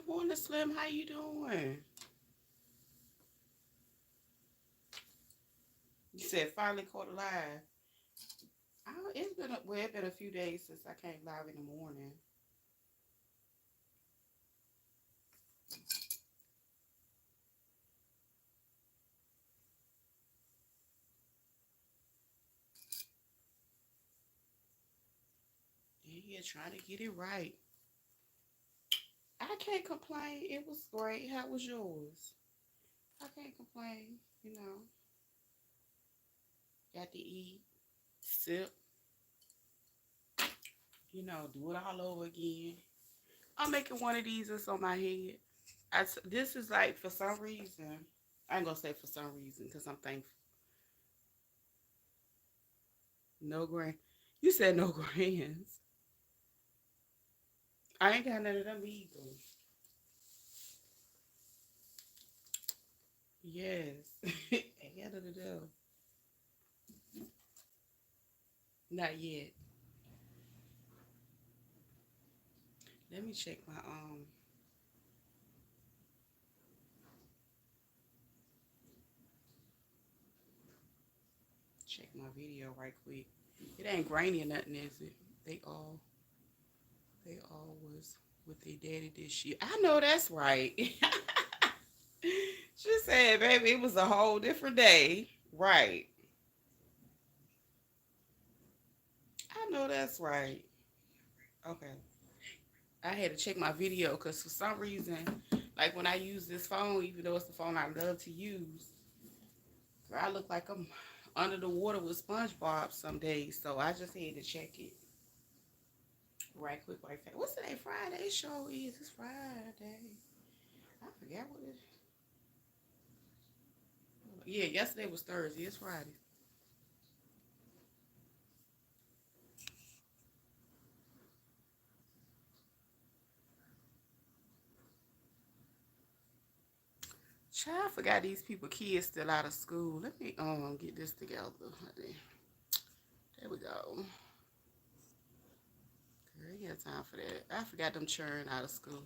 Good morning, Slim. How you doing? You said finally caught live. It's been a few days since I came live in the morning. Yeah, trying to get it right. I can't complain. It was great. How was yours? I can't complain. You know, got to eat, sip. Do it all over again. I'm making one of these that's on my head. This is like for some reason. I ain't gonna say for some reason because I'm thankful. No grand. You said no grands. I ain't got none of them either. Yes. Ahead of the devil. Not yet. Let me check my video right quick. It ain't grainy or nothing, is it? They all they all was with their daddy this year. I know that's right. She said, baby, it was a whole different day. Right. I know that's right. Okay. I had to check my video because for some reason, like when I use this phone, even though it's the phone I love to use, I look like I'm under the water with SpongeBob some days. So I just had to check it right quick, right fast. What's today? Friday? It sure is. It's Friday. I forgot what it is. Yeah, yesterday was Thursday. It's Friday. Child, I forgot these people, kids still out of school. Let me get this together. There we go. Girl, you got time for that. I forgot them churn out of school.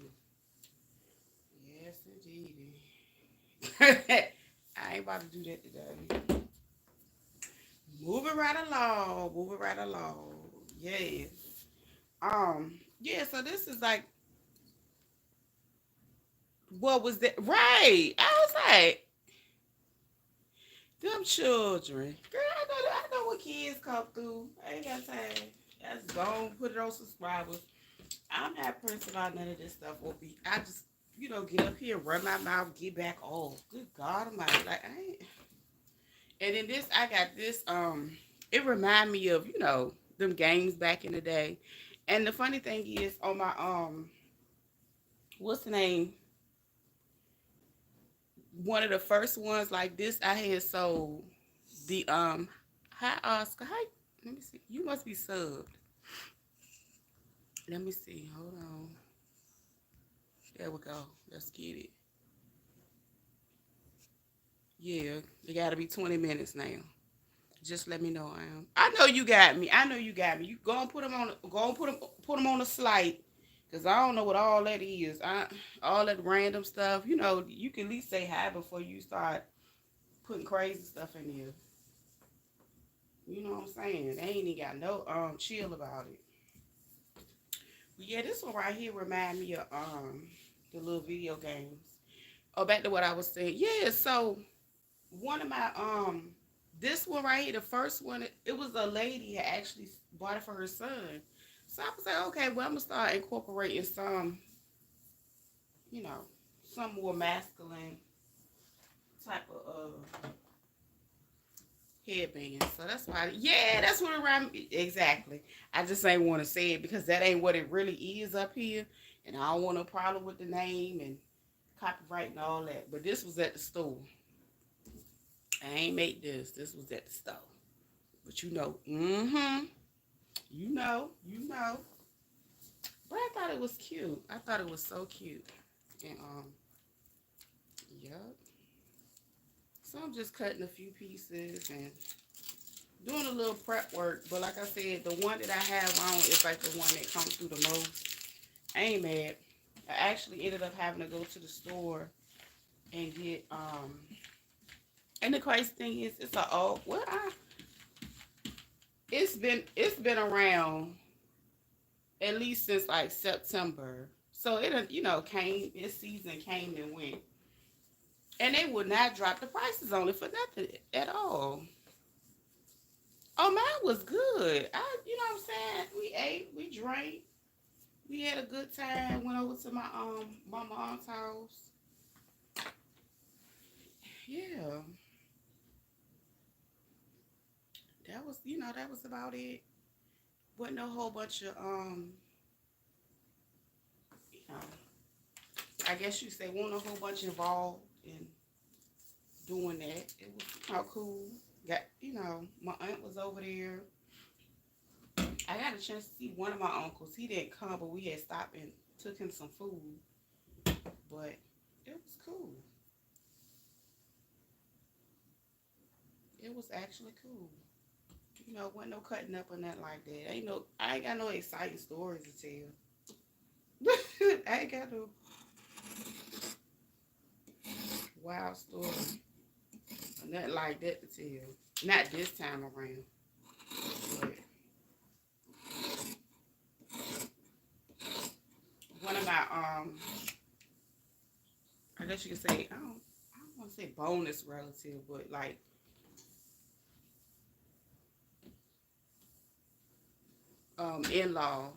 Yes, indeed. I ain't about to do that today. Moving right along. Moving right along. Yes. Yeah, so this is like, what was that? Right. I was like, them children. Girl, I know what kids come through. I ain't got time. I just go put it on subscribers. I'm not pressing about none of this stuff. I just, get up here, run my mouth, get back off. Good God Almighty. Like, I ain't. And then this, I got this, it remind me of, them games back in the day. And the funny thing is, on my, what's the name? One of the first ones like this I had sold the, hi Oscar, hi, let me see. You must be subbed. Let me see. Hold on. There we go. Let's get it. Yeah, it got to be 20 minutes now. Just let me know I am. I know you got me. I know you got me. You go and put them on. Go and put them on the slide, cause I don't know what all that is. All that random stuff. You can at least say hi before you start putting crazy stuff in here. You know what I'm saying? They ain't even got no chill about it. But yeah, this one right here remind me of the little video games. Oh, back to what I was saying. Yeah, so one of my this one right here, the first one, it was a lady had actually bought it for her son. So I was like, okay, well I'm gonna start incorporating you know, some more masculine type of headband. So that's why, yeah, that's what it around me. Exactly. I just ain't want to say it because that ain't what it really is up here, and I don't want no problem with the name and copyright and all that. But this was at the store. I ain't make this. This was at the store. But you know. But I thought it was cute. I thought it was so cute. And yep. So I'm just cutting a few pieces and doing a little prep work. But like I said, the one that I have on is like the one that comes through the most. I ain't mad. I actually ended up having to go to the store and get and the crazy thing is it's a old well I it's been around at least since like September. So it came its season came and went. And they would not drop the prices on it for nothing at all. Oh, mine was good. You know what I'm saying? We ate, we drank, we had a good time. Went over to my mom's house. Yeah, that was about it. Wasn't a whole bunch of you know, I guess you say wasn't a whole bunch involved in doing that. It was cool. Got my aunt was over there. I got a chance to see one of my uncles. He didn't come, but we had stopped and took him some food. But it was cool. It was actually cool. Wasn't no cutting up or nothing like that. I ain't got no exciting stories to tell. I ain't got no wild story or nothing like that to tell. Not this time around. But one of my I guess you could say I don't want to say bonus relative, but like in-law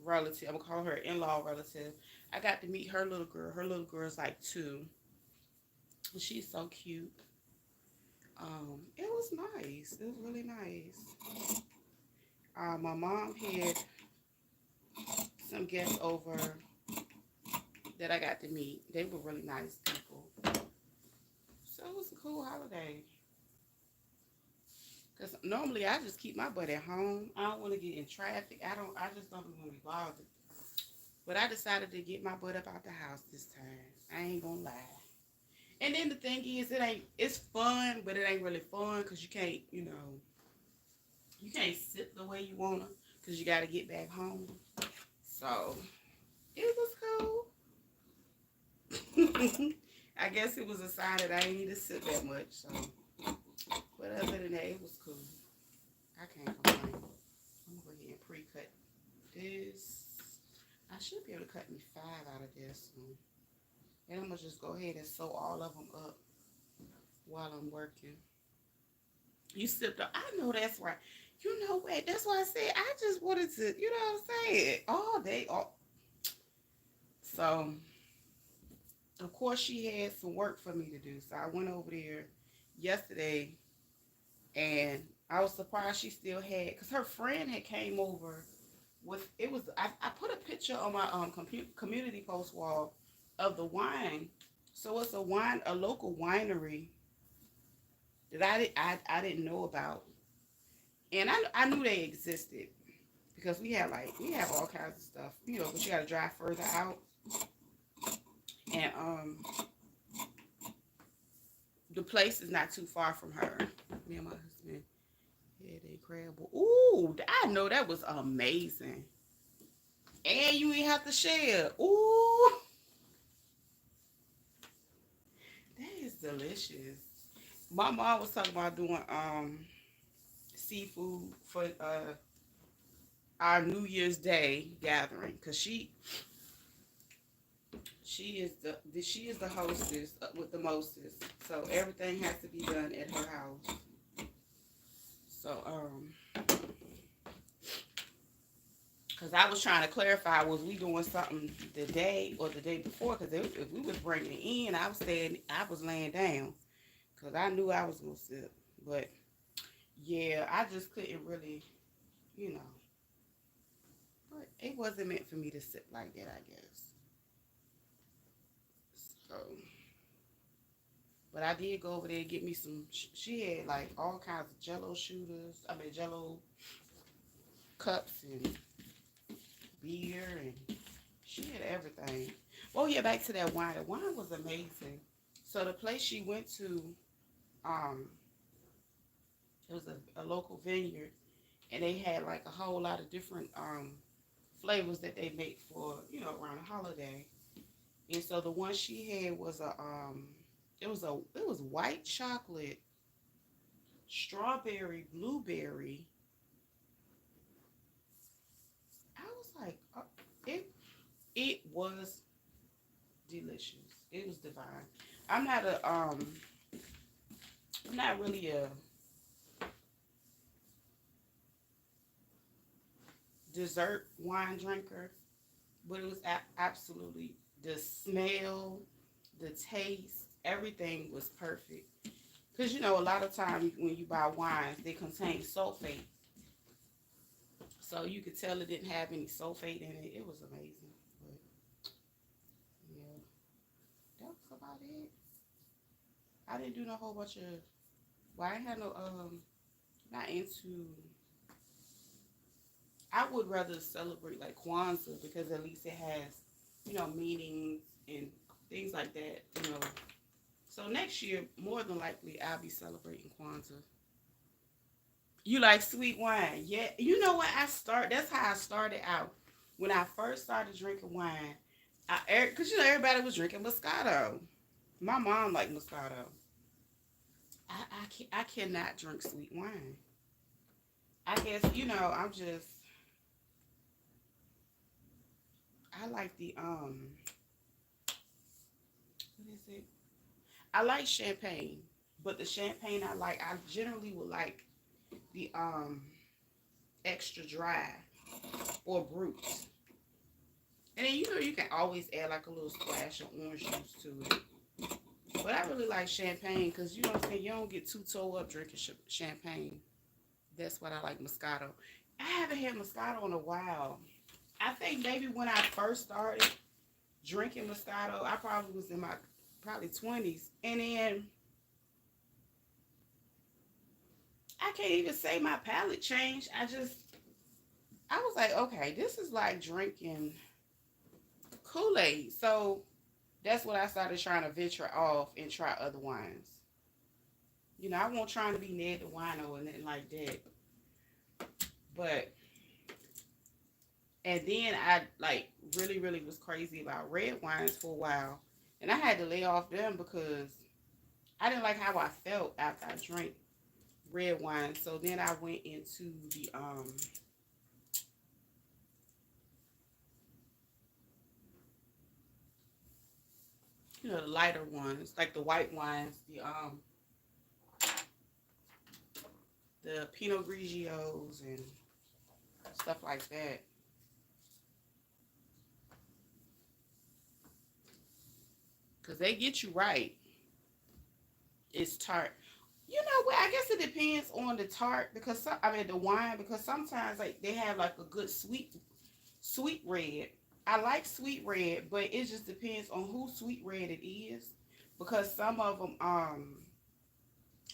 relative. I'm gonna call her in-law relative. I got to meet her little girl. Her little girl's like 2. And she's so cute. It was nice. It was really nice. My mom had some guests over that I got to meet. They were really nice people. So it was a cool holiday. Cause normally I just keep my butt at home. I don't want to get in traffic. I just don't want to be bothered. But I decided to get my butt up out the house this time. I ain't gonna lie. And then the thing is, it's fun, but it ain't really fun because you can't sit the way you wanna because you gotta get back home. So it was cool. I guess it was a sign that I didn't need to sit that much. So, but other than that, it was cool. I can't complain. I'm gonna go ahead and pre-cut this. I should be able to cut me 5 out of this one. And I'm gonna just go ahead and sew all of them up while I'm working. You sipped up. I know that's right. You know what? That's why I said I just wanted to, you know what I'm saying? All day. So, of course, she had some work for me to do. So I went over there yesterday and I was surprised she still had, because her friend had came over with, I put a picture on my community post wall of the wine. So it's a local winery that I didn't know about. And I knew they existed because we have all kinds of stuff, but you gotta drive further out. And the place is not too far from her. Me and my husband had a crab. Ooh, I know that was amazing. And you ain't have to share. Ooh, that is delicious. My mom was talking about doing seafood for our New Year's Day gathering because she is the hostess with the mostest, so everything has to be done at her house. So because I was trying to clarify, was we doing something the day or the day before? Because if we was bringing it in, I was laying down because I knew I was gonna sit. But yeah, I just couldn't really, you know. But it wasn't meant for me to sit like that, I guess. So, but I did go over there and get me some. She had like all kinds of Jello shooters. I mean Jello cups and beer, and she had everything. Oh yeah, back to that wine. The wine was amazing. So the place she went to, um, it was a local vineyard, and they had like a whole lot of different flavors that they make for, you know, around the holiday. And so the one she had was it was white chocolate, strawberry, blueberry. I was like, it it was delicious. It was divine. I'm not a I'm not really a dessert wine drinker, but it was absolutely the smell, the taste, everything was perfect. Because you know, a lot of times when you buy wines, they contain sulfate, so you could tell it didn't have any sulfate in it. It was amazing. But yeah, that was about it. I didn't do no whole bunch of. Well, I ain't had no not into. I would rather celebrate like Kwanzaa because at least it has, you know, meanings and things like that. You know, so next year more than likely I'll be celebrating Kwanzaa. You like sweet wine? Yeah. You know what? That's how I started out. When I first started drinking wine, because you know everybody was drinking Moscato. My mom liked Moscato. I cannot drink sweet wine. I guess you know I like the what is it? I like champagne, but the champagne I generally would like the extra dry or brut. And then you know you can always add like a little splash of orange juice to it. But I really like champagne because you know what I'm saying. You don't get too toe up drinking champagne. That's what I like Moscato. I haven't had Moscato in a while. I think maybe when I first started drinking Moscato, I probably was in my probably 20s, and then I can't even say my palate changed. I was like, okay, this is like drinking Kool-Aid. So that's when I started trying to venture off and try other wines. You know, I won't try to be Ned the Wino and nothing like that. But and then I like really, really was crazy about red wines for a while. And I had to lay off them because I didn't like how I felt after I drank red wine. So then I went into the you know, the lighter ones, like the white wines, the Pinot Grigios and stuff like that. Cause they get you right. It's tart. You know what? I guess it depends on the tart because I mean the wine because sometimes like they have like a good sweet red. I like sweet red, but it just depends on whose sweet red it is because some of them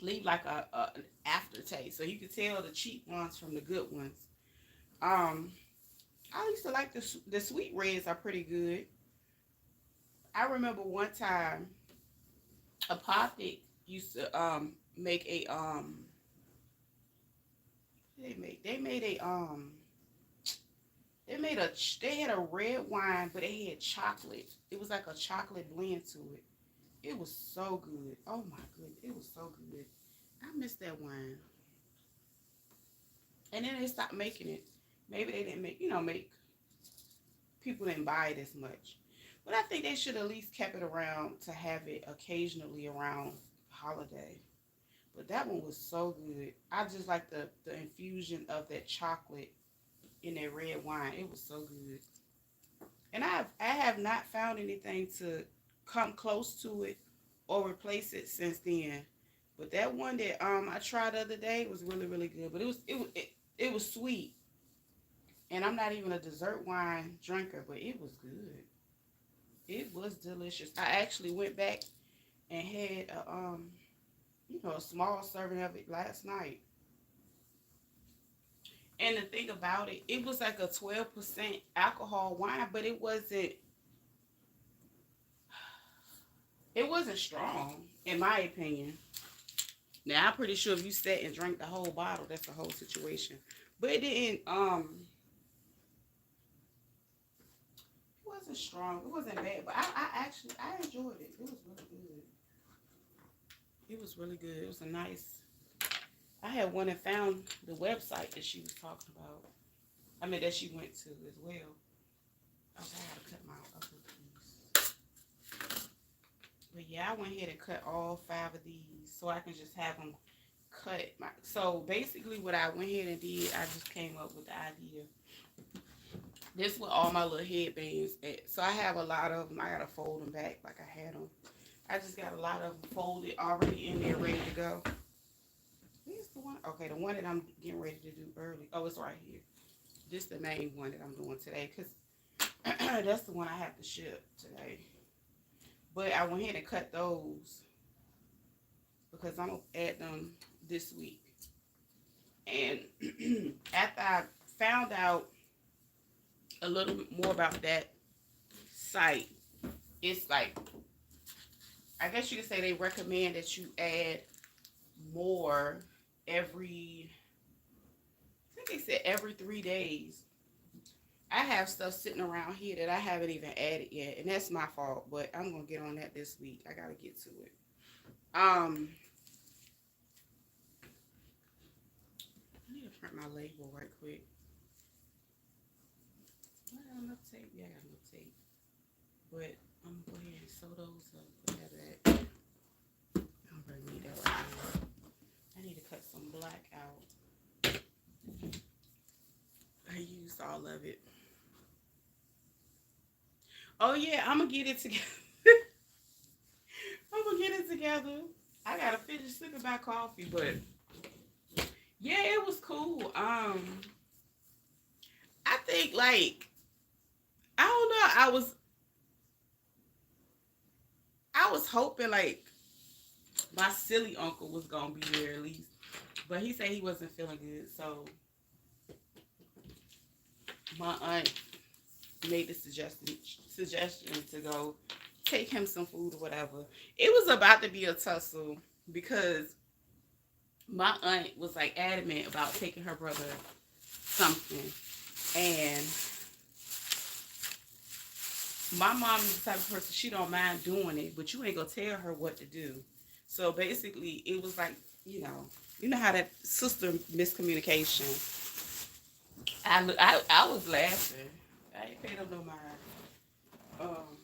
leave like an aftertaste, so you can tell the cheap ones from the good ones. Um, I used to like the sweet reds are pretty good. I remember one time a Apothic used to make a they made a they had a red wine, but they had chocolate. It was like a chocolate blend to it. It was so good. Oh my goodness, it was so good. I miss that wine. And then they stopped making it. Maybe they didn't make people didn't buy it as much. But I think they should at least kept it around to have it occasionally around holiday. But that one was so good. I just like the infusion of that chocolate in that red wine. It was so good. And I have not found anything to come close to it or replace it since then. But that one that I tried the other day was really really good. But it was sweet, and I'm not even a dessert wine drinker, but it was good. It was delicious. I actually went back and had a small serving of it last night. And the thing about it, it was like a 12% alcohol wine, but it wasn't strong in my opinion. Now I'm pretty sure if you sat and drank the whole bottle, that's the whole situation. But it didn't wasn't strong. It wasn't bad, but I enjoyed it. It was really good. It was really good. It was a nice. I had one and found the website that she was talking about. I mean that she went to as well. Okay, I gotta cut my other piece. But yeah, I went ahead and cut all 5 of these so I can just have them cut. So basically, what I went ahead and did, I just came up with the idea. This is what all my little headbands at. So I have a lot of them. I gotta fold them back like I had them. I just got a lot of them folded already in there, ready to go. Here's the one. Okay, the one that I'm getting ready to do early. Oh, it's right here. This is the main one that I'm doing today because that's the one I have to ship today. But I went ahead and cut those because I'm going to add them this week. And after I found out a little bit more about that site, it's like, I guess you could say they recommend that you add more every, I think they said every 3 days. I have stuff sitting around here that I haven't even added yet, and that's my fault, but I'm going to get on that this week. I got to get to it. I need to print my label right quick. I got enough tape. Yeah, I got enough tape. But I'm going to go ahead and sew those up. Whatever that. I don't really need that right now. I need to cut some black out. I used all of it. Oh yeah, I'm gonna get it together. I'm gonna get it together. I gotta finish sipping my coffee, but yeah, it was cool. I think like I don't know. I was hoping like my silly uncle was gonna be there at least, but he said he wasn't feeling good, so my aunt made the suggestion to go take him some food or whatever. It was about to be a tussle because my aunt was like adamant about taking her brother something, and my mom is the type of person, she don't mind doing it, but you ain't gonna tell her what to do. So basically it was like, you know how that sister miscommunication. I was laughing. I ain't paid them no mind. um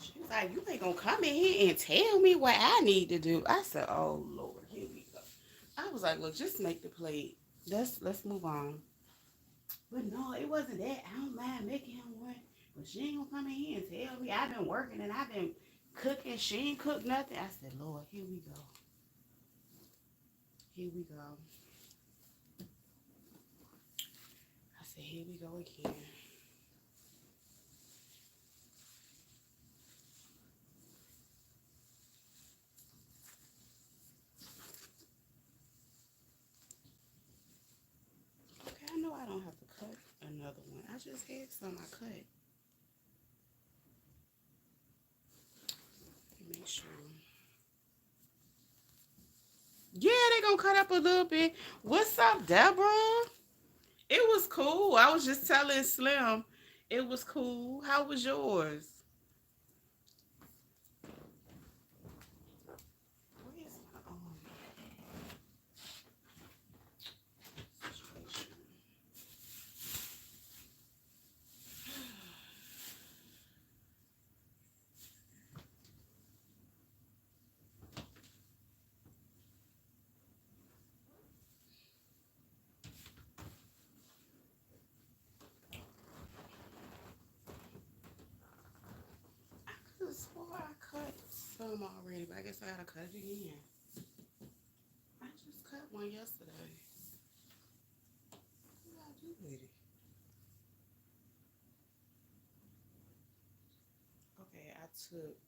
She was like, you ain't gonna come in here and tell me what I need to do. I said, oh Lord, here we go. I was like, look, just make the plate. Let's move on. But no, it wasn't that. I don't mind making him one. But she ain't gonna come in here and tell me I've been working and I've been cooking. She ain't cooked nothing. I said, Lord, here we go. Here we go. I said, here we go again. Okay, I know I don't have to cut another one. I just had some I cut. Make sure. Yeah, they gonna cut up a little bit. What's up, Deborah? It was cool. I was just telling Slim, it was cool. How was yours? Where's my situation? I could have swore I cut some already, but I guess I gotta cut it again. I just cut one yesterday. What did I do with it? Okay, I took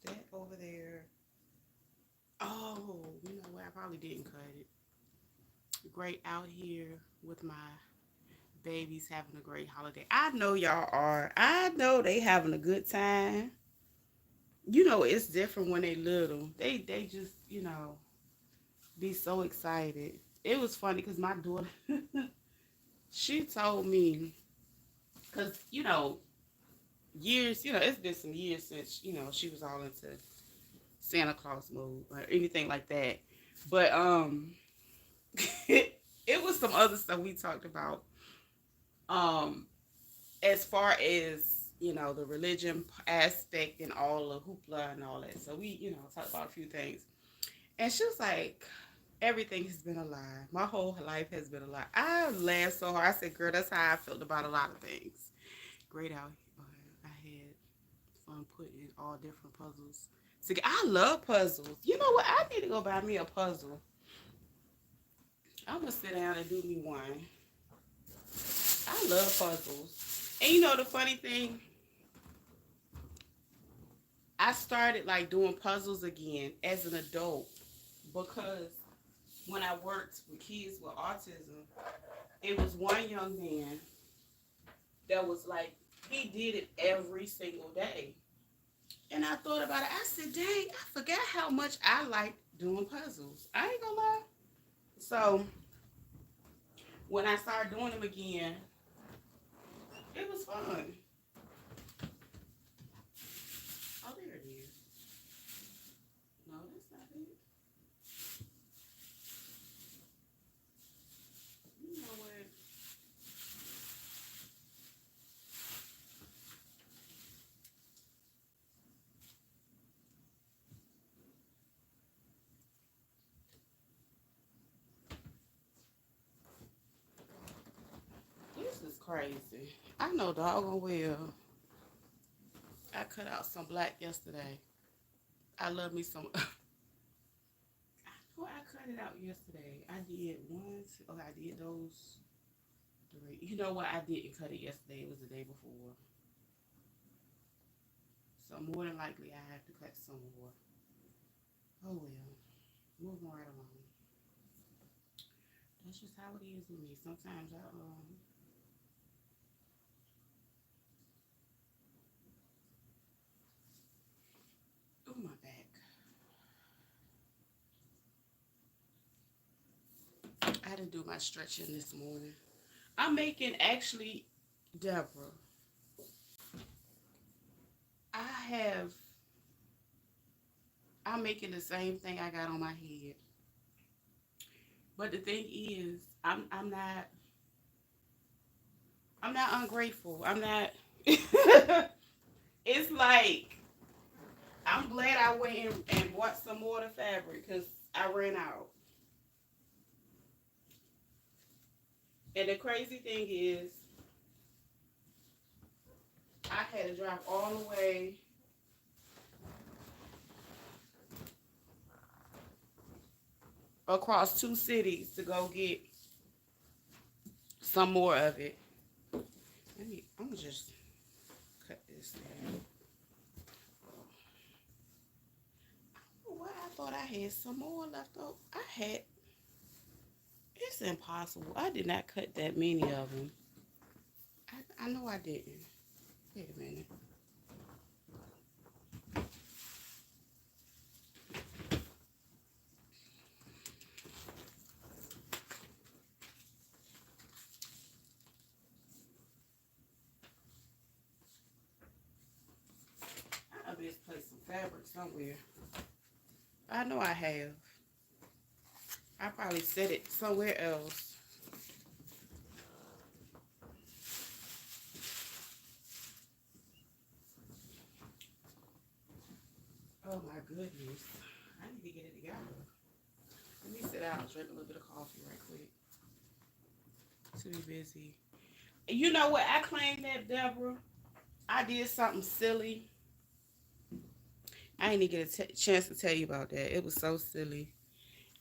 that over there. Oh, you know what? I probably didn't cut it. Great out here with my babies having a great holiday. I know y'all are. I know they having a good time. You know, it's different when they little. They just, be so excited. It was funny because my daughter, she told me, because, years, it's been some years since, she was all into Santa Claus mode or anything like that. But it was some other stuff we talked about. Um, as far as the religion aspect and all the hoopla and all that. So we talked about a few things, and she was like, everything has been a lie. My whole life has been a lie. I laughed so hard. I said, girl, that's how I felt about a lot of things. Great out. I had fun putting all different puzzles together. I love puzzles. You know what? I need to go buy me a puzzle. I'm gonna sit down and do me one. I love puzzles. And the funny thing, I started like doing puzzles again as an adult because when I worked with kids with autism, it was one young man that was like, he did it every single day. And I thought about it. I said, dang, I forgot how much I like doing puzzles. I ain't gonna lie. So when I started doing them again, it was fun. Oh, there it is. No, that's not it. You know what? This is crazy. I know doggone well. I cut out some black yesterday. I love me some. I know I cut it out yesterday. I did one. Oh, I did those three. You know what? I didn't cut it yesterday. It was the day before. So more than likely, I have to cut some more. Oh well. Moving right along. That's just how it is with me. Sometimes oh my back. I didn't do my stretching this morning. I'm making actually, Deborah. I have. I'm making the same thing I got on my head. But the thing is, I'm not ungrateful. I'm not. It's like I'm glad I went and bought some more of the fabric because I ran out. And the crazy thing is, I had to drive all the way across two cities to go get some more of it. I'm gonna just cut this down. Why I thought I had some more left over. I had. It's impossible. I did not cut that many of them. I know I didn't. Wait a minute. I misplaced some fabric somewhere. I know I have. I probably set it somewhere else. Oh my goodness. I need to get it together. Let me sit down and drink a little bit of coffee right quick. Too busy. You know what? I claimed that, Deborah. I did something silly. I didn't get a chance to tell you about that. It was so silly.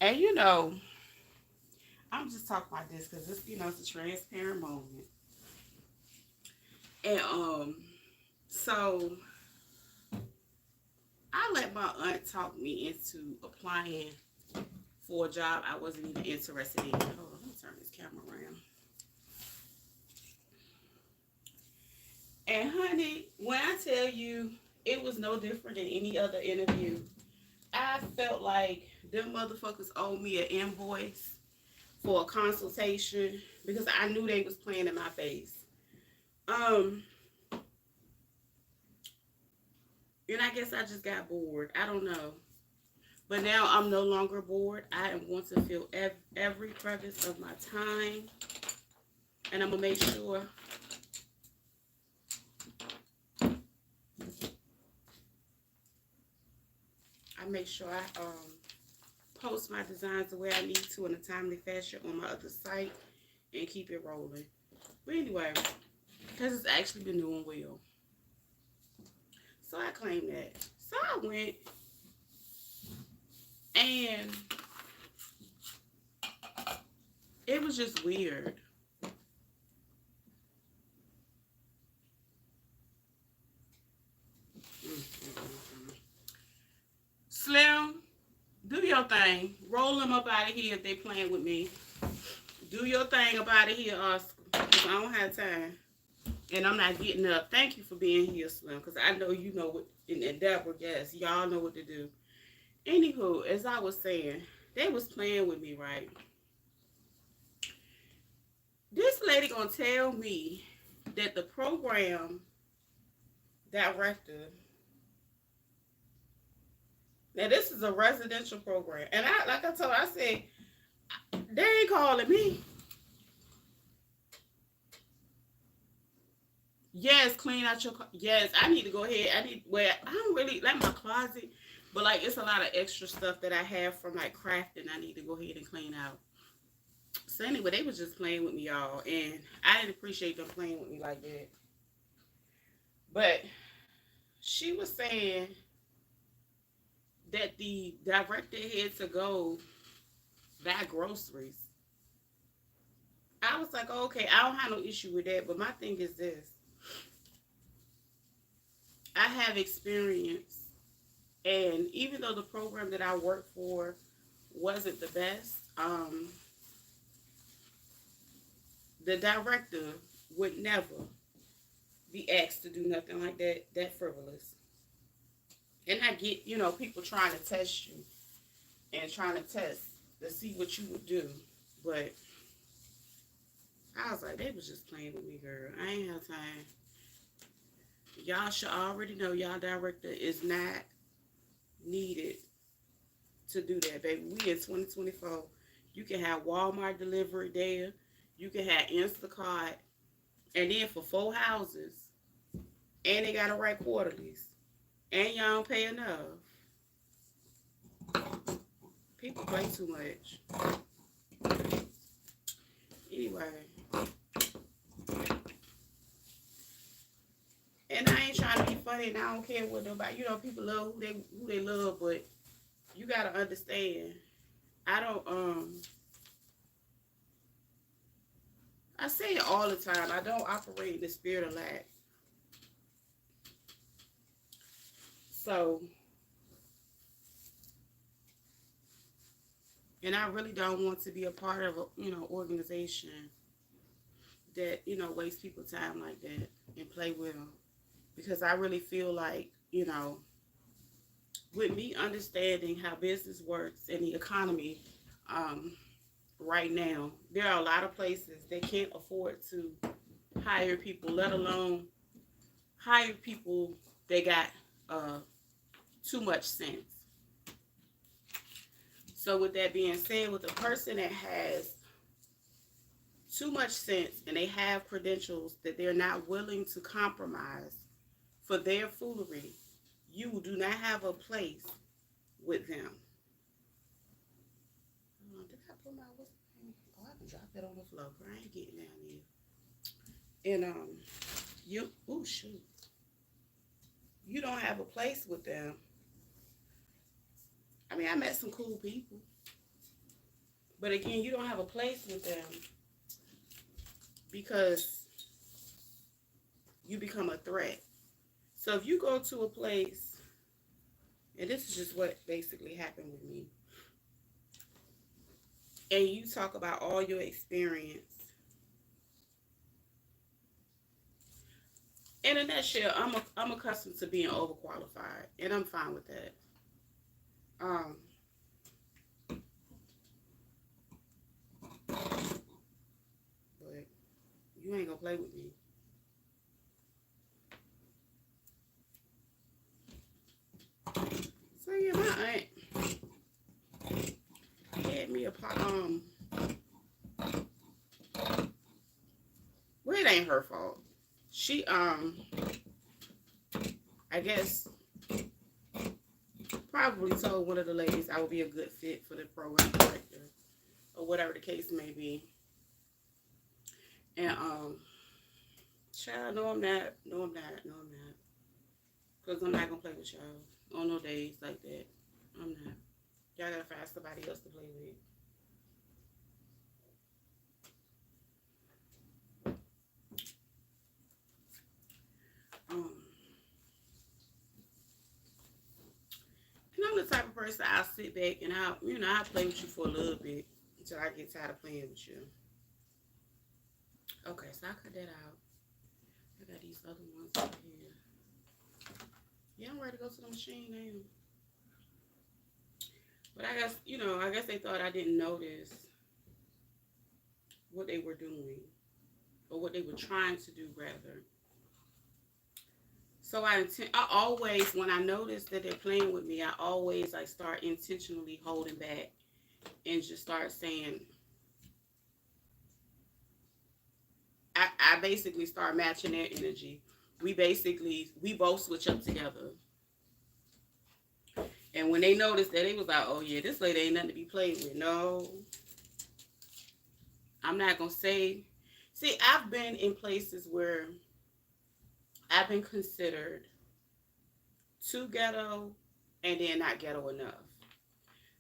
And I'm just talking about this because it's a transparent moment. And so I let my aunt talk me into applying for a job I wasn't even interested in. Hold on, let me turn this camera around. And honey, when I tell you it was no different than any other interview, I felt like them motherfuckers owed me an invoice for a consultation because I knew they was playing in my face. Um, and I guess I just got bored. I don't know. But now I'm no longer bored. I am going to fill every crevice of my time. And I'm going to make sure I post my designs the way I need to in a timely fashion on my other site and keep it rolling. But anyway, because it's actually been doing well. So I claim that. So I went and it was just weird. Slim, do your thing. Roll them up out of here if they playing with me. Do your thing up out of here, Oscar. Because I don't have time. And I'm not getting up. Thank you for being here, Slim. Because I know you know what, and Deborah, yes, y'all know what to do. Anywho, as I was saying, they was playing with me, right? This lady gonna tell me that the program director, now this is a residential program, and I like I told her, I said they ain't calling me. Yes, clean out your. Yes, I need to go ahead. I don't really like my closet, but like it's a lot of extra stuff that I have from like crafting. I need to go ahead and clean out. So anyway, they was just playing with me, y'all, and I didn't appreciate them playing with me like that. But she was saying that the director had to go buy groceries. I was like, oh, okay, I don't have no issue with that. But my thing is this: I have experience, and even though the program that I worked for wasn't the best, the director would never be asked to do nothing like that, that frivolous. And I get, people trying to test you and trying to test to see what you would do. But I was like, they was just playing with me, girl. I ain't have time. Y'all should already know y'all director is not needed to do that, baby. We in 2024. You can have Walmart delivery there. You can have Instacart. And then for 4 houses. And they got to write quarterlies. And y'all don't pay enough. People play too much. Anyway. And I ain't trying to be funny and I don't care what nobody, people love who they love, but you gotta understand. I don't I say it all the time. I don't operate in the spirit of lack. So, and I really don't want to be a part of a, organization that, wastes people's time like that and play with them. Because I really feel like, with me understanding how business works and the economy, right now, there are a lot of places that can't afford to hire people, let alone hire people that got too much sense. So with that being said, with a person that has too much sense and they have credentials that they're not willing to compromise for their foolery, you do not have a place with them. Did I put my I can drop that on the floor. I ain't getting down there. And shoot. You don't have a place with them. I mean, I met some cool people. But again, you don't have a place with them because you become a threat. So if you go to a place, and this is just what basically happened with me, and you talk about all your experience, In a nutshell, I'm accustomed to being overqualified, and I'm fine with that. Um, but you ain't gonna play with me. So yeah, my aunt had me a well, it ain't her fault. She I guess probably told one of the ladies I would be a good fit for the program director or whatever the case may be. And child, no I'm not, no I'm not, no I'm not. Cause I'm not gonna play with y'all on no days like that. I'm not. Y'all gotta find somebody else to play with. Um, and I'm the type of person I'll sit back and I'll play with you for a little bit until I get tired of playing with you. Okay, so I cut that out. I got these other ones over here. Yeah, I'm ready to go to the machine now. But I guess they thought I didn't notice what they were doing or what they were trying to do rather. So I always, when I notice that they're playing with me, I always like start intentionally holding back and just start saying, I basically start matching their energy. We both switch up together. And when they noticed that, they was like, oh yeah, this lady ain't nothing to be played with. No, I'm not gonna say. See, I've been in places where I've been considered too ghetto and then not ghetto enough.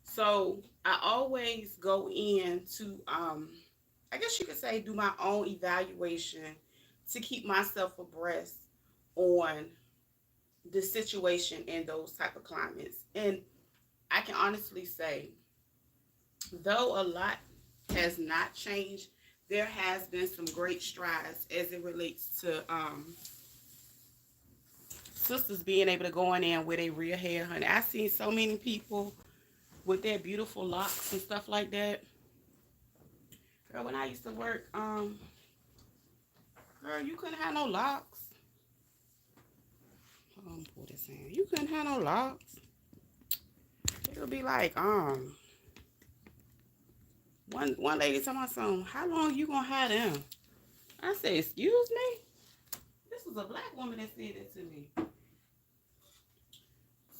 So I always go in to, I guess you could say, do my own evaluation to keep myself abreast on the situation in those type of climates. And I can honestly say, though a lot has not changed, there has been some great strides as it relates to sisters being able to go in there with a real hair, honey. I've seen so many people with their beautiful locks and stuff like that. Girl, when I used to work, girl, you couldn't have no locks. Hold on, pull this in. You couldn't have no locks. It would be like, one lady told my son, how long you gonna have them? I said, excuse me? This was a black woman that said it to me.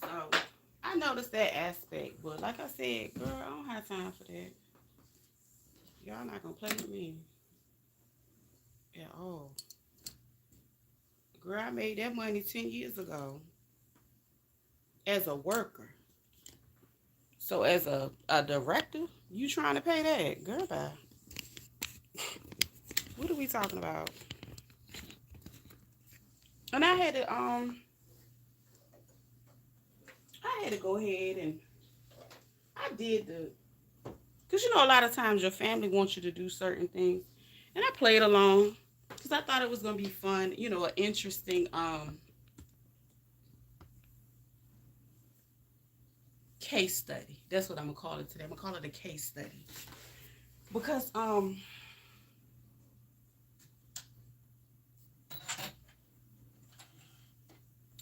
So I noticed that aspect, but like I said, girl, I don't have time for that. Y'all not gonna play with me at all. Girl, I made that money 10 years ago as a worker. So as a director, you trying to pay that? Girl, bye. What are we talking about? And I had to go ahead and I did because a lot of times your family wants you to do certain things. And I played along because I thought it was going to be fun, an interesting case study. That's what I'm going to call it today. I'm going to call it a case study. Because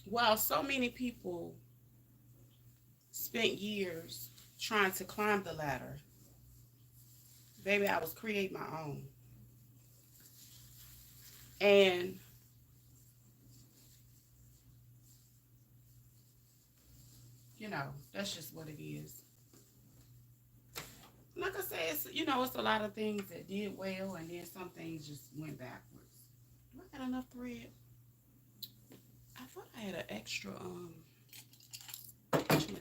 while so many people spent years trying to climb the ladder, baby, I was creating my own. And that's just what it is. Like I said, it's a lot of things that did well, and then some things just went backwards. Do I got enough thread? I thought I had an extra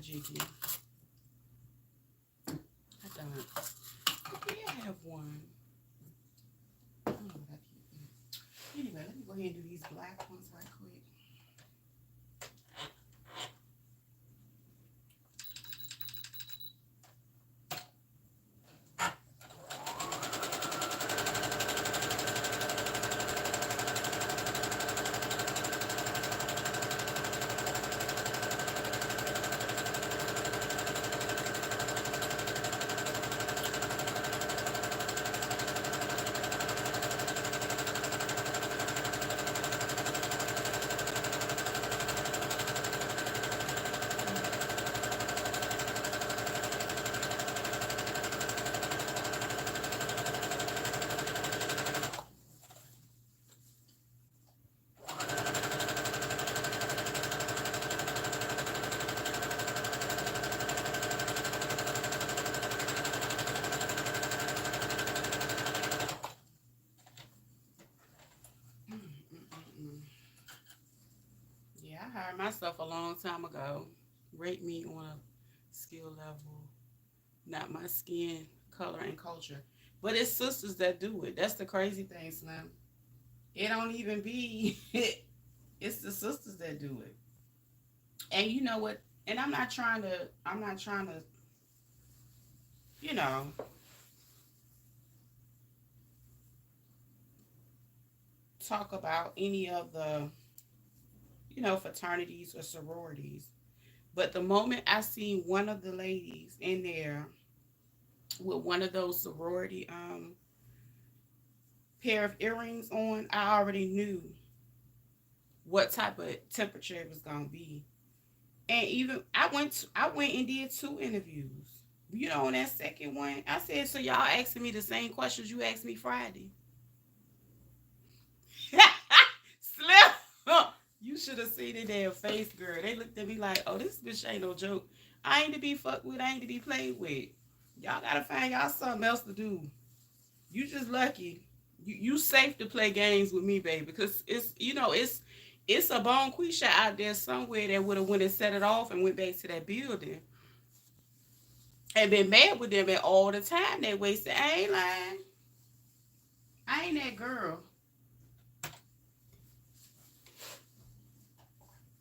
jiggy. I don't. Okay, I have one. I don't know what I keep. Anyway, let me go ahead and do these black ones right quick. learned myself a long time ago. Rate me on a skill level, not my skin color and culture. But it's sisters that do it. That's the crazy thing, Slim. It don't even be. It's the sisters that do it. And you know what? And I'm not trying to. I'm not trying to. You know, talk about any of the fraternities or sororities. But the moment I seen one of the ladies in there with one of those sorority pair of earrings on, I already knew what type of temperature it was gonna be. And even I went and did 2 interviews. On that second one, I said, so y'all asking me the same questions you asked me Friday. Slim, you should have seen it in their face, girl. They looked at me like, oh, this bitch ain't no joke. I ain't to be fucked with. I ain't to be played with. Y'all gotta find y'all something else to do. You just lucky. You safe to play games with me, baby, because it's a bone quisha out there somewhere that would have went and set it off and went back to that building and been mad with them at all the time they wasted. I ain't lying. I ain't that girl.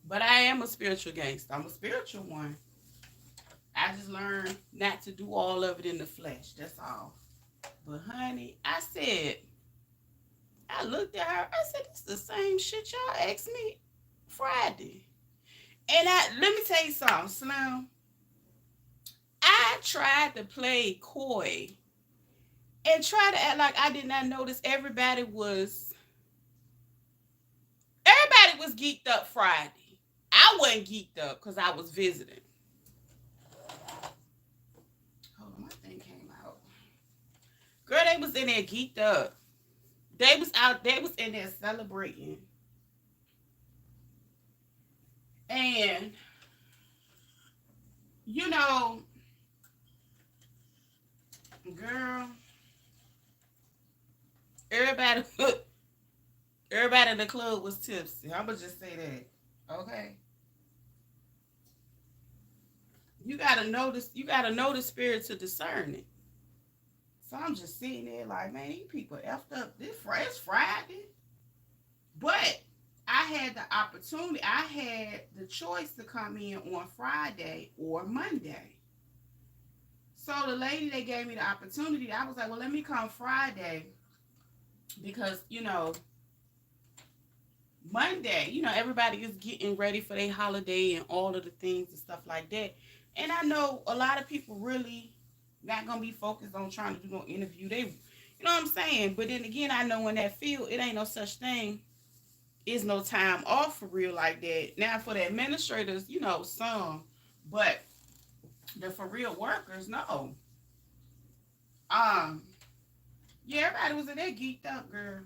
But I am a spiritual gangster. I'm a spiritual one. I just learned not to do all of it in the flesh. That's all. But honey, I looked at her. I said, "This is the same shit y'all asked me Friday." And let me tell you something, Slim. I tried to play coy and try to act like I did not notice everybody was geeked up Friday. I wasn't geeked up because I was visiting. Hold on, my thing came out. Girl, they was in there geeked up. They was in there celebrating. And, you know, girl, everybody everybody in the club was tipsy. I'ma just say that. Okay. You gotta know the spirit to discern it. So I'm just sitting there like, man, these people effed up. It's Friday. But I had the opportunity, I had the choice to come in on Friday or Monday. So the lady that gave me the opportunity, I was like, well, let me come Friday because, Monday, everybody is getting ready for their holiday and all of the things and stuff like that. And I know a lot of people really not gonna be focused on trying to do no interview. They, what I'm saying? But then again, I know in that field, it ain't no such thing. Is no time off for real like that. Now for the administrators, some, but the for real workers, no. Um, yeah, everybody was in there geeked up, girl.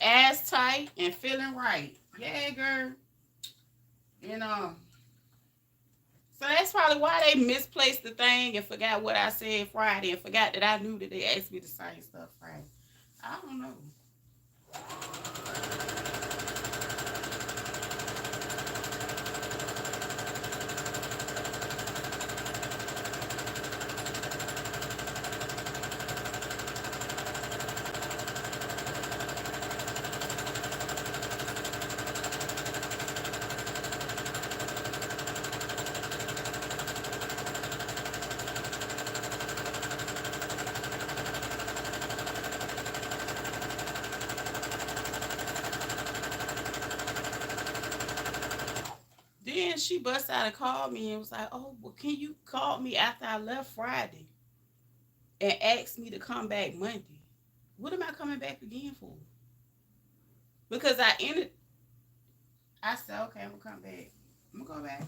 Ass tight and feeling right. Yeah, girl. You know. So that's probably why they misplaced the thing and forgot what I said Friday and forgot that I knew that they asked me the same stuff Friday. I don't know. Then she bust out and called me and was like, "Oh, well, can you call me after I left Friday and ask me to come back Monday? What am I coming back again for? Because I ended. I said, okay, I'm gonna come back. I'm gonna go back.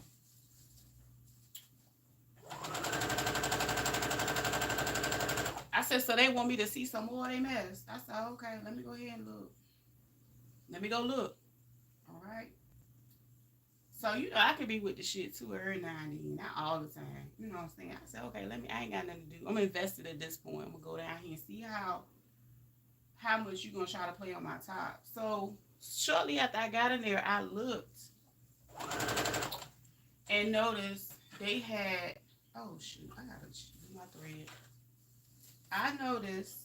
I said, so they want me to see some more of their mess. I said, okay, let me go ahead and look. Let me go look. All right. So, I could be with the shit too every now and then, not all the time. You know what I'm saying? I said, okay, I ain't got nothing to do. I'm invested at this point. I'm gonna go down here and see how much you gonna try to play on my top. So shortly after I got in there, I looked and noticed they had, oh shoot, I gotta do my thread. I noticed,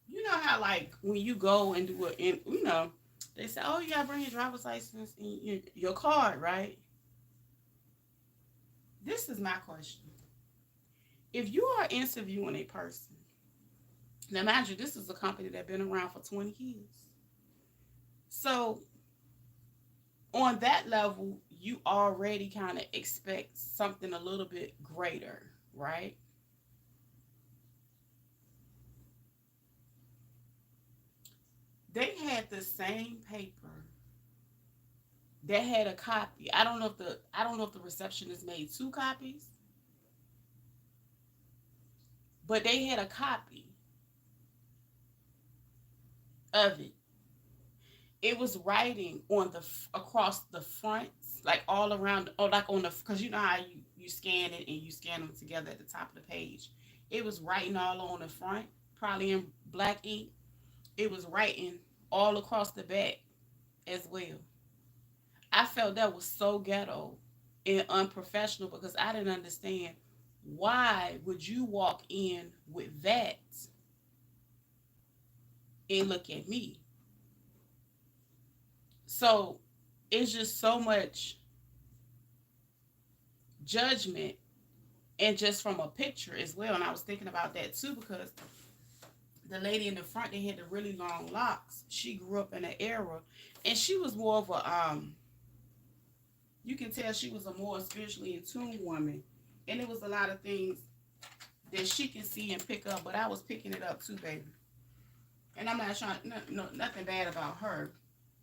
you know how like when you go and do it, and you know, they say, oh, you gotta bring your driver's license and your card, right? This is my question. If you are interviewing a person, now mind you, this is a company that's been around for 20 years. So on that level, you already kind of expect something a little bit greater, right? They had the same paper that had a copy. I don't know if the receptionist made two copies, but they had a copy of it. It was writing on the across the fronts, like all around, or like on the, because you know how you scan it and you scan them together at the top of the page. It was writing all on the front, probably in black ink. It was writing all across the back as well. I felt that was so ghetto and unprofessional because I didn't understand why would you walk in with that and look at me. So it's just so much judgment, and just from a picture as well. And I was thinking about that too because the lady in the front that had the really long locks, she grew up in an era, and she was more of a you can tell she was a more spiritually in tune woman, and it was a lot of things that she can see and pick up. But I was picking it up too, baby. And I'm not trying nothing bad about her,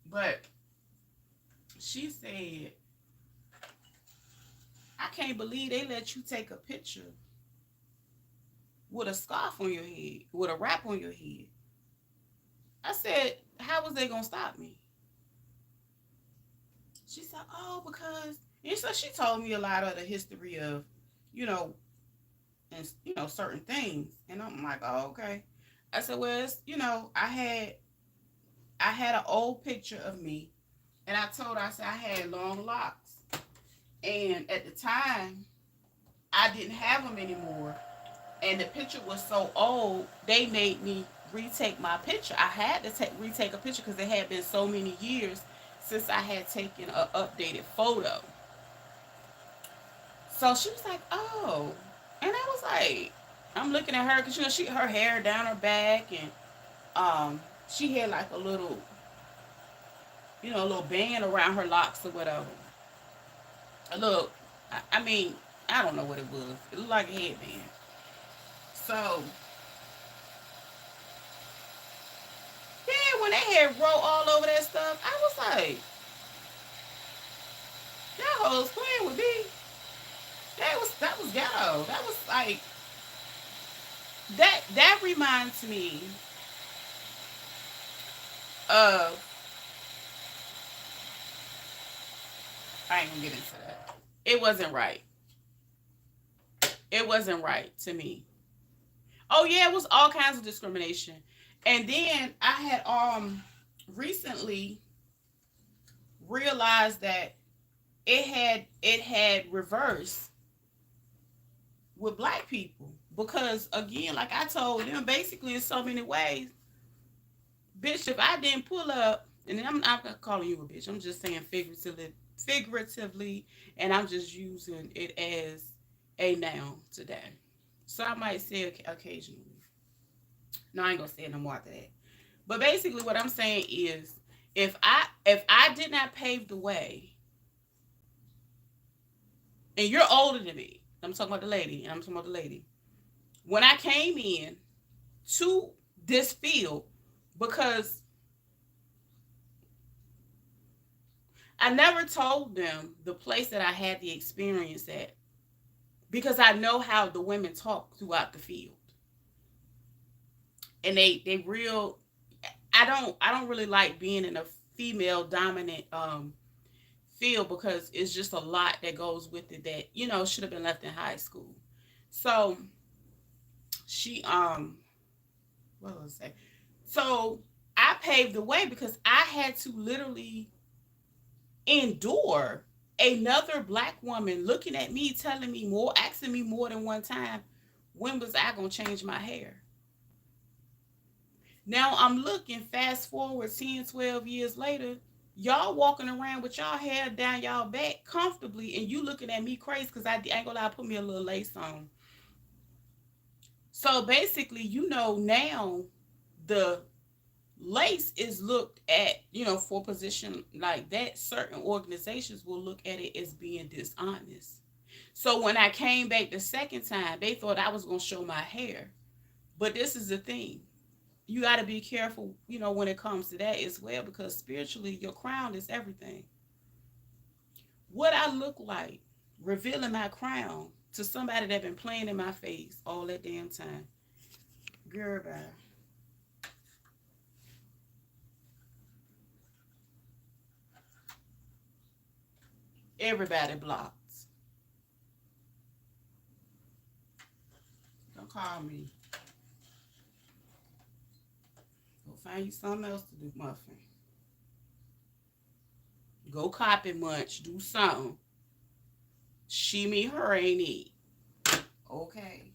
but she said, I can't believe they let you take a picture with a scarf on your head, with a wrap on your head. I said, how was they gonna stop me? She said, oh, because, and so she told me a lot of the history of, you know, and certain things. And I'm like, oh, okay. I said, well, it's, I had an old picture of me, and I told her, I said I had long locks, and at the time I didn't have them anymore, and the picture was so old they made me retake my picture. I had to retake a picture because it had been so many years since I had taken an updated photo. So she was like, oh, and I was like, I'm looking at her because she her hair down her back, and she had like a little, a little band around her locks or whatever. A little, I mean, I don't know what it was. It looked like a headband. So then when they had wrote all over that stuff, I was like, y'all hoes playing with me. That was ghetto. That was like that reminds me of, I ain't gonna get into that. It wasn't right. It wasn't right to me. Oh yeah, it was all kinds of discrimination. And then I had recently realized that it had reversed with black people, because again, like I told them, basically in so many ways, bitch, if I didn't pull up, and I'm not calling you a bitch, I'm just saying figuratively, and I'm just using it as a noun today. So I might say occasionally. No, I ain't gonna say it no more after that. But basically, what I'm saying is, if I did not pave the way, and you're older than me, I'm talking about the lady, and I'm talking about the lady. When I came in to this field, because I never told them the place that I had the experience at, because I know how the women talk throughout the field, and they real. I don't really like being in a female dominant field, because it's just a lot that goes with it that should have been left in high school. So She what was I say? So I paved the way because I had to literally endure another black woman looking at me, telling me more, asking me more than one time, when was I gonna change my hair? Now I'm looking fast forward 10, 12 years later, y'all walking around with y'all hair down y'all back comfortably, and you looking at me crazy because I ain't gonna lie, I put me a little lace on. So basically, now the lace is looked at, for a position like that, certain organizations will look at it as being dishonest. So when I came back the second time, they thought I was going to show my hair. But this is the thing. You got to be careful, when it comes to that as well, because spiritually, your crown is everything. What I look like revealing my crown to somebody that been playing in my face all that damn time. Girl, bye. Everybody blocked. Don't call me. Go find you something else to do, Muffin. Go copy munch. Do something. She, me, her ain't it. Okay.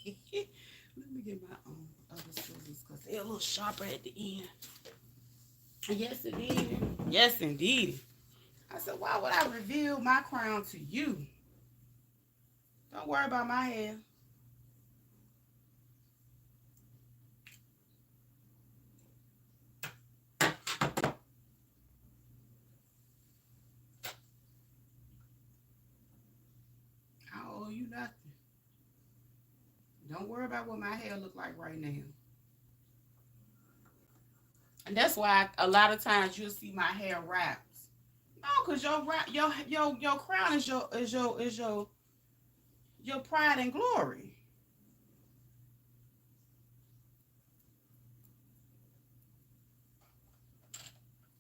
Let me get my other scissors because they're a little sharper at the end. Yes, indeed. Yes, indeed. I said, why would I reveal my crown to you? Don't worry about my hair. I owe you nothing. Don't worry about what my hair look like right now. And that's why a lot of times you'll see my hair wraps. No, cause your crown is your pride and glory.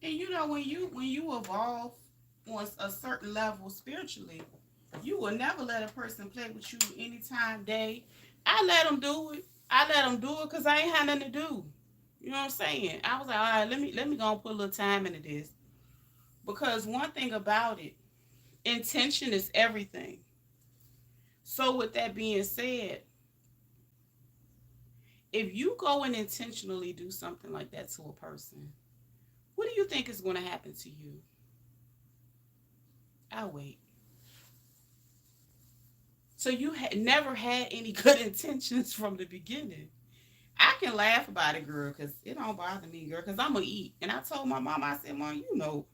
And when you evolve on a certain level spiritually, you will never let a person play with you anytime day. I let them do it. I let them do it because I ain't had nothing to do. You know what I'm saying? I was like, all right, let me go and put a little time into this. Because one thing about it, intention is everything. So with that being said, if you go and intentionally do something like that to a person, what do you think is going to happen to you? I'll wait. So you never had any good intentions from the beginning. I can laugh about it, girl, because it don't bother me, girl, because I'm going to eat. And I told my mom, I said, Mom, you know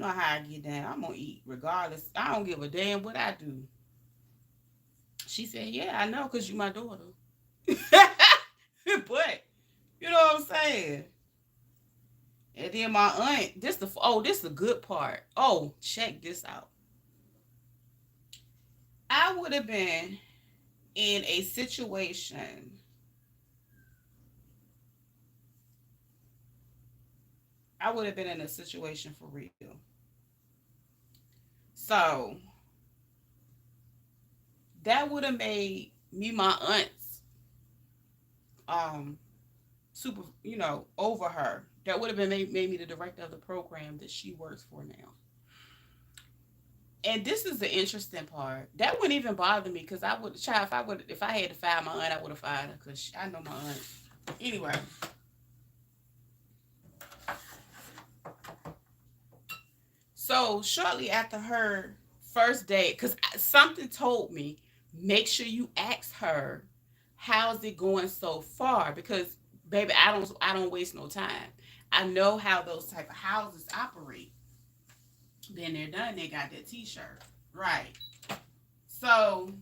how I get down. I'm going to eat regardless. I don't give a damn what I do. She said, yeah, I know, because you my daughter. But, you know what I'm saying? And then my aunt, this the good part. Oh, check this out. I would have been in a situation. I would have been in a situation for real. So that would have made me my aunt's um super, over her. That would have made me the director of the program that she works for now. And this is the interesting part. That wouldn't even bother me because I would try if I had to fire my aunt, I would have fired her because I know my aunt. Anyway, so shortly after her first date, because something told me, make sure you ask her, how's it going so far? Because baby, I don't waste no time. I know how those type of houses operate. Then they're done. They got that T-shirt, right? So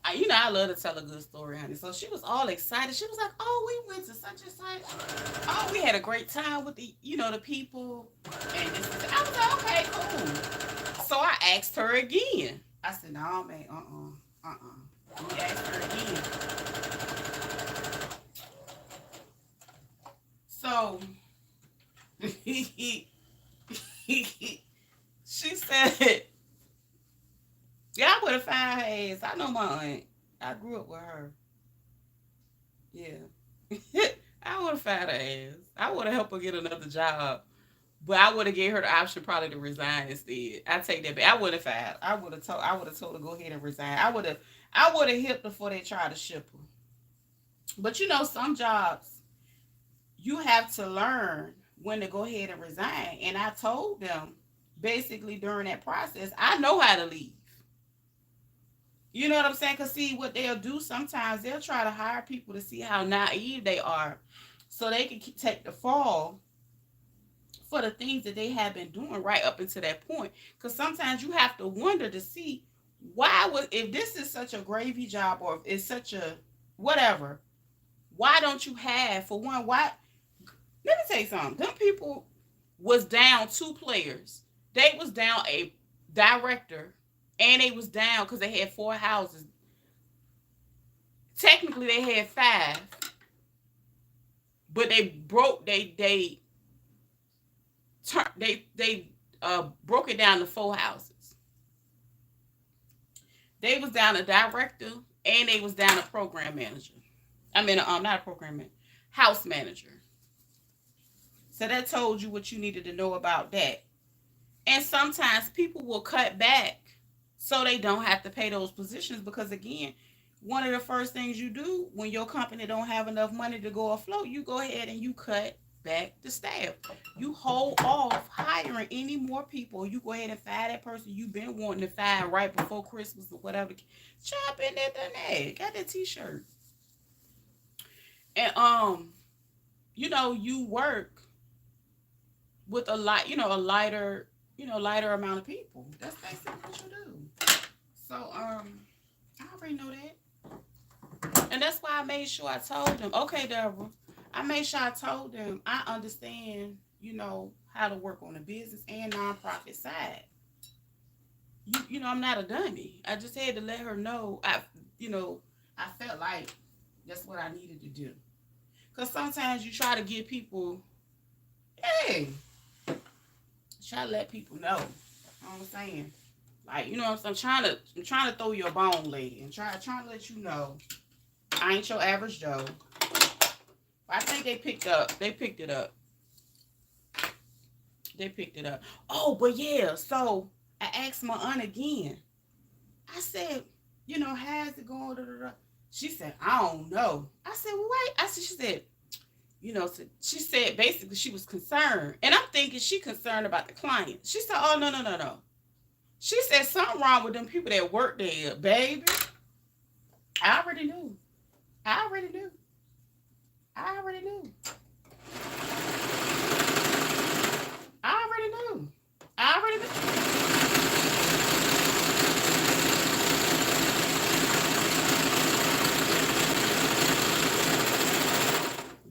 I love to tell a good story, honey. So she was all excited. She was like, "Oh, we went to such and such. Oh, we had a great time with the people." And I was like, "Okay, cool." So I asked her again. I said, "No, man, We asked her again. So I know my aunt. I grew up with her. Yeah. I would have fired her ass. I would have helped her get another job. But I would have gave her the option probably to resign instead. I take that back. I would have fired. I would have told her go ahead and resign. I would have hipped her before they tried to ship her. But you know, some jobs you have to learn when to go ahead and resign. And I told them basically during that process, I know how to leave. You know what I'm saying? Because see, what they'll do sometimes, they'll try to hire people to see how naive they are so they can take the fall for the things that they have been doing right up until that point. Because sometimes you have to wonder to see why was, if this is such a gravy job or if it's such a whatever, why don't you have, for one, why, let me tell you something. Them people was down 2 players. They was down a director and they was down because they had 4 houses. Technically they had 5, but they broke they broke it down to 4 houses. They was down a director and they was down a program manager. I mean, not a program manager, house manager. So that told you what you needed to know about that. And sometimes people will cut back so they don't have to pay those positions because, again, one of the first things you do when your company don't have enough money to go afloat, you go ahead and you cut back the staff. You hold off hiring any more people. You go ahead and fire that person you've been wanting to fire right before Christmas or whatever. Chop in there, done that. Got that t-shirt. And you know, you work with a lighter amount of people. That's basically what you do. So I already know that. And that's why I made sure I told them, okay, Deborah, I made sure I told them I understand, how to work on the business and nonprofit side. You know, I'm not a dummy. I just had to let her know I felt like that's what I needed to do. Because sometimes you try to give people, hey, try to let people know. You know what I'm saying? Like, you know what I'm saying? I'm trying to throw you a bone, lady, and trying to let you know I ain't your average Joe. I think they picked it up. They picked it up. Oh, but yeah, so I asked my aunt again. I said, how's it going? She said, I don't know. I said, well, wait. She said, she said basically she was concerned. And I'm thinking she concerned about the client. She said, oh, no. She said something wrong with them people that work there, baby. I already knew.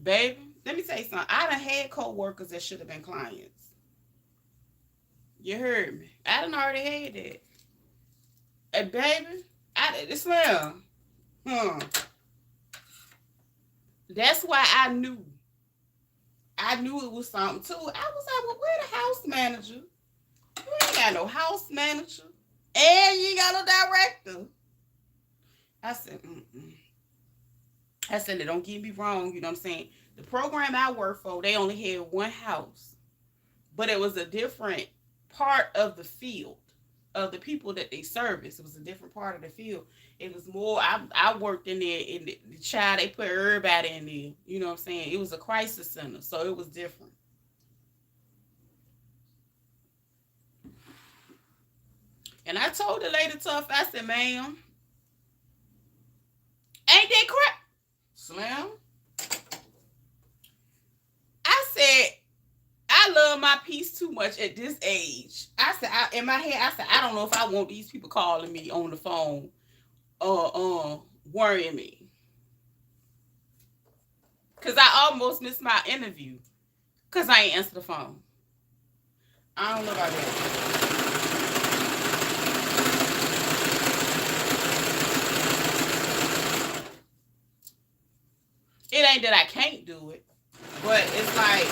Baby, let me tell you something. I done had co-workers that should have been clients. You heard me. I done already had that. And baby, it's well. That's why I knew. I knew it was something too. I was like, well, where the house manager? You ain't got no house manager. And you ain't got no director. I said, I said, don't get me wrong, you know what I'm saying? The program I work for, they only had 1 house. But it was a different part of the field of the people that they service. It was a different part of the field. It was more, I worked in there, in the child, they put everybody in there. You know what I'm saying? It was a crisis center, so it was different. And I told the lady tough, I said, ma'am, ain't that crap? Slim? I said, I love my peace too much at this age. I said, in my head, I said, I don't know if I want these people calling me on the phone worrying me. Because I almost missed my interview because I ain't answered the phone. I don't know about that. It ain't that I can't do it, but it's like,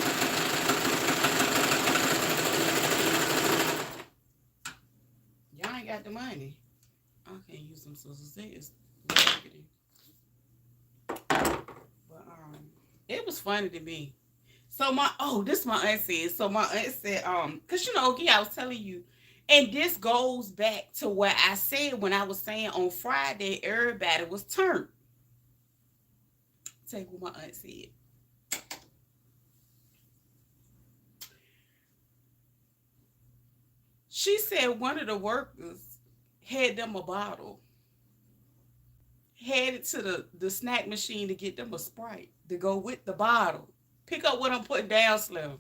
y'all ain't got the money. I can't use them scissors. They is raggedy. But it was funny to me. So this my aunt said. So my aunt said, cause I was telling you, and this goes back to what I said when I was saying on Friday, everybody was turned. Take what my aunt said. She said one of the workers had them a bottle, headed to the snack machine to get them a Sprite to go with the bottle. Pick up what I'm putting down, Slim.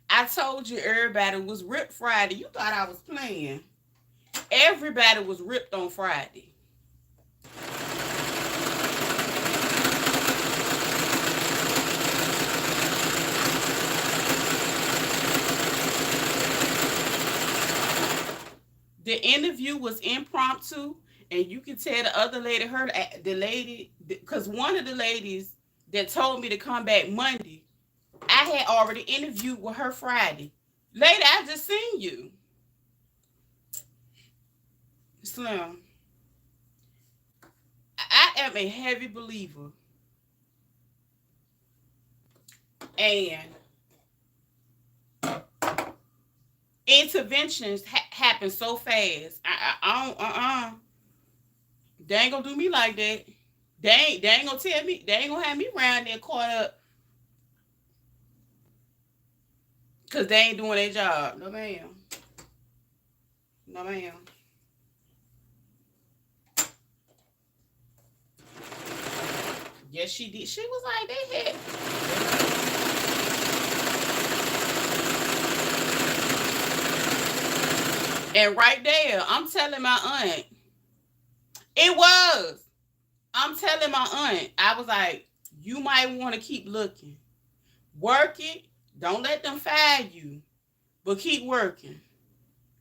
I told you everybody was ripped Friday. You thought I was playing. Everybody was ripped on Friday. The interview was impromptu, and you can tell the other lady, the lady, because one of the ladies that told me to come back Monday, I had already interviewed with her Friday. Lady, I just seen you. Slim, I am a heavy believer, and interventions happen so fast. I don't. They ain't gonna do me like that. They ain't gonna tell me. They ain't gonna have me around there caught up because they ain't doing their job. No ma'am. No ma'am. Yes, she did. She was like, they had. And right there, I'm telling my aunt, it was. I'm telling my aunt, I was like, you might want to keep looking. Work it. Don't let them fire you, but keep working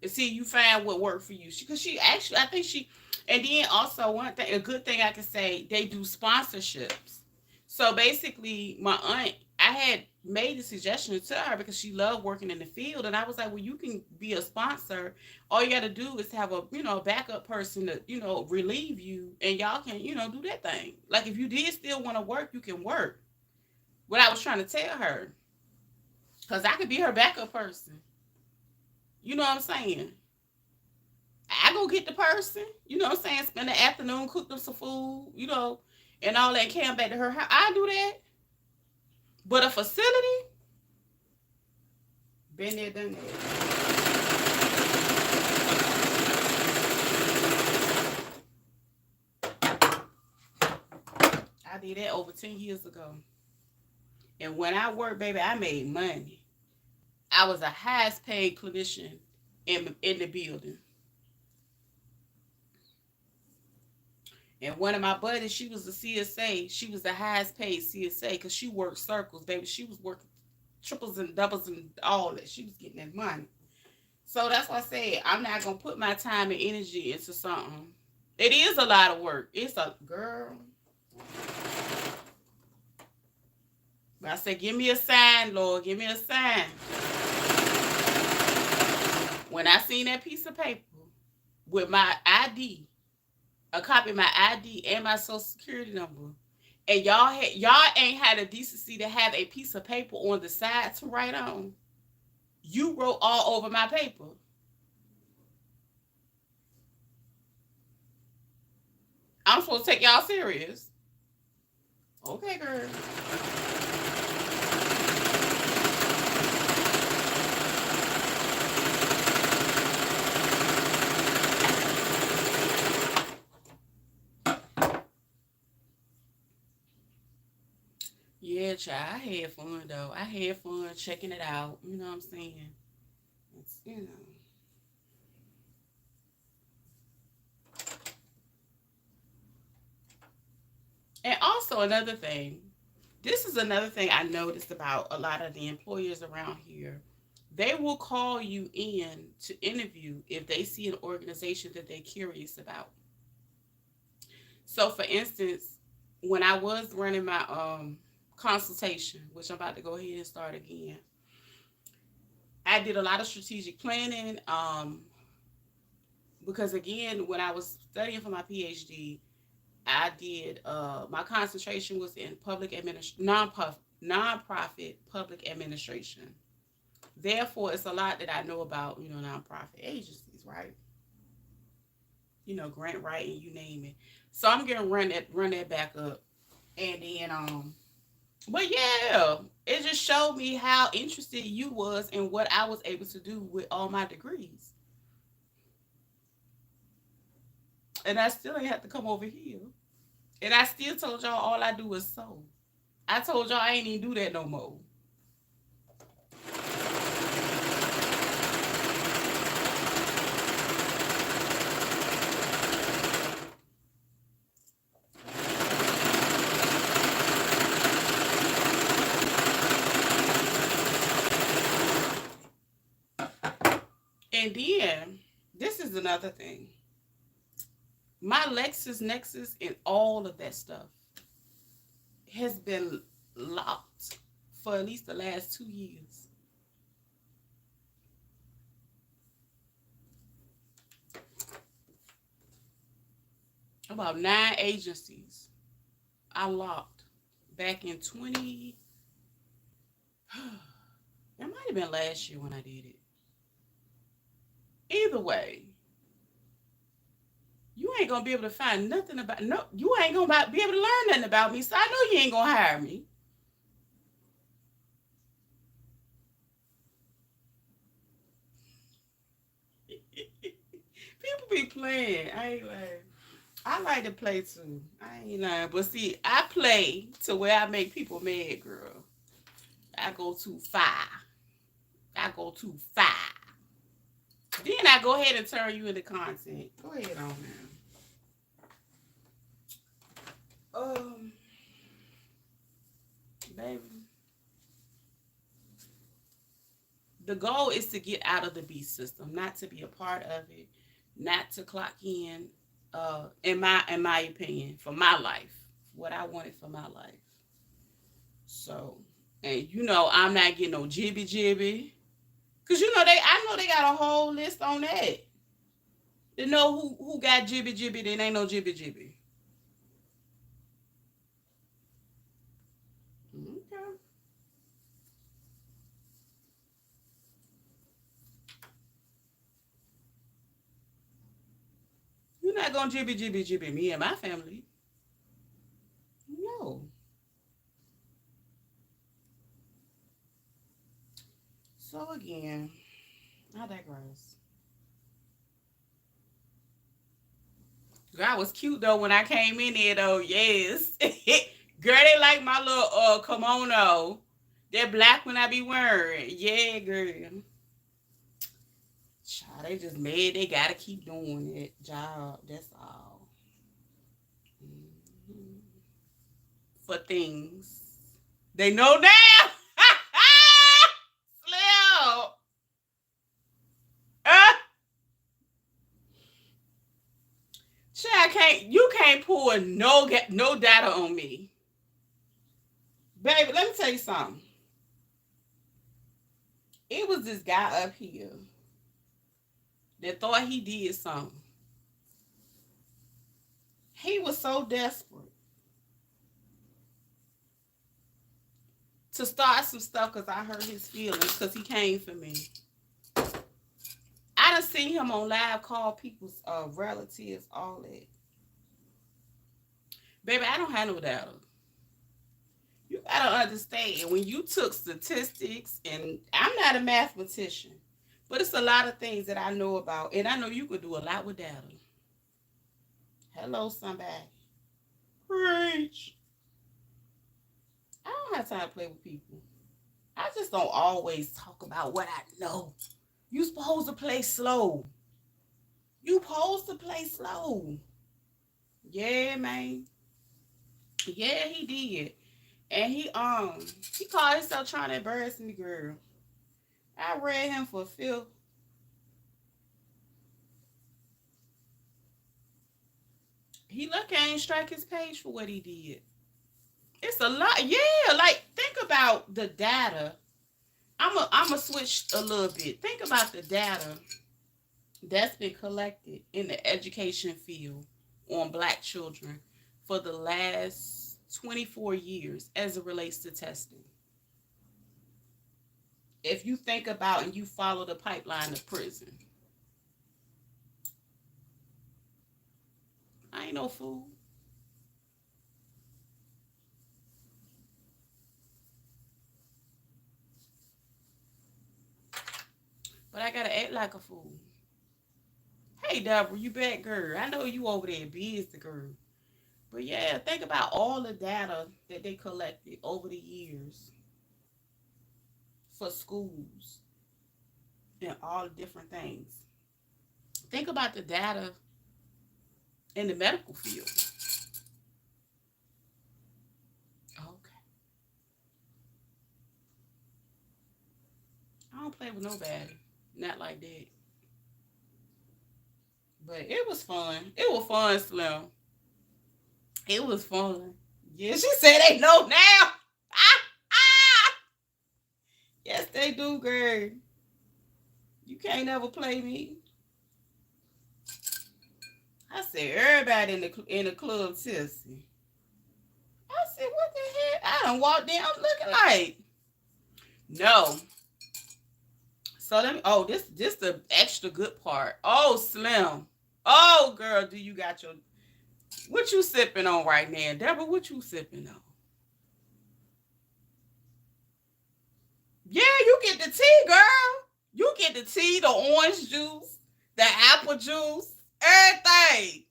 and see you find what worked for you. Because she actually, I think she, and then also one thing, a good thing I can say, they do sponsorships. So basically, my aunt, I had made a suggestion to her because she loved working in the field, and I was like, well, you can be a sponsor. All you got to do is have a backup person to relieve you, and y'all can do that thing. Like if you did still want to work, you can work. What I was trying to tell her, because I could be her backup person. You know what I'm saying? I go get the person, what I'm saying, spend the afternoon, cook them some food, and all that, came back to her house. I do that. But a facility, been there, done that. I did that over 10 years ago. And when I worked, baby, I made money. I was the highest paid clinician in the building. And one of my buddies, she was a CSA. She was the highest paid CSA because she worked circles, baby. She was working triples and doubles and all that. She was getting that money. So that's why I said I'm not gonna put my time and energy into something. It is a lot of work. It's a girl. But I said, give me a sign, Lord. Give me a sign. When I seen that piece of paper with my ID, a copy of my ID and my social security number, and y'all ain't had the decency to have a piece of paper on the side to write on. You wrote all over my paper. I'm supposed to take y'all serious. Okay, girl. Yeah, child, I had fun though. I had fun checking it out. You know what I'm saying? It's. And also another thing, this is another thing I noticed about a lot of the employers around here. They will call you in to interview if they see an organization that they're curious about. So, for instance, when I was running my consultation, which I'm about to go ahead and start again, I did a lot of strategic planning. because again, when I was studying for my PhD, I did my concentration was in public administration, nonprofit public administration. Therefore, it's a lot that I know about, nonprofit agencies, right? Grant writing, you name it. So I'm gonna run that back up, and then but yeah, it just showed me how interested you was in what I was able to do with all my degrees, and I still ain't have to come over here. And I still told y'all all I do is sew. I told y'all I ain't even do that no more. And then this is another thing. My LexisNexis and all of that stuff has been locked for at least the last 2 years. About 9 agencies I locked back in 20. It might have been last year when I did it. Either way, you ain't gonna be able to find nothing about no. You ain't gonna be able to learn nothing about me. So I know you ain't gonna hire me. People be playing. I ain't lying. I like to play too. I ain't lying. But see, I play to where I make people mad, girl. I go too far. I go too far. Then I go ahead and turn you into content. Go ahead on now. Baby. The goal is to get out of the beast system, not to be a part of it, not to clock in. In my opinion, for my life, what I wanted for my life. So, and I'm not getting no jibby jibby, cause I know they got a whole list on that. To know who got jibby jibby, then ain't no jibby jibby. Okay. You're not gonna jibby jibby jibby me and my family. No. So again, I digress. Girl, I was cute though when I came in there though. Yes. Girl, they like my little kimono. That black one I be wearing. Yeah, girl. Child, they just made they gotta keep doing it. Job. That's all. Mhm. For things. They know now. Slim. Uh, Child, you can't pull no data on me. Baby, let me tell you something. It was this guy up here that thought he did something. He was so desperate to start some stuff because I hurt his feelings because he came for me. I done seen him on live call people's relatives, all that. Baby, I don't have no data. You gotta understand when you took statistics, and I'm not a mathematician, but it's a lot of things that I know about, and I know you could do a lot with data. Hello, somebody. Preach. I don't have time to play with people. I just don't always talk about what I know. You supposed to play slow. You supposed to play slow. Yeah, man. Yeah, he did. And he called himself trying to embarrass me, girl. I read him for Phil. He lucky I ain't strike his page for what he did. It's a lot. Yeah, like think about the data. I'm a switch a little bit. Think about the data that's been collected in the education field on black children for the last 24 years as it relates to testing. If you think about and you follow the pipeline of prison, I ain't no fool. But I gotta act like a fool. Hey, Deborah, you back, girl? I know you over there busy, girl. But yeah, think about all the data that they collected over the years for schools and all the different things. Think about the data in the medical field. Okay. I don't play with nobody. Not like that. But it was fun. It was fun, Slim. It was fun. Yeah, she said they know now. Ah, ah. Yes, they do, girl. You can't ever play me. I said everybody in the club tipsy. I said, what the heck? I done walked in. I'm looking like no. So let me. Oh, this the extra good part. Oh, Slim. Oh, girl, do you got your what you sipping on right now, Deborah? What you sipping on? Yeah, you get the tea, girl. You get the tea, the orange juice, the apple juice, everything.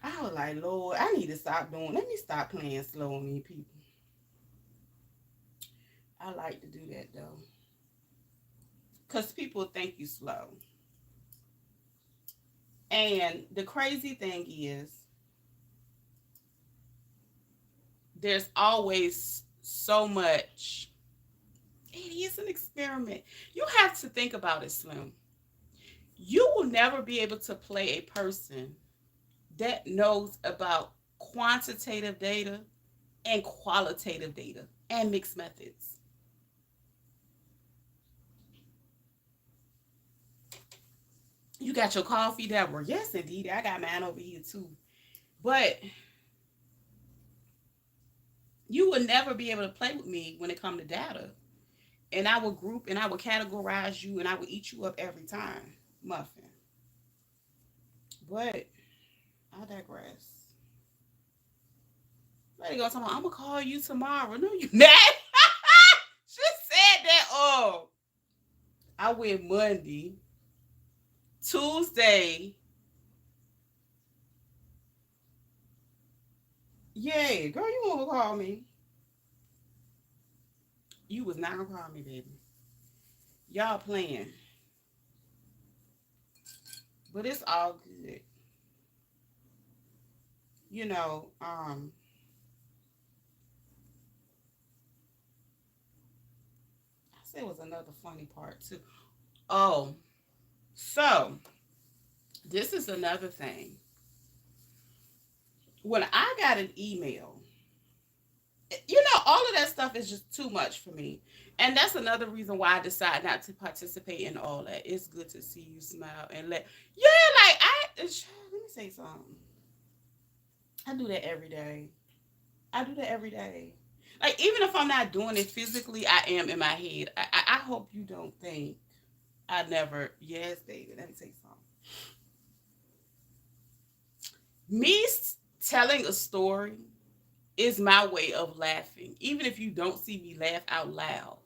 I was like, Lord, I need to stop doing. Let me stop playing slow on these people. I like to do that though, cause people think you slow. And the crazy thing is, there's always so much. It is an experiment. You have to think about it, Slim. You will never be able to play a person that knows about quantitative data and qualitative data and mixed methods. You got your coffee, Deborah? Yes, indeed. I got mine over here too. But you will never be able to play with me when it comes to data. And I will group and I will categorize you and I will eat you up every time, Muffin. But I digress. Lady go talking about, I'm gonna call you tomorrow. No, you not. She said that. Oh, I went Monday, Tuesday. Yeah, girl, you want to call me? You was not gonna call me, baby. Y'all playing, but it's all good. You know, I said it was another funny part too. Oh, so this is another thing. When I got an email, all of that stuff is just too much for me. And that's another reason why I decided not to participate in all that. It's good to see you smile and yeah, like let me say something. I do that every day. I do that every day. Like even if I'm not doing it physically, I am in my head. I hope you don't think I never. Yes, baby. Let me say something. Me telling a story is my way of laughing, even if you don't see me laugh out loud.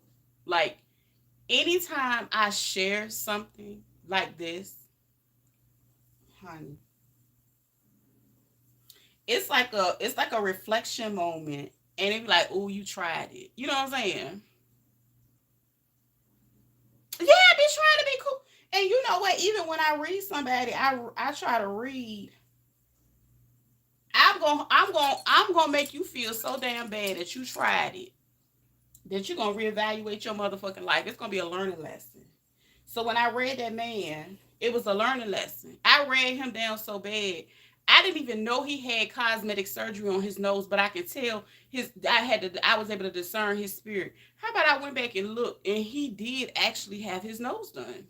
Like anytime I share something like this, honey, it's like a reflection moment, and it be like, oh, you tried it. You know what I'm saying? Yeah, I be trying to be cool. And you know what? Even when I read somebody, I try to read. I'm gonna make you feel so damn bad that you tried it that you're gonna reevaluate your motherfucking life. It's gonna be a learning lesson. So when I read that man, it was a learning lesson. I read him down so bad. I didn't even know he had cosmetic surgery on his nose, but I could tell I was able to discern his spirit. How about I went back and looked and he did actually have his nose done.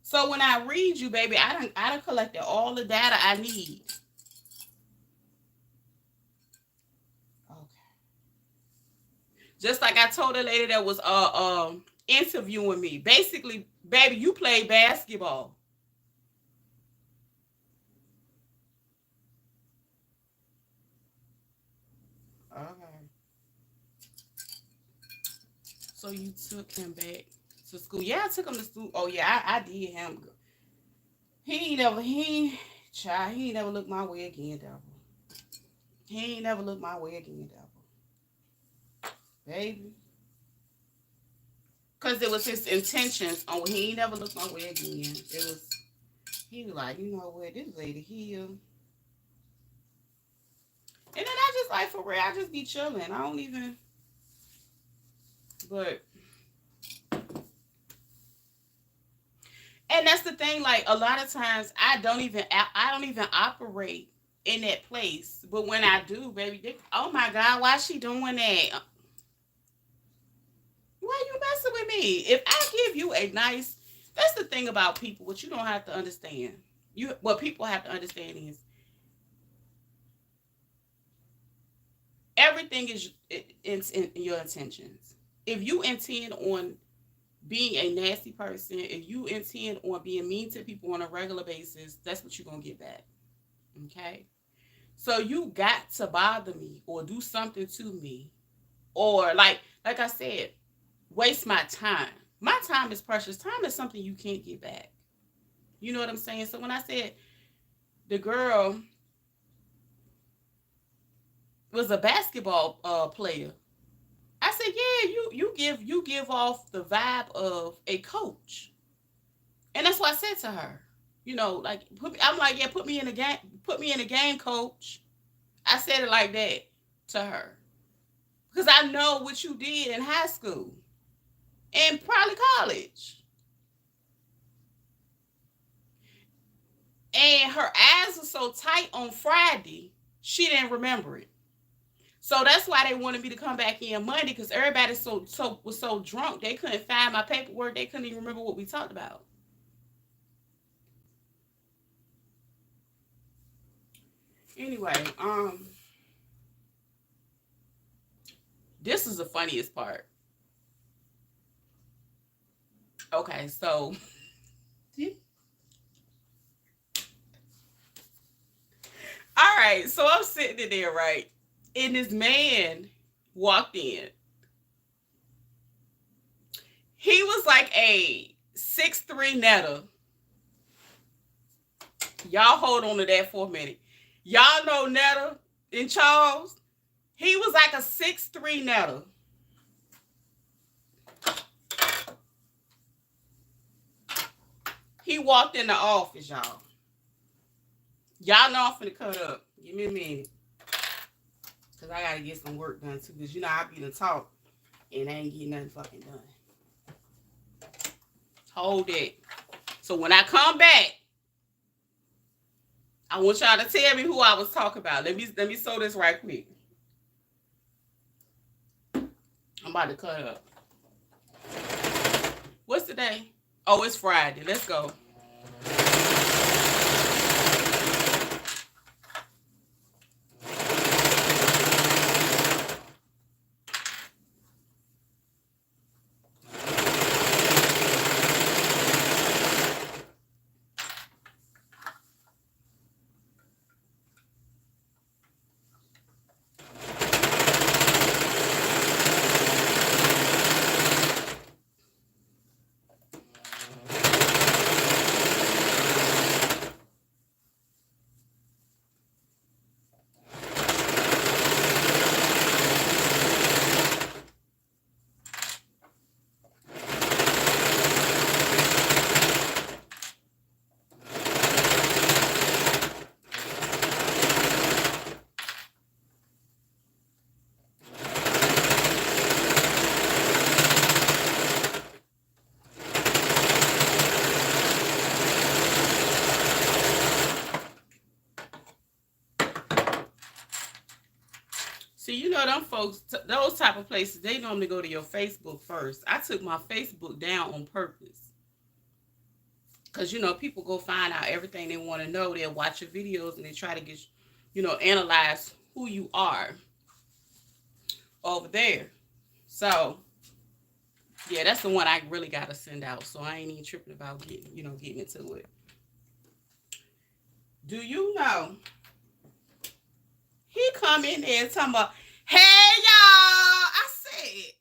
So when I read you, baby, I done collected all the data I need. Okay. Just like I told the lady that was interviewing me. Basically, baby, you play basketball. Okay. So you took him back to school. Yeah, I took him to school. Oh yeah, I did him. He ain't never he child, he ain't never looked my way again, devil. He ain't never looked my way again, devil. Baby. Cause it was his intentions on he ain't never looked my way again. It was he was like, you know what, this lady here. And then I just like for real, I just be chilling. I don't even but and that's the thing, like a lot of times I don't even operate in that place. But when I do, baby, oh my God, why is she doing that? Why you messing with me? If I give you a nice, that's the thing about people. What you don't have to understand. What people have to understand is everything is it's in your intentions. If you intend on being a nasty person, if you intend on being mean to people on a regular basis, that's what you're gonna get back. Okay. So you got to bother me or do something to me, or like I said, waste my time. My time is precious. Time is something you can't get back. You know what I'm saying? So when I said the girl was a basketball player, I said, yeah, you give off the vibe of a coach, and that's what I said to her. You know, like I'm like, yeah, put me in the game, coach. I said it like that to her because I know what you did in high school and probably college. And her eyes were so tight on Friday, she didn't remember it. So that's why they wanted me to come back in Monday because everybody was so drunk they couldn't find my paperwork. They couldn't even remember what we talked about. Anyway, this is the funniest part. Okay, so all right, so I'm sitting in there, right? And this man walked in. He was like a 6'3" netter. Y'all hold on to that for a minute. Y'all know Netta in Charles? He was like a 6'3" netter. He walked in the office, y'all. Y'all know I'm finna cut up. Give me a minute. Because I got to get some work done, too. Because, you know, I be the talk. And I ain't getting nothing fucking done. Hold it. So when I come back, I want y'all to tell me who I was talking about. Let me sew this right quick. I'm about to cut up. What's today? Oh, it's Friday. Let's go. See, you know them folks, those type of places, they normally go to your Facebook first. I took my Facebook down on purpose. Because, people go find out everything they want to know. They'll watch your videos and they try to get, analyze who you are over there. So, yeah, that's the one I really got to send out. So I ain't even tripping about getting into it. Do you know? He come in there talking about, hey, y'all. I said,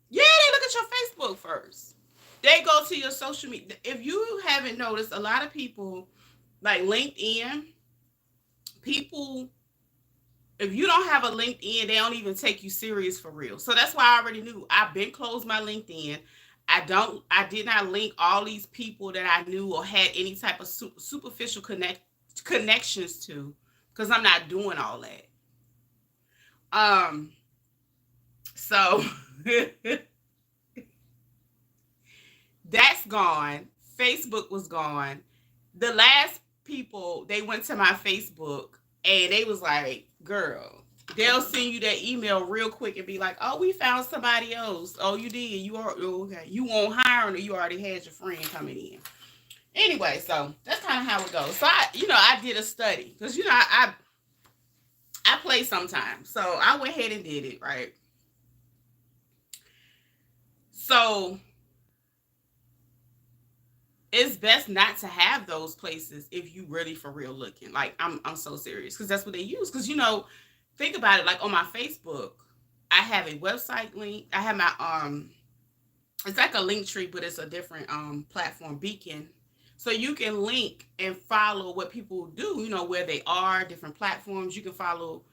yeah, they look at your Facebook first. They go to your social media. If you haven't noticed, a lot of people, like LinkedIn, people, if you don't have a LinkedIn, they don't even take you serious for real. So that's why I already knew. I've been closed my LinkedIn. I did not link all these people that I knew or had any type of superficial connections to, because I'm not doing all that. So that's gone. Facebook was gone. The last people, they went to my Facebook and they was like, girl, they'll send you that email real quick and be like, oh, we found somebody else. Oh, you did. You are okay. You won't hire them, or you already had your friend coming in. Anyway, so that's kind of how it goes. So I did a study because I play sometimes. So I went ahead and did it, right? So it's best not to have those places if you really for real looking. Like I'm so serious, because that's what they use. Because think about it. Like on my Facebook, I have a website link. I have my it's like a link tree, but it's a different platform, Beacon. So you can link and follow what people do. Where they are, different platforms. You can follow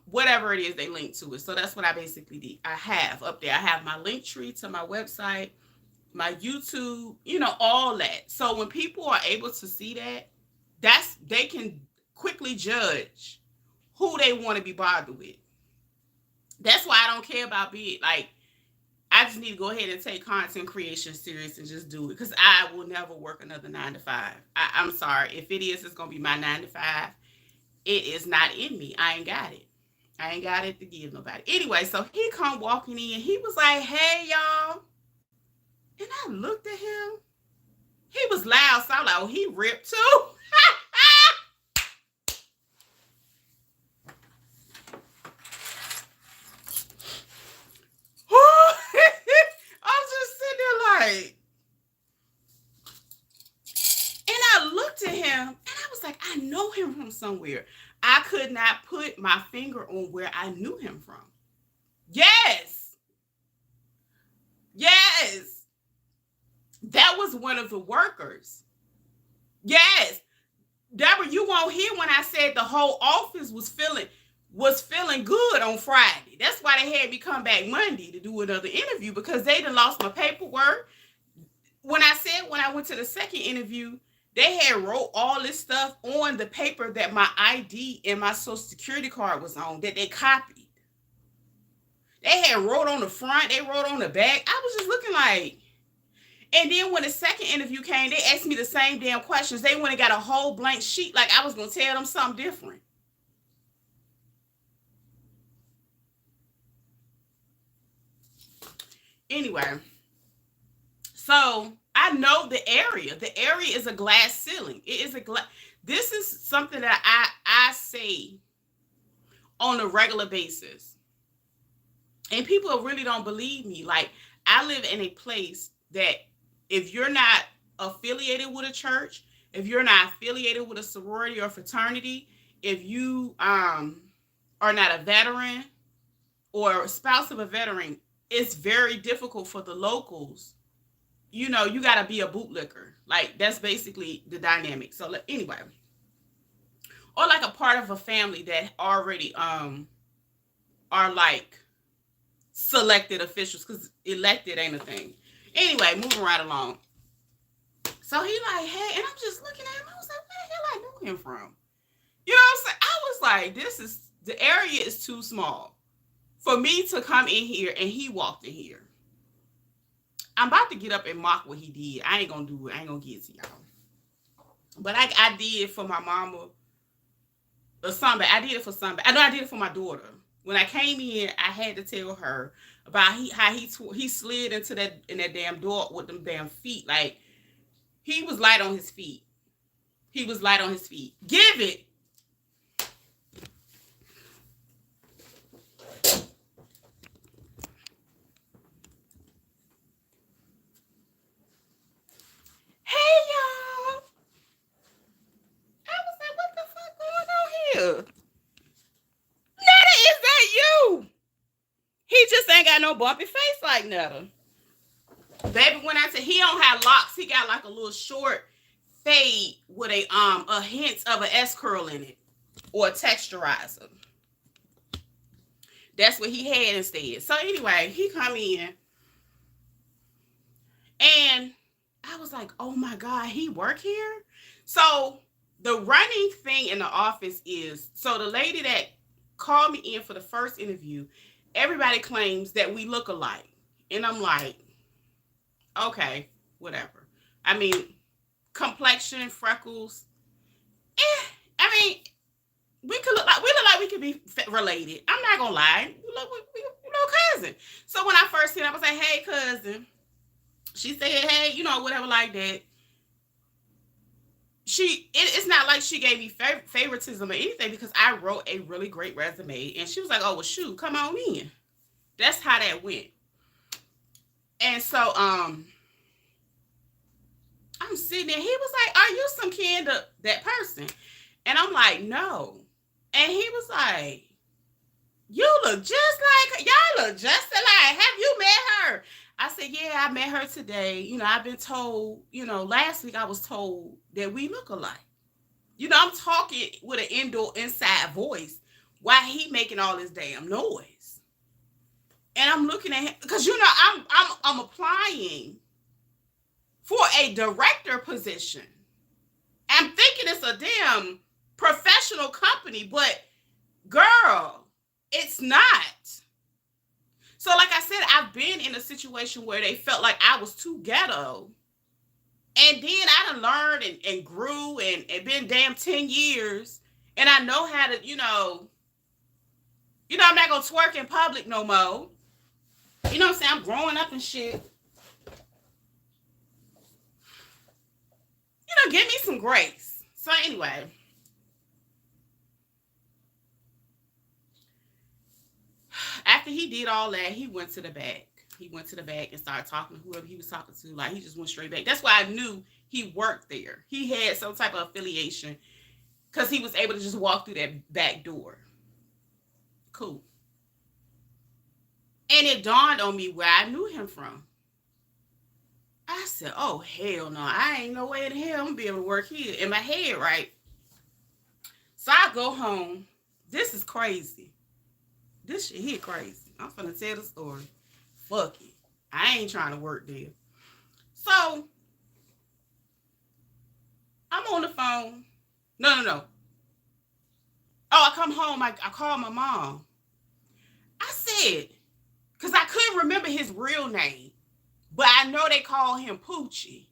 whatever it is they link to it. So that's what I basically did. I have up there. I have my link tree to my website, my YouTube, all that. So when people are able to see that, they can quickly judge who they want to be bothered with. That's why I don't care about being like, I just need to go ahead and take content creation serious and just do it, because I will never work another 9 to 5. I'm sorry. If it is, it's going to be my 9 to 5. It is not in me. I ain't got it. I ain't got it to give nobody. Anyway, so he come walking in. He was like, hey, y'all. And I looked at him. He was loud, so I was like, oh, he ripped too. I was just sitting there like, and I looked at him and I was like, I know him from somewhere. I could not put my finger on where I knew him from. Yes. Yes. That was one of the workers. Yes. Deborah, you won't hear when I said the whole office was feeling good on Friday. That's why they had me come back Monday to do another interview, because they done lost my paperwork. When I went to the second interview, they had wrote all this stuff on the paper that my ID and my social security card was on, that they copied. They had wrote on the front, they wrote on the back. I was just looking like, and then when the second interview came, they asked me the same damn questions. They went and got a whole blank sheet like I was going to tell them something different. Anyway, so I know the area. The area is a glass ceiling. It is a glass. This is something that I say on a regular basis. And people really don't believe me. Like, I live in a place that if you're not affiliated with a church, if you're not affiliated with a sorority or fraternity, if you are not a veteran or a spouse of a veteran, it's very difficult for the locals. You got to be a bootlicker. Like, that's basically the dynamic. So anyway, or like a part of a family that already are like selected officials, because elected ain't a thing. Anyway, moving right along. So he like, hey, and I'm just looking at him. I was like, where the hell I knew him from? You know what I'm saying? I was like, the area is too small for me to come in here, and he walked in here. I'm about to get up and mock what he did. I ain't gonna do it. I ain't gonna get to y'all. But I did for my mama or somebody. I did it for somebody. I know I did it for my daughter. When I came in, I had to tell her about how he slid into that damn door with them damn feet. Like, He was light on his feet. He was light on his feet. Give it. Hey, y'all. I was like, what the fuck going on here? Netta, is that you? He just ain't got no bumpy face like Netta. Baby, when I said he don't have locks, he got like a little short fade with a hint of an S curl in it or a texturizer. That's what he had instead. So anyway, he come in and I was like, oh my God, he work here? So the running thing in the office is, so the lady that called me in for the first interview, everybody claims that we look alike. And I'm like, okay, whatever. I mean, complexion, freckles. I mean, we look like we could be related. I'm not gonna lie. We look cousin. So when I first seen her, I was like, hey, cousin. She said, hey, you know, whatever like that. It's not like she gave me favoritism or anything because I wrote a really great resume. And she was like, oh, well, shoot, come on in. That's how that went. And so, I'm sitting there. He was like, are you some kind of that person? And I'm like, no. And he was like, you look just like her. Y'all look just alike. Have you met her? I said, yeah, I met her today. You know, I've been told, you know, last week I was told that we look alike. You know, I'm talking with an inside voice while he making all this damn noise. And I'm looking at him because, you know, I'm applying for a director position. I'm thinking it's a damn professional company, but girl, it's not. So like I said, I've been in a situation where they felt like I was too ghetto. And then I done learned and grew and been damn 10 years. And I know how to, you know, I'm not going to twerk in public no more. You know what I'm saying? I'm growing up and shit. You know, give me some grace. So anyway. After he did all that, he went to the back. He went to the back and started talking to whoever he was talking to. Like, he just went straight back. That's why I knew he worked there. He had some type of affiliation because he was able to just walk through that back door. Cool. And it dawned on me where I knew him from. I said, oh, hell no. I ain't no way in hell I'm going to be able to work here. In my head, right? So I go home. This is crazy. This shit here crazy. I'm finna tell the story. Fuck it. I ain't trying to work there. So, I'm on the phone. No. Oh, I come home. I call my mom. I said, because I couldn't remember his real name, but I know they call him Poochie.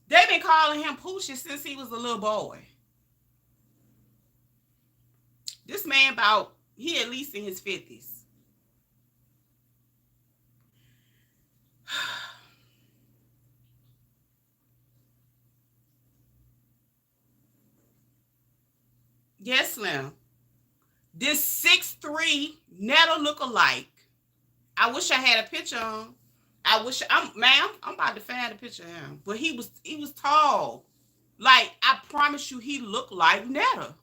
They've been calling him Poochie since he was a little boy. This man he at least in his 50s. Yes, Slim. This 6'3" Netta look-alike. I wish I had a picture on. I'm about to find a picture of him. But he was tall. Like, I promise you, he looked like Netta.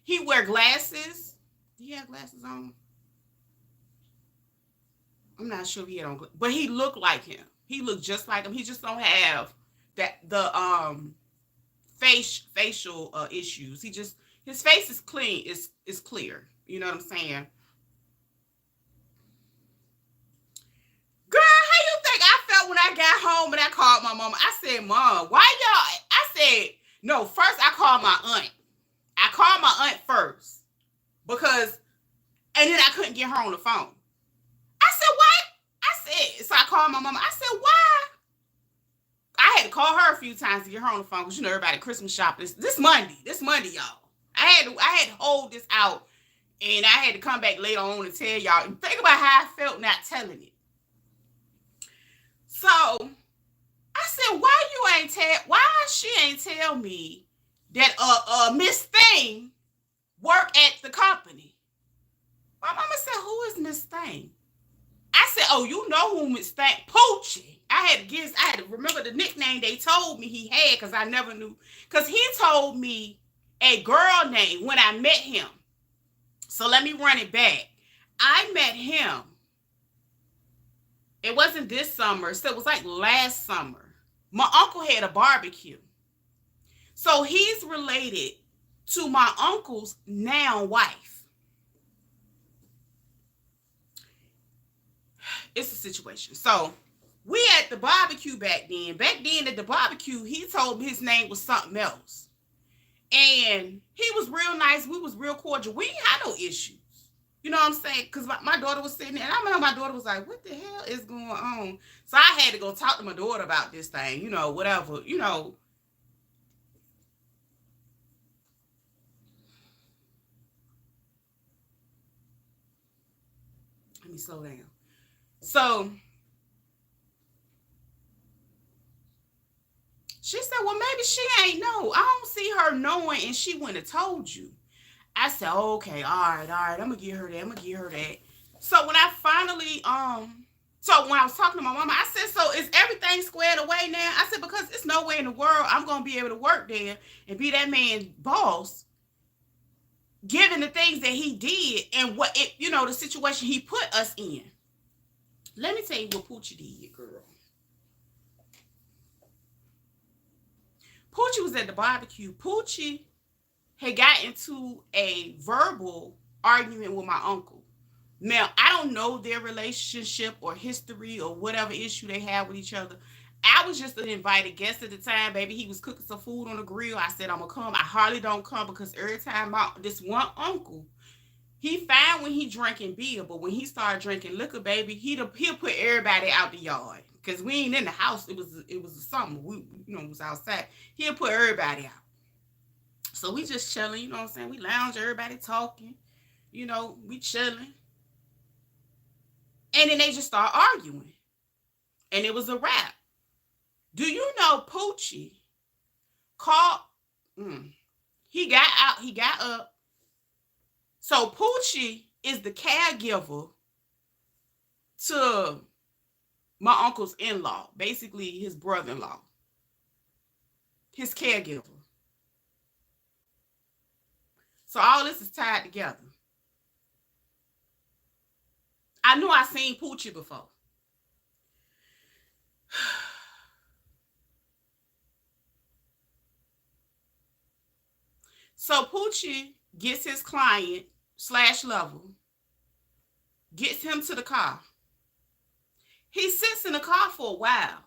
He wear glasses. Do he have glasses on? I'm not sure if he had on, but he looked like him. He looked just like him. He just don't have the facial issues. His face is clean. It's clear. You know what I'm saying? Girl, how you think I felt when I got home and I called my mama? I said, Mom, why y'all? I said, no, first I called my aunt. I called my aunt first and then I couldn't get her on the phone. I said, what? So I called my mama. I said, why? I had to call her a few times to get her on the phone because, you know, everybody Christmas shopping. This Monday, y'all. I had to hold this out and I had to come back later on and tell y'all. And think about how I felt not telling it. So I said, why she ain't tell me that Miss Thing work at the company? My mama said, who is Miss Thing? I said, oh, you know who Miss Thing? Poochie. I had to remember the nickname they told me he had because I never knew. Because he told me a girl name when I met him. So let me run it back. I met him. It wasn't this summer, so it was like last summer. My uncle had a barbecue. So he's related to my uncle's now wife. It's a situation. So we at the barbecue back then. Back then at the barbecue, he told me his name was something else. And he was real nice. We was real cordial. We ain't had no issues. You know what I'm saying? Because my daughter was sitting there, and I remember my daughter was like, what the hell is going on? So I had to go talk to my daughter about this thing, whatever, Let me slow down. So she said, well, maybe she ain't know. I don't see her knowing, and she wouldn't have told you. I said, okay, all right, I'm gonna give her that. So when I finally, so when I was talking to my mama, I said, so is everything squared away now? I said, because it's no way in the world I'm gonna be able to work there and be that man's boss, given the things that he did and the situation he put us in. Let me tell you what Poochie did, girl. Poochie was at the barbecue. Poochie had got into a verbal argument with my uncle. Now, I don't know their relationship or history or whatever issue they have with each other. I was just an invited guest at the time, baby. He was cooking some food on the grill. I said, I'm going to come. I hardly don't come because every time this one uncle, he fine when he drinking beer, but when he started drinking liquor, baby, he'll put everybody out the yard. Because we ain't in the house. It was the summer. We was outside. He'll put everybody out. So we just chilling, you know what I'm saying? We lounge, everybody talking, we chilling. And then they just start arguing. And it was a wrap. Do you know Poochie called, he got out, he got up. So Poochie is the caregiver to my uncle's in-law, basically his brother-in-law, his caregiver. So all this is tied together. I knew I seen Poochie before. So Poochie gets his client / level, gets him to the car. He sits in the car for a while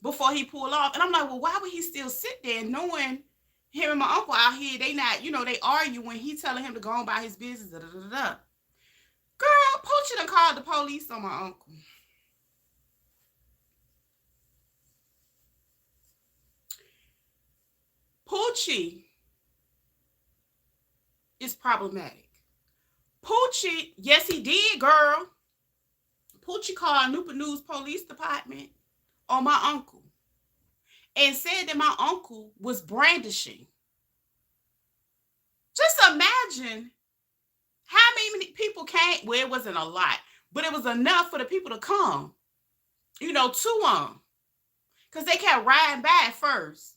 before he pull off. And I'm like, well, why would he still sit there knowing him and my uncle out here, they not, they argue when he telling him to go on about his business. Da, da, da, da. Girl, Poochie done called the police on my uncle. Poochie is problematic. Poochie, yes, he did, girl. Poochie called Newport News Police Department on my uncle and said that my uncle was brandishing. Just imagine how many people came. Well, it wasn't a lot, but it was enough for the people to come, to them. Because they kept riding by at first.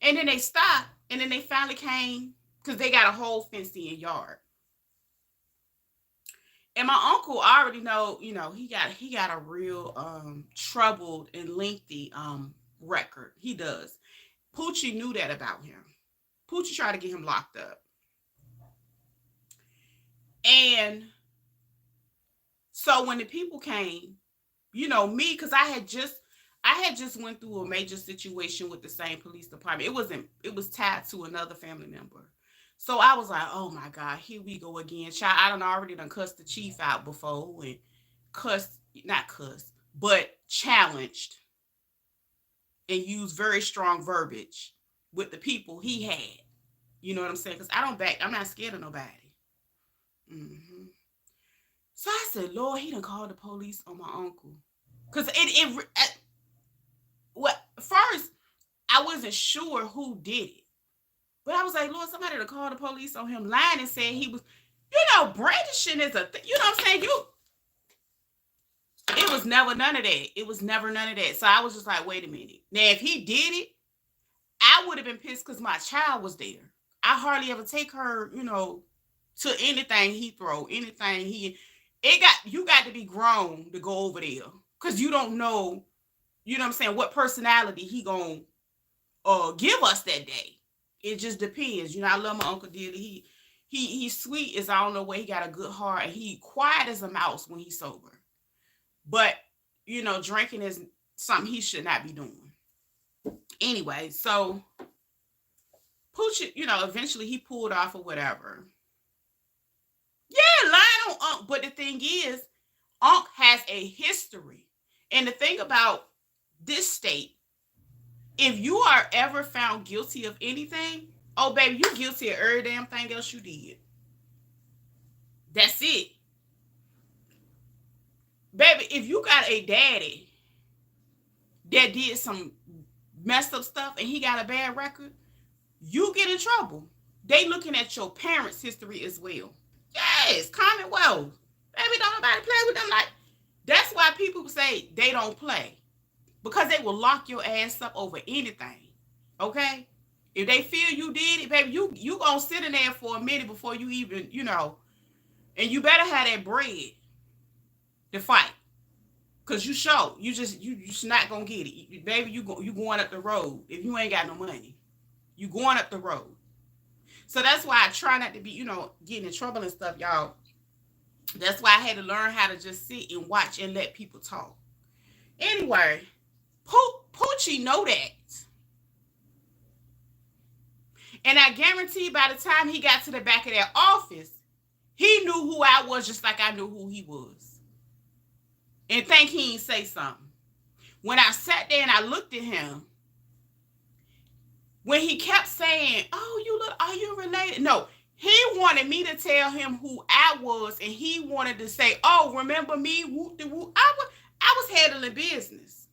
And then they stopped, and then they finally came because they got a whole fenced-in yard. And my uncle already know, he got a real troubled and lengthy record. He does. Poochie knew that about him. Poochie tried to get him locked up. And so when the people came, me, because I had just went through a major situation with the same police department. It was tied to another family member. So I was like, oh my God, here we go again. Child, I done already cussed the chief out before and not cussed, but challenged and used very strong verbiage with the people he had. You know what I'm saying? Because I'm not scared of nobody. Mm-hmm. So I said, Lord, he done called the police on my uncle. Because what, first, I wasn't sure who did it. But I was like, Lord, somebody to call the police on him lying and saying he was, brandishing is a thing. You know what I'm saying? It was never none of that. It was never none of that. So I was just like, wait a minute. Now, if he did it, I would have been pissed because my child was there. I hardly ever take her, to anything he throw, anything you got to be grown to go over there. Because you don't know, what I'm saying, what personality he gonna give us that day. It just depends. I love my Uncle Dilly. He's sweet as I don't know where. He got a good heart, and he quiet as a mouse when he's sober. But drinking is something he should not be doing. Anyway, so Pooch, eventually he pulled off or whatever. Yeah, lying on Unc. But the thing is, Unc has a history. And the thing about this state, if you are ever found guilty of anything, oh, baby, you guilty of every damn thing else you did. That's it. Baby, if you got a daddy that did some messed up stuff and he got a bad record, you get in trouble. They looking at your parents' history as well. Yes, Commonwealth. Baby, don't nobody play with them. Like, that's why people say they don't play. Because they will lock your ass up over anything. Okay? If they feel you did it, baby, you gonna sit in there for a minute before you even, and you better have that bread to fight. Cause you just not gonna get it. Baby, you going up the road if you ain't got no money. You going up the road. So that's why I try not to be, getting in trouble and stuff, y'all. That's why I had to learn how to just sit and watch and let people talk. Anyway, Poochie know that. And I guarantee by the time he got to the back of that office, he knew who I was just like I knew who he was. And think he ain't say something. When I sat there and I looked at him, when he kept saying, oh, are you related? No, he wanted me to tell him who I was, and he wanted to say, oh, remember me? Whoop de whoop. I was handling business.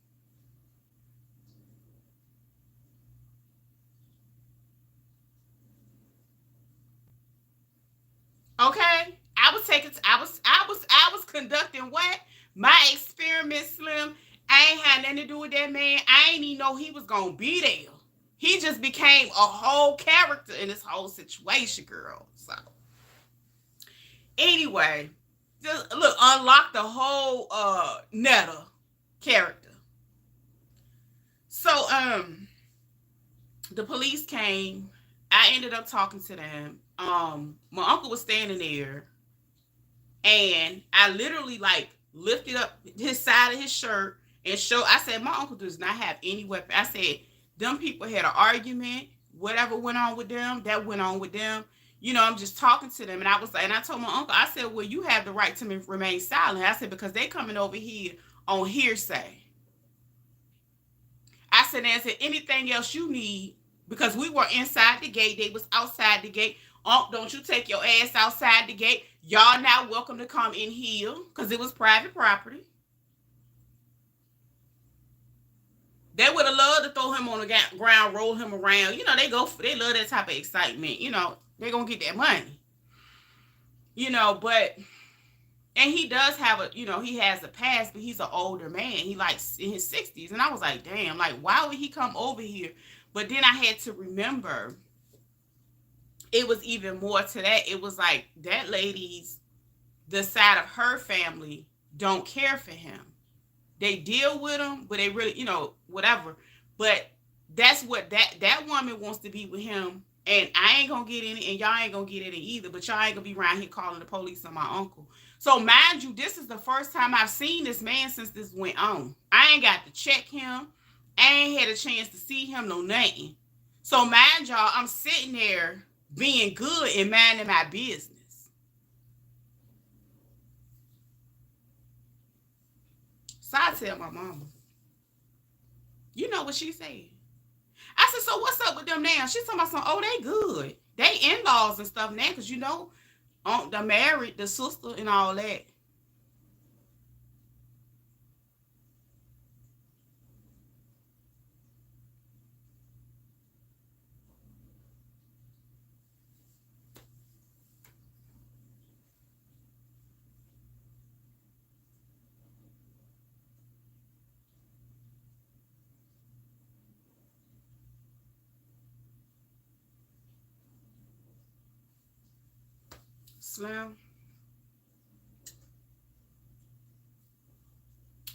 Okay? I was conducting what? My experiment, Slim. I ain't had nothing to do with that man. I ain't even know he was gonna be there. He just became a whole character in this whole situation, girl. So, anyway, just look, unlock the whole Netta character. So, the police came. I ended up talking to them. My uncle was standing there, and I literally lifted up his side of his shirt and showed. I said, my uncle does not have any weapon. I said, them people had an argument. Whatever went on with them, that went on with them. I'm just talking to them. And I told my uncle, I said, well, you have the right to remain silent. I said, because they coming over here on hearsay. I said, anything else you need, because we were inside the gate, they was outside the gate. Don't you take your ass outside the gate. Y'all not welcome to come in here, because it was private property. They would have loved to throw him on the ground, roll him around. They love that type of excitement. They're going to get that money. But, and he does have he has a past, but he's an older man. He in his 60s. And I was like, damn, why would he come over here? But then I had to remember, it was even more to that. It was like that lady's, the side of her family don't care for him. They deal with him, but they really, whatever. But that's what that woman wants to be with him. And I ain't going to get in it, and y'all ain't going to get in it either. But y'all ain't going to be around here calling the police on my uncle. So mind you, this is the first time I've seen this man since this went on. I ain't got to check him. I ain't had a chance to see him, no nothing. So mind y'all, I'm sitting there being good and minding my business. So I tell my mama, you know what she said? I said, so what's up with them now? She's talking about some, oh, they good. They in-laws and stuff now, because they're married, the sister and all that. Slim,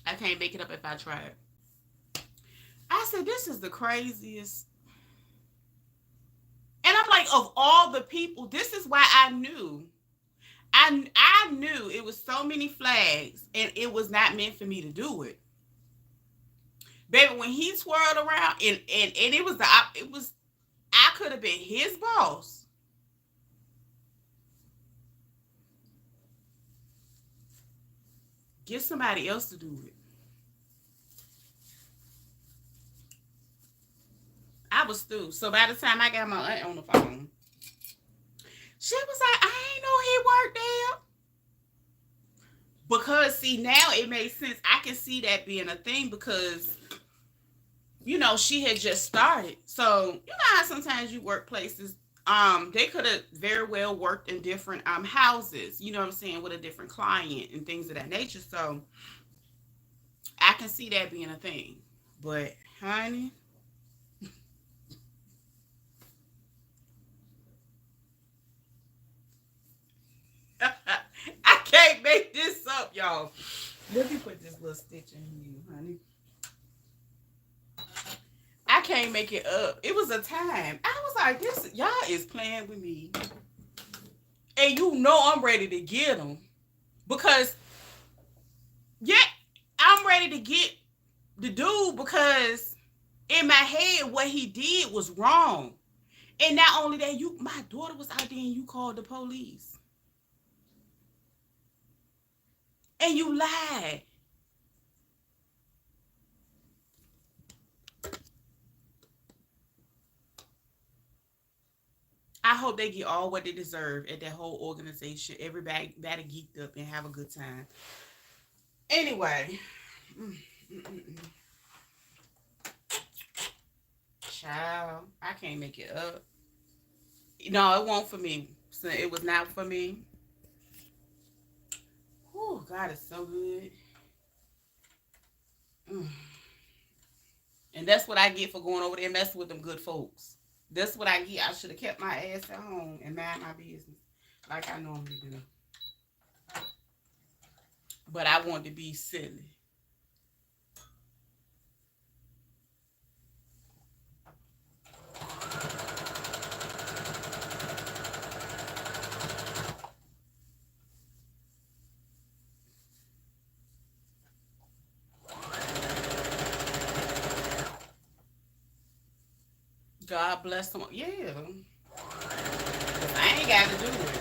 I can't make it up if I tried. I said, this is the craziest. And I'm like, of all the people, this is why I knew. I knew it was so many flags and it was not meant for me to do it. Baby, when he swirled around and it was I could have been his boss. Get somebody else to do it. I was through. So by the time I got my aunt on the phone, she was like, I ain't know he worked there. Because see, now it makes sense. I can see that being a thing because she had just started. So you know how sometimes you work places, they could have very well worked in different houses, you know what I'm saying, with a different client and things of that nature. So I can see that being a thing. But honey, I can't make this up, y'all. Let me put this little stitch in you, honey. I can't make it up. It was a time. I was like, this y'all is playing with me. And I'm ready to get them. Because, yeah, I'm ready to get the dude because in my head, what he did was wrong. And not only that, my daughter was out there and you called the police. And you lied. I hope they get all what they deserve at that whole organization. Everybody geeked up and have a good time. Anyway. Mm, mm, mm, mm. Child, I can't make it up. No, it won't for me. So it was not for me. Oh, God is so good. Mm. And that's what I get for going over there and messing with them good folks. That's what I get. I should have kept my ass at home and mind my business like I normally do. But I wanted to be silly. God bless them. Yeah. 'Cause I ain't got to do it.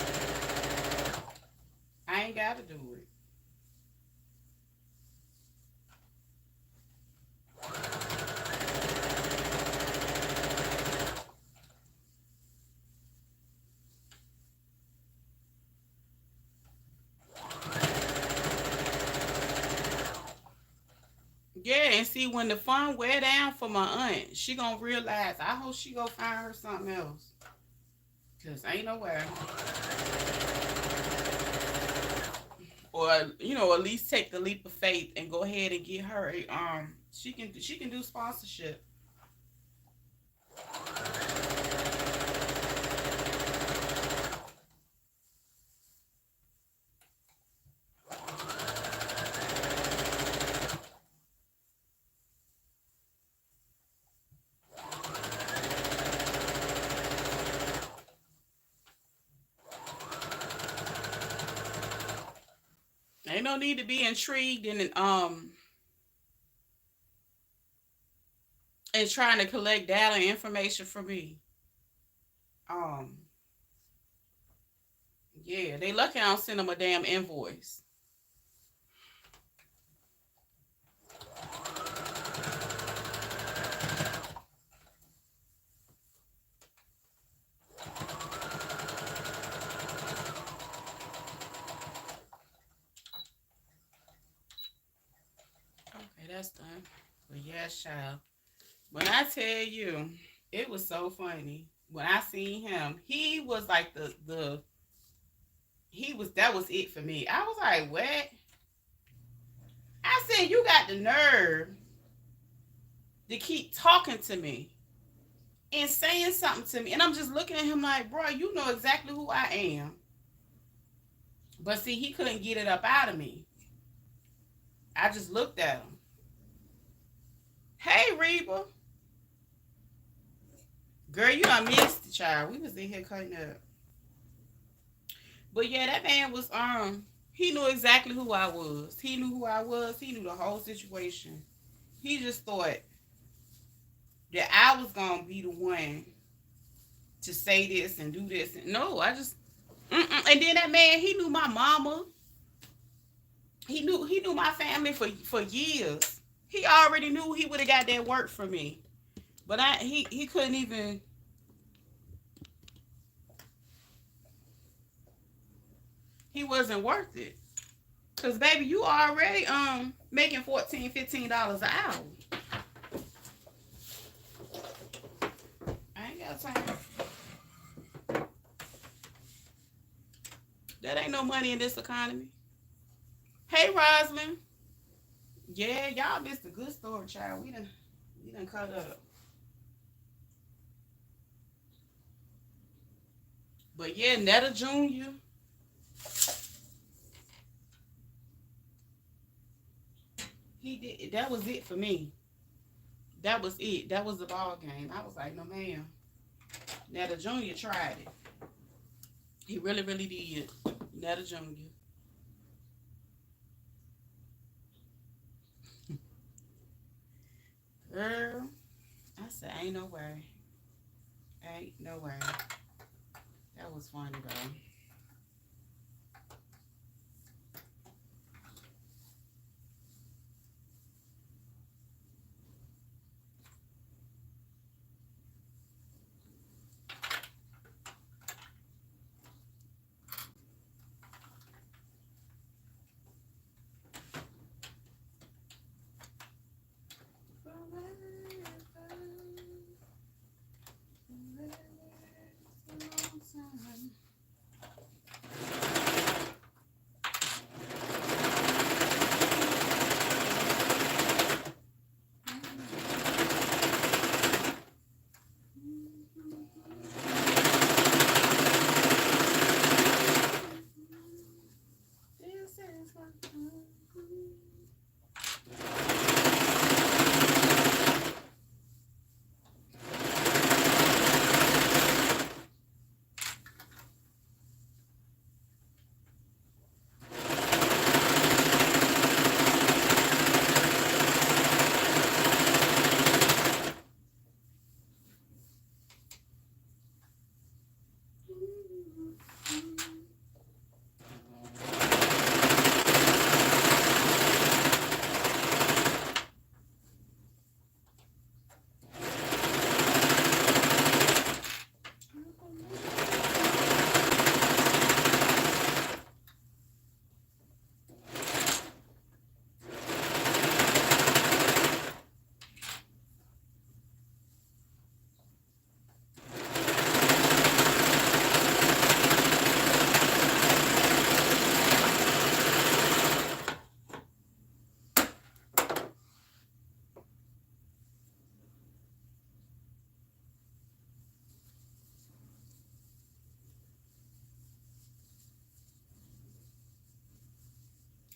I ain't got to do it. Yeah, and see when the fun wear down for my aunt, she gonna realize. I hope she go find her something else, cause ain't nowhere. Or at least take the leap of faith and go ahead and get her a she can do sponsorship. Ain't no need to be intrigued and trying to collect data and information from me. Um, yeah, they lucky I don't send them a damn invoice. Okay, that's done. But yeah, child. When I tell you, it was so funny. When I seen him, he was like the he was that was it for me. I was like, what? I said, you got the nerve to keep talking to me and saying something to me. And I'm just looking at him like, bro, you know exactly who I am. But see, he couldn't get it up out of me. I just looked at him. Hey, Reba. Girl, you done missed the child. We was in here cutting up. But yeah, that man was he knew exactly who I was. He knew who I was. He knew the whole situation. He just thought that I was gonna be the one to say this and do this. No, I just and then that man, he knew my mama. He knew my family for years. He already knew he would have got that work for me. But he couldn't even. He wasn't worth it. Cause baby, you already making $14-15 an hour. I ain't got time. That ain't no money in this economy. Hey, Roslyn. Yeah, y'all missed a good story, child. We done cut up. But yeah, Netta Jr. He did. That was it for me. That was it. That was the ball game. I was like, no, ma'am. Netta Jr. tried it. He really, really did. Netta Jr. Girl, I said, ain't no way. Ain't no way. That was funny, though.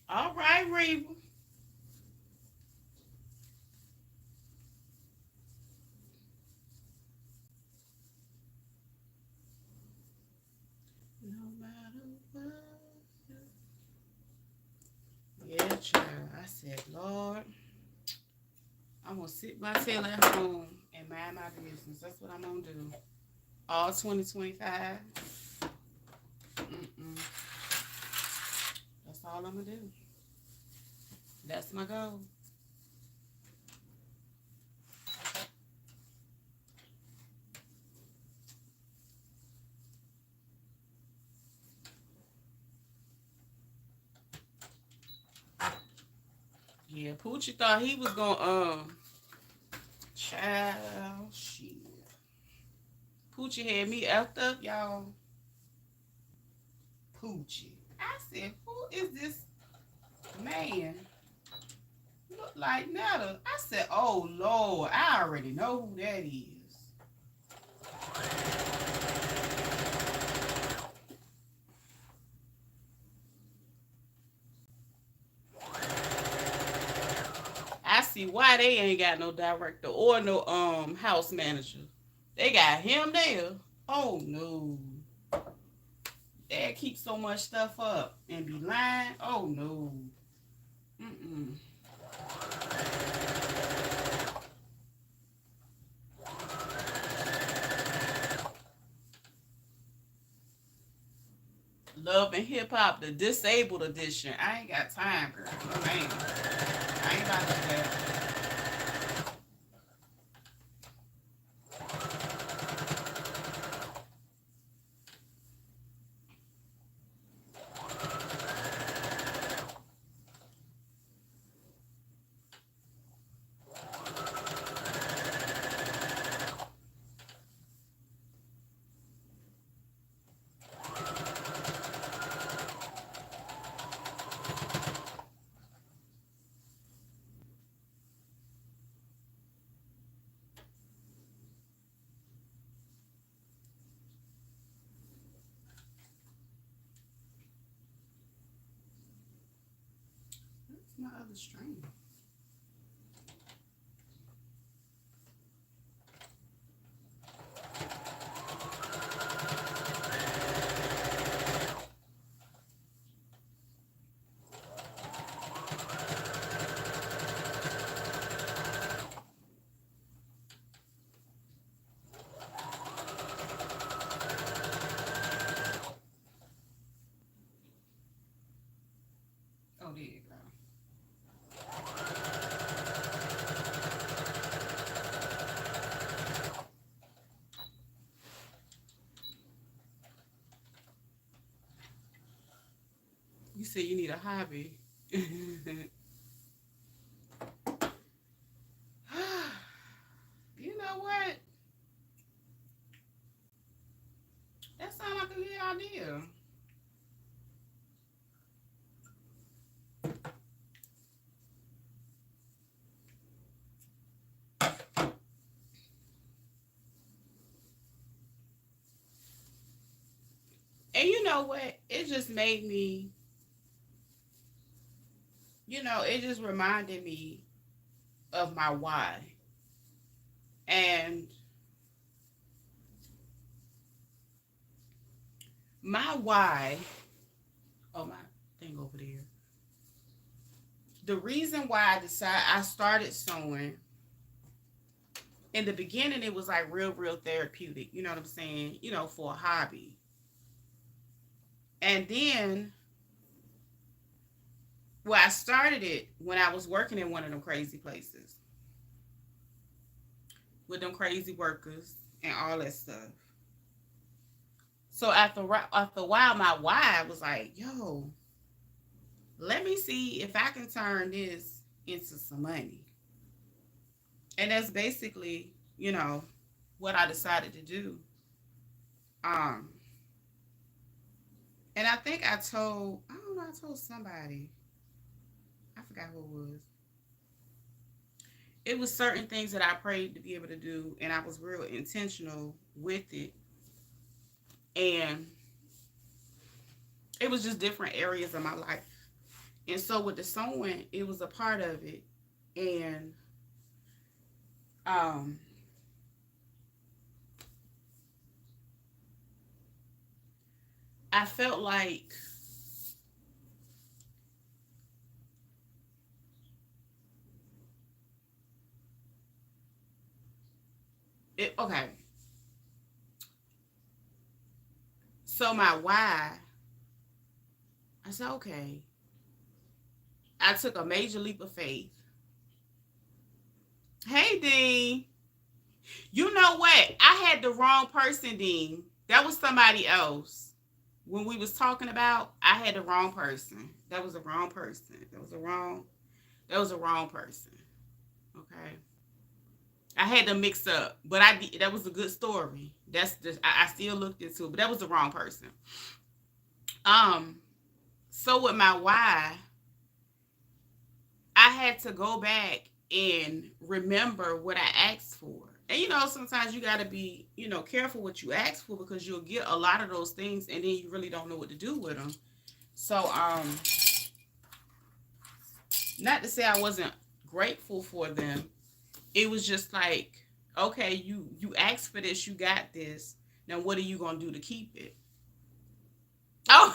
All right, Reba. No matter what. Yeah, child. I said, Lord, I'm going to sit my tail at home and mind my business. That's what I'm going to do. All 2025. Mm-mm. That's all I'm going to do. That's my goal. Yeah, Poochie thought he was gonna child shit. Poochie had me effed up, y'all. Poochie. I said, who is this man? Look like Netta. I said, oh Lord, I already know who that is. see why they ain't got no director or no house manager. They got him there. Oh no. Dad keep so much stuff up and be lying. Oh no. Mm-mm. Love and Hip Hop, the disabled edition. I ain't got time, girl. No, I ain't about to do that. What's my other string? Oh, there you go. You said you need a hobby. You know what? That sounds like a good idea. And you know what? It just made me, it just reminded me of my why. And my why, oh, my thing over there. The reason why I started sewing, in the beginning, it was like real, real therapeutic. You know what I'm saying? For a hobby. And then, well, I started it when I was working in one of them crazy places with them crazy workers and all that stuff. So after a while, my why was like, yo, let me see if I can turn this into some money. And that's basically, what I decided to do. Um, and I don't know, I told somebody, I forgot who it was. It was certain things that I prayed to be able to do, and I was real intentional with it. And it was just different areas of my life. And so with the sewing, it was a part of it. And um I felt like it, okay. So my why, I said, okay. I took a major leap of faith. Hey, Dean. You know what? I had the wrong person, Dean. That was somebody else. When we was talking about, I had the wrong person. That was the wrong person. That was a wrong person. Okay. I had to mix up, but that was a good story. That's just I still looked into it, but that was the wrong person. Um, so with my why, I had to go back and remember what I asked for. And sometimes you got to be, careful what you ask for, because you'll get a lot of those things and then you really don't know what to do with them. So, not to say I wasn't grateful for them. It was just like, okay, you asked for this, you got this. Now what are you gonna do to keep it? Oh,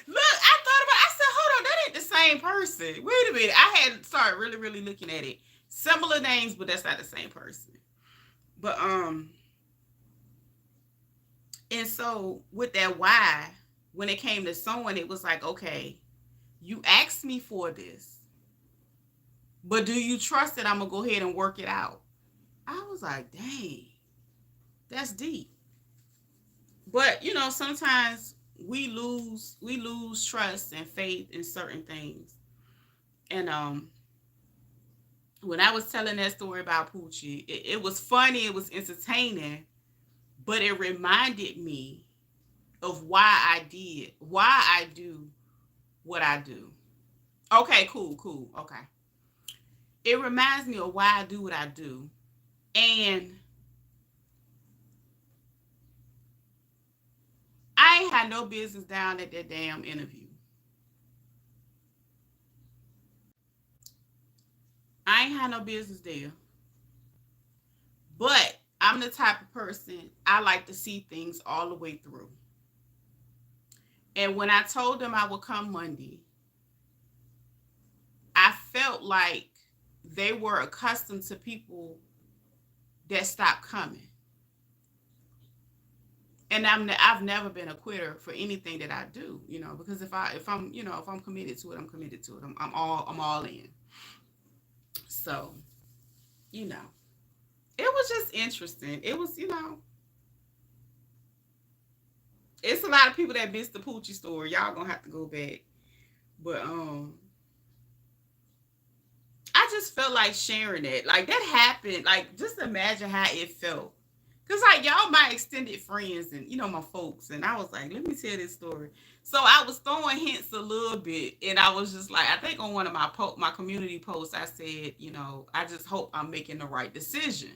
look, I thought about. I said, hold on, that ain't the same person. Wait a minute, I had started really, really looking at it. Similar names, but that's not the same person. But and so with that why, when it came to sewing, it was like, okay, you asked me for this, but do you trust that I'm gonna go ahead and work it out? I was like, dang, that's deep. But sometimes we lose trust and faith in certain things. And when I was telling that story about Poochie, it was funny, it was entertaining, but it reminded me of why I do what I do. Okay, cool, cool. Okay. It reminds me of why I do what I do. And I ain't had no business down at that damn interview. I ain't had no business there. But I'm the type of person, I like to see things all the way through. And when I told them I would come Monday, I felt like they were accustomed to people that stopped coming. And I've never been a quitter for anything that I do, because if I'm committed to it, I'm committed to it. I'm all in. So, you know, it was just interesting. It was, it's a lot of people that missed the Poochie story. Y'all gonna have to go back. But I just felt like sharing it. Like that happened. Like just imagine how it felt. Cause like y'all my extended friends and my folks. And I was like, let me tell this story. So I was throwing hints a little bit, and I was just like, I think on one of my community posts, I said, I just hope I'm making the right decision.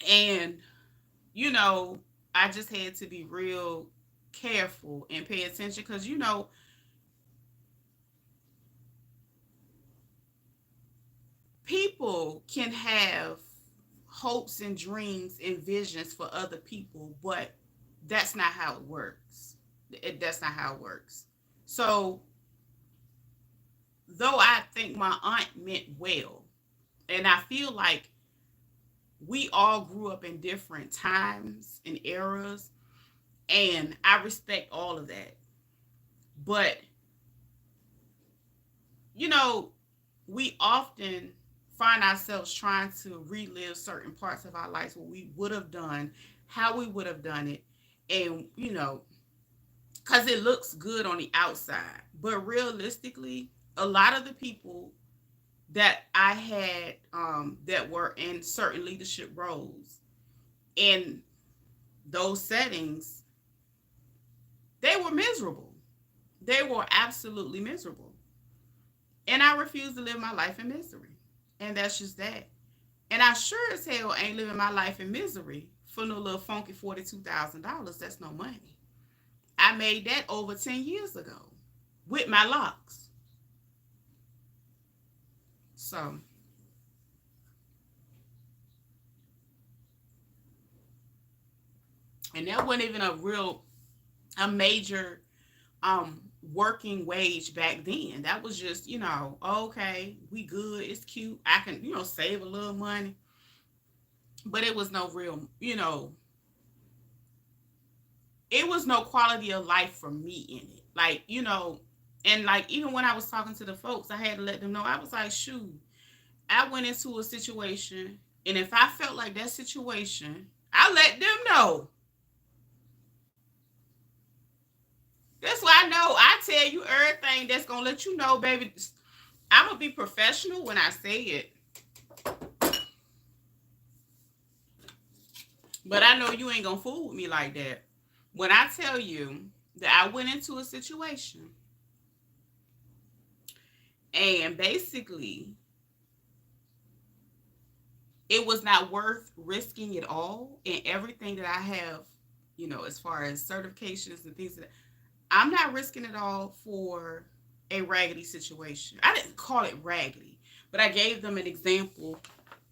And you know, I just had to be real careful and pay attention because people can have hopes and dreams and visions for other people, but that's not how it works. That's not how it works. So, though I think my aunt meant well, and I feel like we all grew up in different times and eras, and I respect all of that. But, you know, we often find ourselves trying to relive certain parts of our lives, what we would have done, how we would have done it, and because it looks good on the outside, but realistically, a lot of the people that I had that were in certain leadership roles in those settings, they were miserable. They were absolutely miserable, and I refuse to live my life in misery, and that's just that. And I sure as hell ain't living my life in misery for no little funky $42,000. That's no money. I made that over 10 years ago with my locks. So, and that wasn't even a major working wage back then. That was just, okay, we good, it's cute. I can, save a little money. But it was no real, it was no quality of life for me in it. Like, and like even when I was talking to the folks, I had to let them know. I was like, shoot, I went into a situation, and if I felt like that situation, I let them know. That's why I know I tell you everything that's gonna let you know, baby. I'm gonna be professional when I say it, but I know you ain't gonna fool with me like that. When I tell you that I went into a situation and basically it was not worth risking it all and everything that I have, as far as certifications and things that I'm not risking it all for a raggedy situation. I didn't call it raggedy, but I gave them an example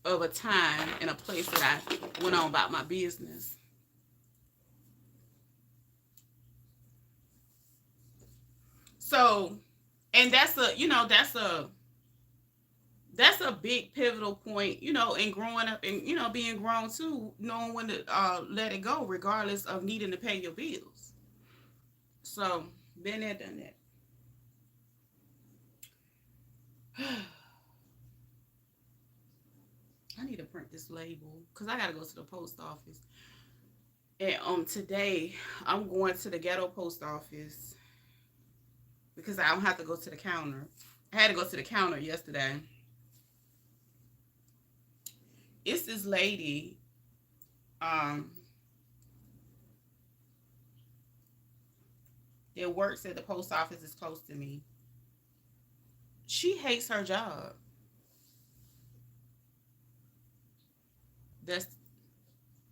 of a time and a place that I went on about my business. So, and that's a big pivotal point, in growing up and being grown too, knowing when to let it go, regardless of needing to pay your bills. So, been there, done that. I need to print this label because I gotta go to the post office. And today I'm going to the ghetto post office because I don't have to go to the counter. I had to go to the counter yesterday. It's this lady, um, that works at the post office is close to me. She hates her job. That's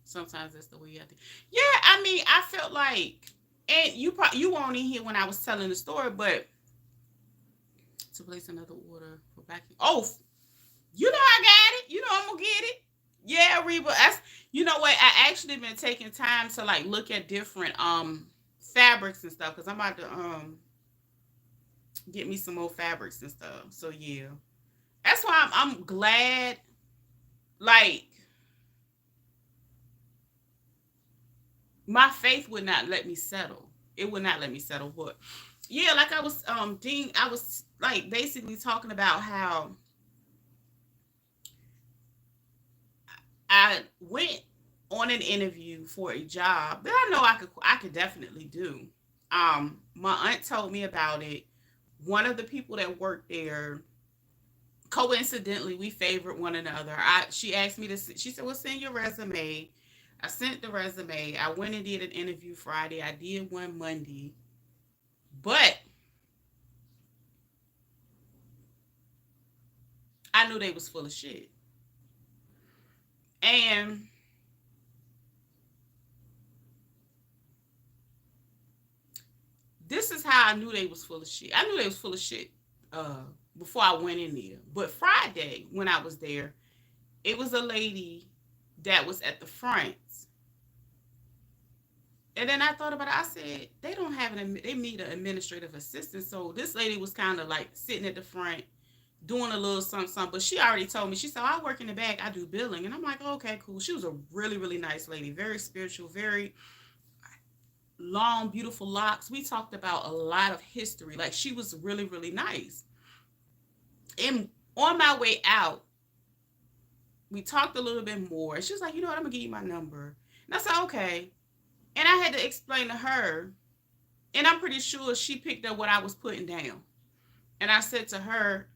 sometimes that's the way you have to. Yeah, I mean, I felt like, and you weren't in here when I was telling the story, but to place another order for back. Oh, I got it. I'm gonna get it. Yeah, Reba. You know what? I actually been taking time to like look at different fabrics and stuff because I'm about to get me some more fabrics and stuff. So yeah, that's why I'm glad. Like my faith would not let me settle. It would not let me settle. But yeah, like I was Dean, I was like basically talking about how I went on an interview for a job that I know I could definitely do. My aunt told me about it. One of the people that worked there, coincidentally, we favored one another. She asked me to. She said, "Well, send your resume." I sent the resume. I went and did an interview Friday. I did one Monday, but I knew they was full of shit. And this is how I knew they was full of shit. I knew they was full of shit uh, before I went in there. But Friday, when I was there, it was a lady that was at the front. And then I thought about it. I said, they don't have they need an administrative assistant. So this lady was kind of like sitting at the front doing a little something, something. But she already told me, she said, I work in the back. I do billing. And I'm like, oh, okay, cool. She was a really, really nice lady. Very spiritual, very long, beautiful locks. We talked about a lot of history. Like she was really, really nice. And on my way out, we talked a little bit more. She was like, you know what, I'm gonna give you my number. And I said, okay. And I had to explain to her, and I'm pretty sure she picked up what I was putting down. And I said to her,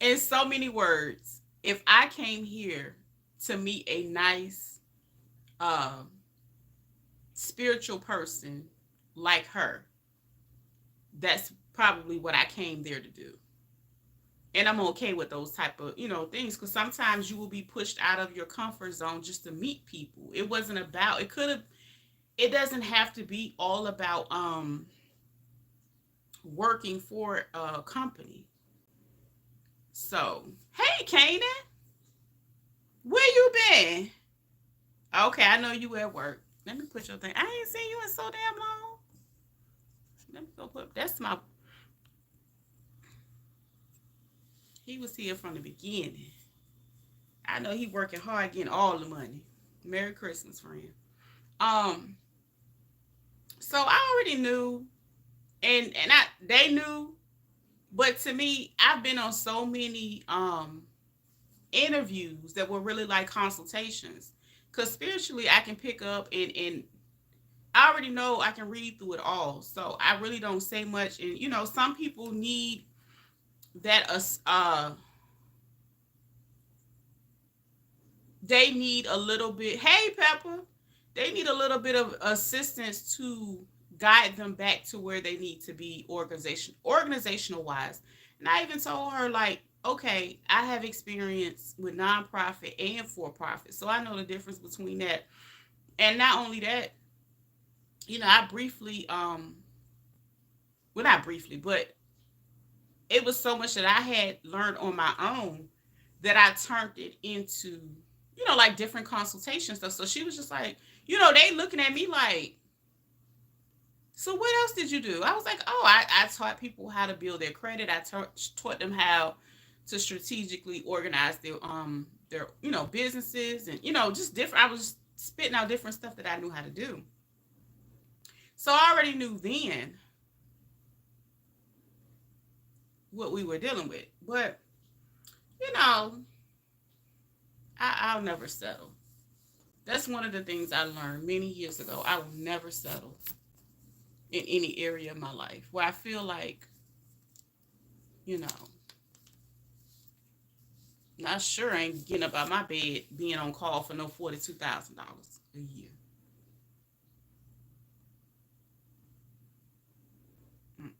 in so many words, if I came here to meet a nice, uh, spiritual person like her, that's probably what I came there to do. And I'm okay with those type of things because sometimes you will be pushed out of your comfort zone just to meet people. It wasn't about. It could have. It doesn't have to be all about working for a company. So hey, Kanan, where you been? Okay, I know you at work. Let me put your thing. I ain't seen you in so damn long. Let me go put. That's my. He was here from the beginning. I know he working hard getting all the money. Merry Christmas, friend. Um, so I already knew, and they knew, but to me, I've been on so many interviews that were really like consultations. Cause spiritually I can pick up and I already know I can read through it all. So I really don't say much. And some people need that they need a little bit. Hey, Pepper, they need a little bit of assistance to guide them back to where they need to be organizational wise. And I even told her like okay, I have experience with nonprofit and for profit, so I know the difference between that. And not only that, I briefly, well, not briefly, but it was so much that I had learned on my own that I turned it into, like different consultation stuff. So she was just like, they looking at me like, so what else did you do? I was like, oh, I taught people how to build their credit. I taught them how to strategically organize their businesses, and just different. I was just spitting out different stuff that I knew how to do. So I already knew then what we were dealing with. But you know, I'll never settle. That's one of the things I learned many years ago. I will never settle in any area of my life where I feel like, you know, not sure I ain't getting up out my bed being on call for no $42,000 a year. Mm-mm.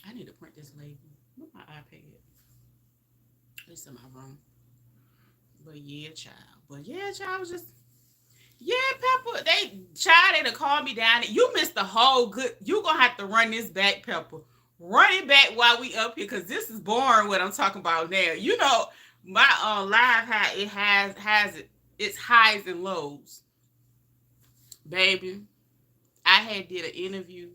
I need to print this label. Where's my iPad? It's in my room. But yeah, child. But yeah, child, I was just, yeah, Pepper. They to call me down. You missed the whole good. You gonna have to run this back, Pepper. Run it back while we up here, cause this is boring. What I'm talking about now. My live has its highs and lows, baby. I had did an interview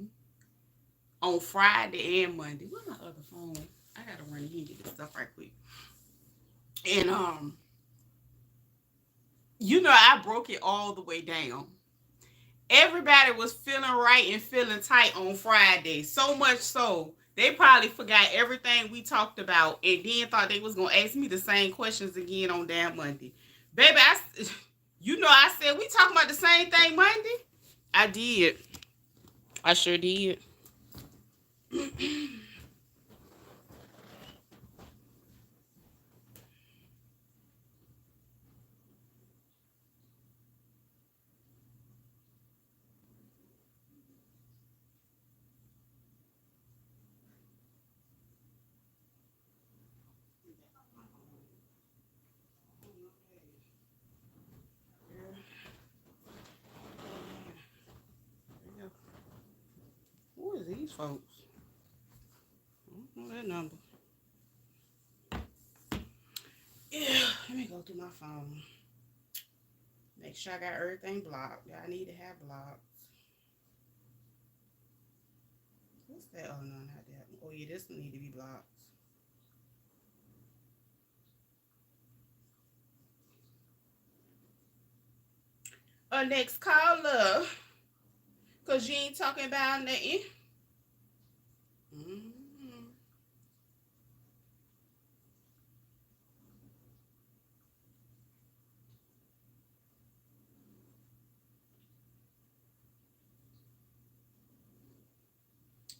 on Friday and Monday. Where's my other phone? I gotta run here and get this stuff right quick. And I broke it all the way down. Everybody was feeling right and feeling tight on Friday. So much so they probably forgot everything we talked about and then thought they was gonna ask me the same questions again on damn Monday. Baby, I said we talking about the same thing Monday. I did. I sure did. Who is these folks? I don't know that number. Yeah, let me go through my phone. Make sure I got everything blocked that I need to have blocked. What's that? Oh no, not that. Oh yeah, this one need to be blocked. Next caller, cause you ain't talking about nothing. Mm-hmm.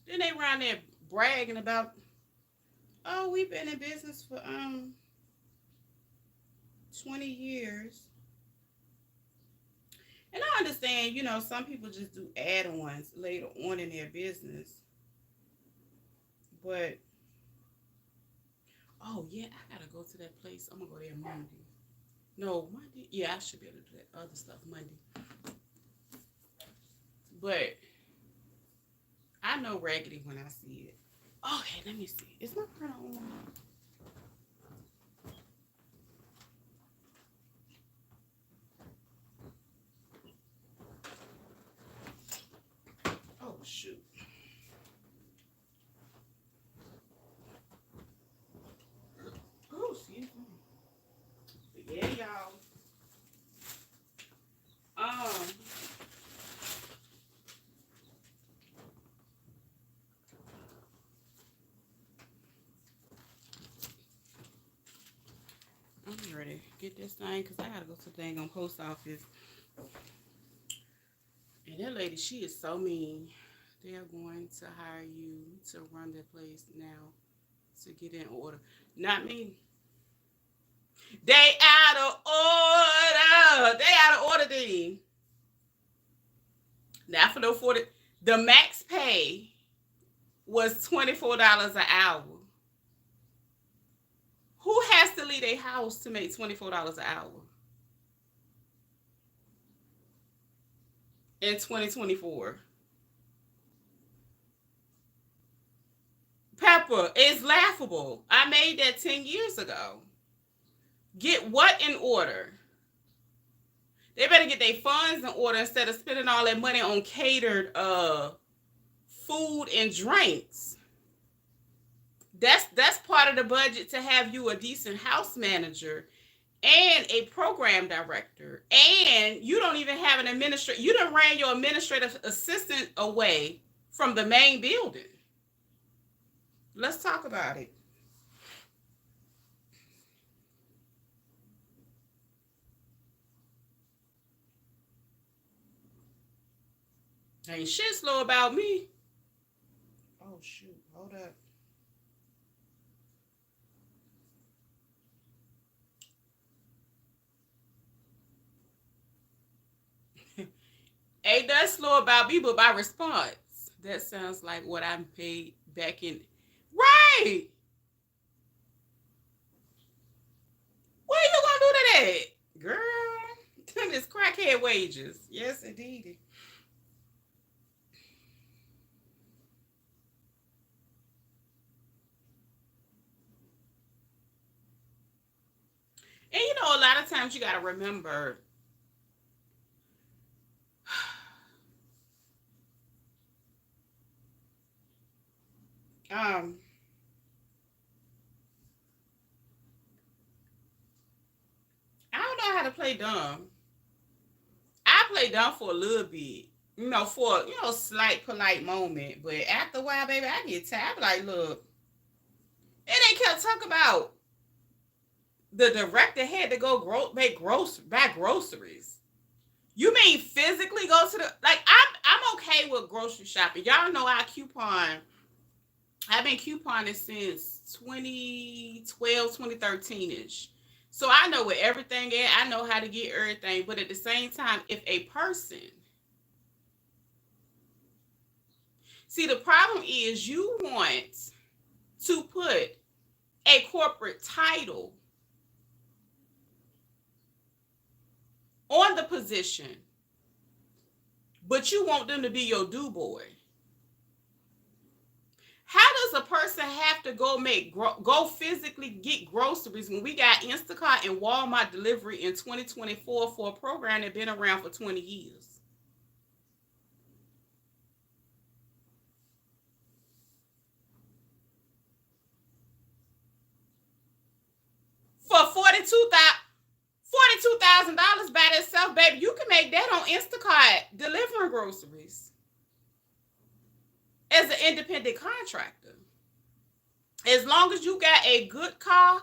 Then they around there bragging about, oh, we've been in business for 20 years. And I understand, some people just do add-ons later on in their business. But oh yeah, I gotta go to that place. I'm gonna go there Monday. No, Monday. Yeah, I should be able to do that other stuff Monday. But I know raggedy when I see it. Okay, let me see. Is my printer on? Oh shoot. Oh, excuse me. But yeah, y'all. Um, I'm ready to get this thing because I gotta go to the dang on post office. And that lady, she is so mean. They are going to hire you to run their place now to get in order. Not me. They out of order. They out of order, then. Not for no 40. The max pay was $24 an hour. Who has to leave a house to make $24 an hour in 2024? Pepper, it's laughable. I made that 10 years ago. Get what in order? They better get their funds in order instead of spending all that money on catered food and drinks. That's part of the budget to have you a decent house manager and a program director. And you don't even have an administrator. You done ran your administrative assistant away from the main building. Let's talk about it. Ain't shit slow about me. Oh shoot, hold up. Ain't that slow about me, but my response. That sounds like what I'm paid back in. Right. What are you gonna do to that? Girl, them is crackhead wages. Yes, indeed. And you know, a lot of times you gotta remember, um, I don't know how to play dumb. I play dumb for a little bit, for slight polite moment. But after a while, baby, I get tired. I'm like, look, and they kept talking about the director had to go buy groceries. You mean physically go to the like? I'm okay with grocery shopping. Y'all know I coupon. I've been couponing since 2012, 2013 ish. So I know where everything is. I know how to get everything. But at the same time, if a person, see, the problem is you want to put a corporate title on the position, but you want them to be your do boy. How does a person have to go physically get groceries when we got Instacart and Walmart delivery in 2024 for a program that's been around for 20 years? For $42,000 by itself, baby, you can make that on Instacart delivering groceries as an independent contractor. As long as you got a good car,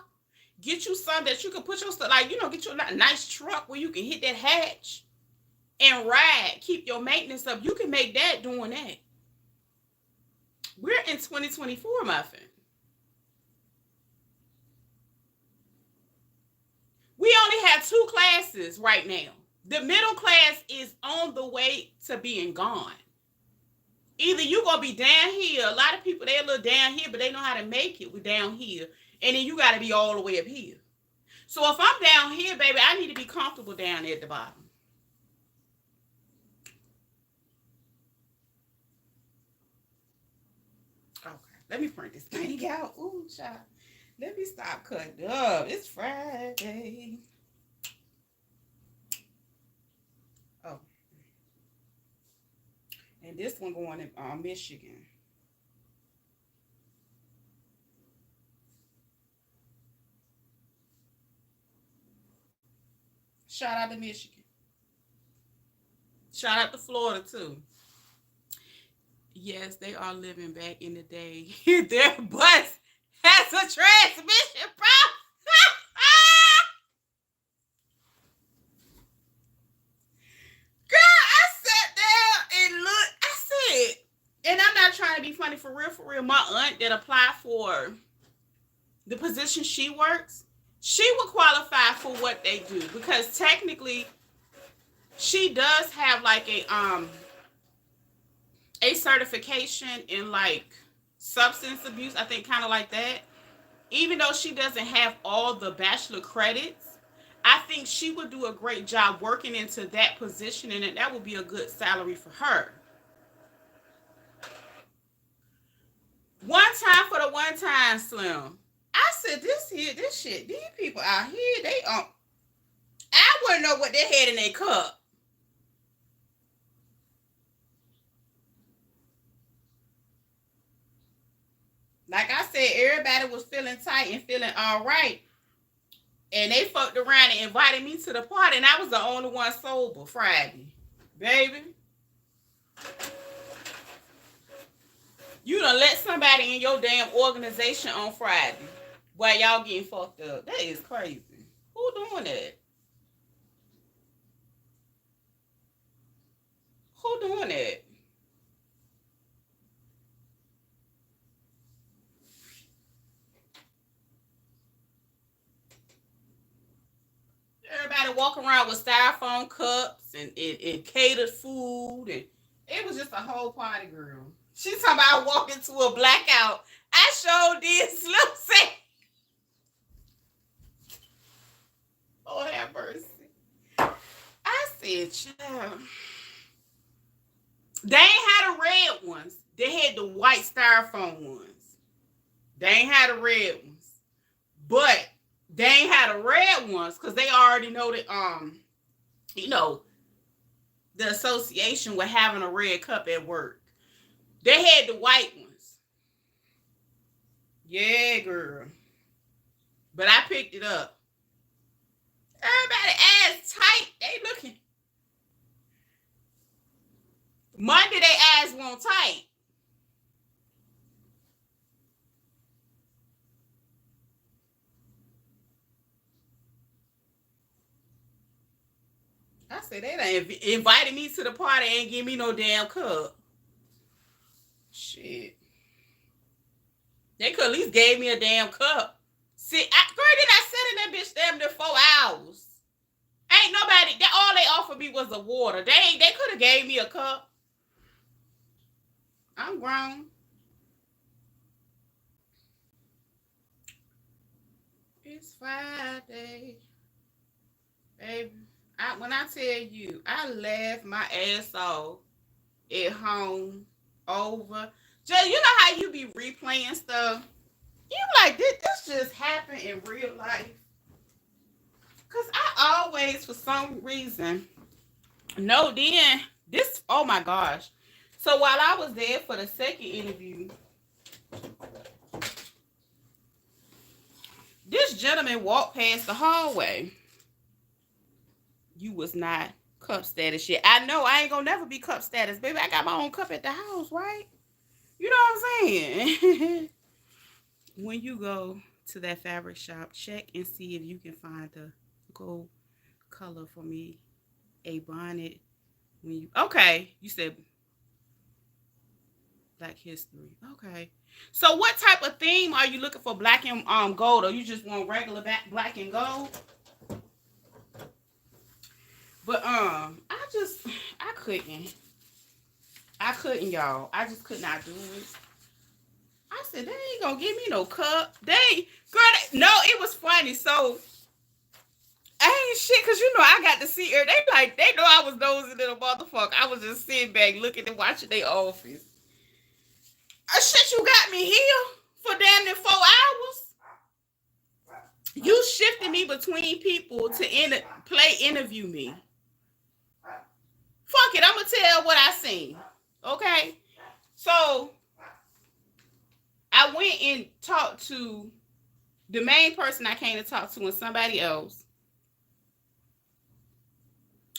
get you some that you can put your stuff, get you a nice truck where you can hit that hatch and ride, keep your maintenance up. You can make that doing that. We're in 2024, muffin. We only have 2 classes right now. The middle class is on the way to being gone. Either you gonna be down here. A lot of people, they a little down here, but they know how to make it with down here. And then you gotta be all the way up here. So if I'm down here, baby, I need to be comfortable down there at the bottom. Okay, let me print this thing out. Ooh, child. Let me stop cutting up. It's Friday. Oh. And this one going in Michigan. Shout out to Michigan. Shout out to Florida too. Yes, they are living back in the day. Their bus has a transmission problem. Girl, I sat down and looked. I said, and I'm not trying to be funny, for real, for real. My aunt that applied for the position she works, she would qualify for what they do because technically she does have like a certification in like substance abuse, I think, kind of like that. Even though she doesn't have all the bachelor credits, I think she would do a great job working into that position, and that would be a good salary for her. One time for the one time, Slim. I said, this shit, these people out here, they I wouldn't know what they had in their cup. Like I said, everybody was feeling tight and feeling all right. And they fucked around and invited me to the party, and I was the only one sober Friday. Baby, you done let somebody in your damn organization on Friday while y'all getting fucked up. That is crazy. Who doing that? Who doing that? Everybody walk around with styrofoam cups and catered food, and it was just a whole party, girl. She talking about walking to a blackout. I sure did. Slim say, "Oh, have mercy." I said, "Child." They ain't had the red ones. They had the white styrofoam ones. They ain't had the red ones, but they ain't had the red ones because they already know that you know, the association with having a red cup at work. They had the white ones. Yeah, girl. But I picked it up. Everybody ass tight. They looking. Monday they ass won't tight. I said they done invited me to the party and ain't give me no damn cup. Shit. They could at least gave me a damn cup. See, girl, did I sit in that bitch damn near 4 hours? Ain't nobody. All they offered me was the water. They could have gave me a cup. I'm grown. It's Friday, baby. When I tell you, I laughed my ass off at home over. Just you know how you be replaying stuff. You like this just happened in real life. Cause I always, for some reason, know then this. Oh my gosh! So while I was there for the second interview, this gentleman walked past the hallway. You was not cup status yet. I know I ain't gonna never be cup status, baby. I got my own cup at the house, right? You know what I'm saying? When you go to that fabric shop, check and see if you can find the gold color for me. A bonnet. When you you said Black History. Okay. So what type of theme are you looking for? Black and gold, or you just want regular black and gold? But I couldn't, y'all. I just could not do it. I said they ain't gonna give me no cup. No, it was funny. So I ain't shit, cause you know I got to see her. They know I was nosy little motherfucker. I was just sitting back looking and watching their office. Shit, you got me here for damn near 4 hours. You shifted me between people to interview me. Fuck it, I'm gonna tell what I seen. Okay, so I went and talked to the main person I came to talk to and somebody else.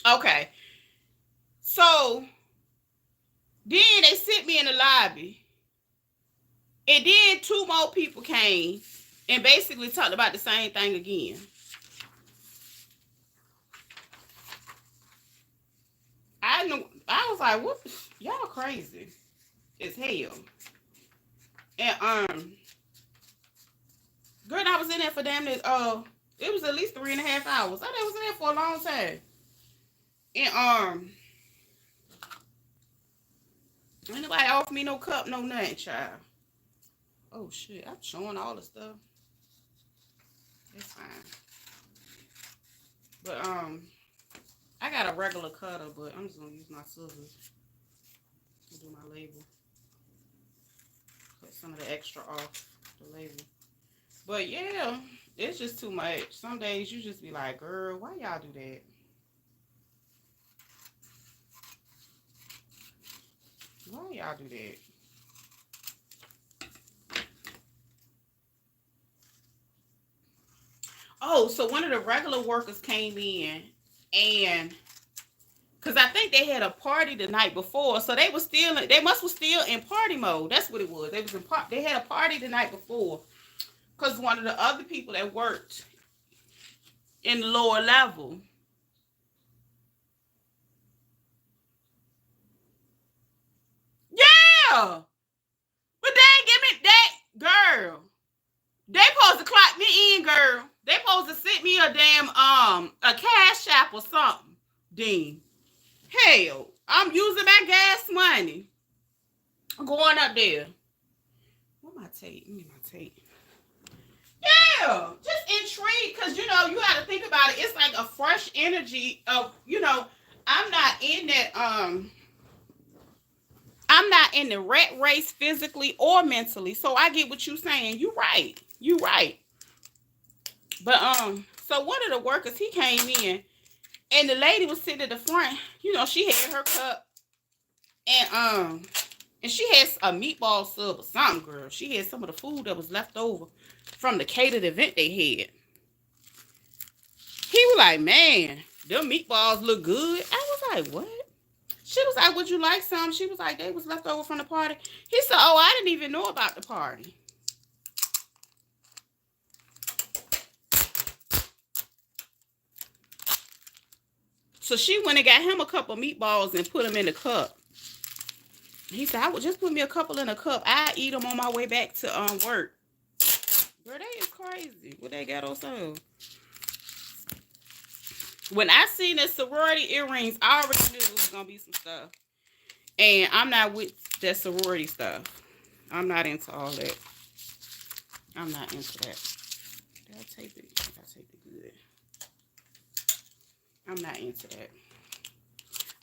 Okay, so then they sent me in the lobby, and then 2 more people came and basically talked about the same thing again. I was like, what? Y'all crazy as hell. And girl, I was in there for damn near it was at least 3.5 hours. I was in there for a long time. And Ain't nobody offer me no cup, no nothing, child. Oh shit, I'm showing all the stuff. It's fine. But I got a regular cutter, but I'm just gonna use my scissors to do my label. Cut some of the extra off the label. But yeah, it's just too much. Some days you just be like, girl, why y'all do that? Why y'all do that? Oh, so one of the regular workers came in and because I think they had a party the night before, so they must was still in party mode. That's what it was. They had a party the night before. Because one of the other people that worked in the lower level. Yeah. But they ain't give me that girl. They supposed to clock me in, girl. They supposed to send me a damn a cash app or something. Dean. Hell, I'm using my gas money. Going up there. What my tape? Give me my tape. Yeah, just intrigued because you know you got to think about it. It's like a fresh energy of I'm not in that I'm not in the rat race physically or mentally. So I get what you're saying. You right. You right. But so one of the workers he came in and the lady was sitting at the front. You know, she had her cup and she had a meatball sub or something, girl. She had some of the food that was left over from the catered event they had. He was like, man, them meatballs look good. I was like, what? She was like, would you like some? She was like, they was left over from the party. He said, oh, I didn't even know about the party. So she went and got him a couple meatballs and put them in the cup. He said, I would just put me a couple in a cup. I eat them on my way back to work. Girl, they is crazy. What they got on sale? When I seen the sorority earrings, I already knew it was gonna be some stuff. And I'm not with that sorority stuff. I'm not into all that. I'm not into that. Did I tape it? I taped it good. I'm not into that.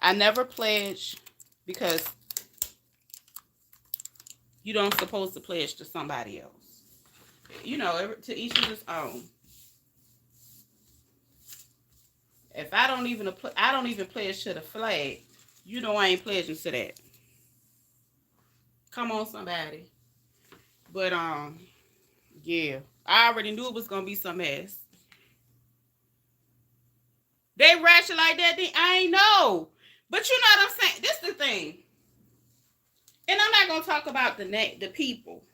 I never pledge because you don't supposed to pledge to somebody else. You know, to each of his own. If I don't even pledge to the flag, you know I ain't pledging to that. Come on, somebody. But yeah, I already knew it was gonna be some mess. They ratchet like that. I ain't know, but you know what I'm saying. This is the thing, and I'm not gonna talk about the people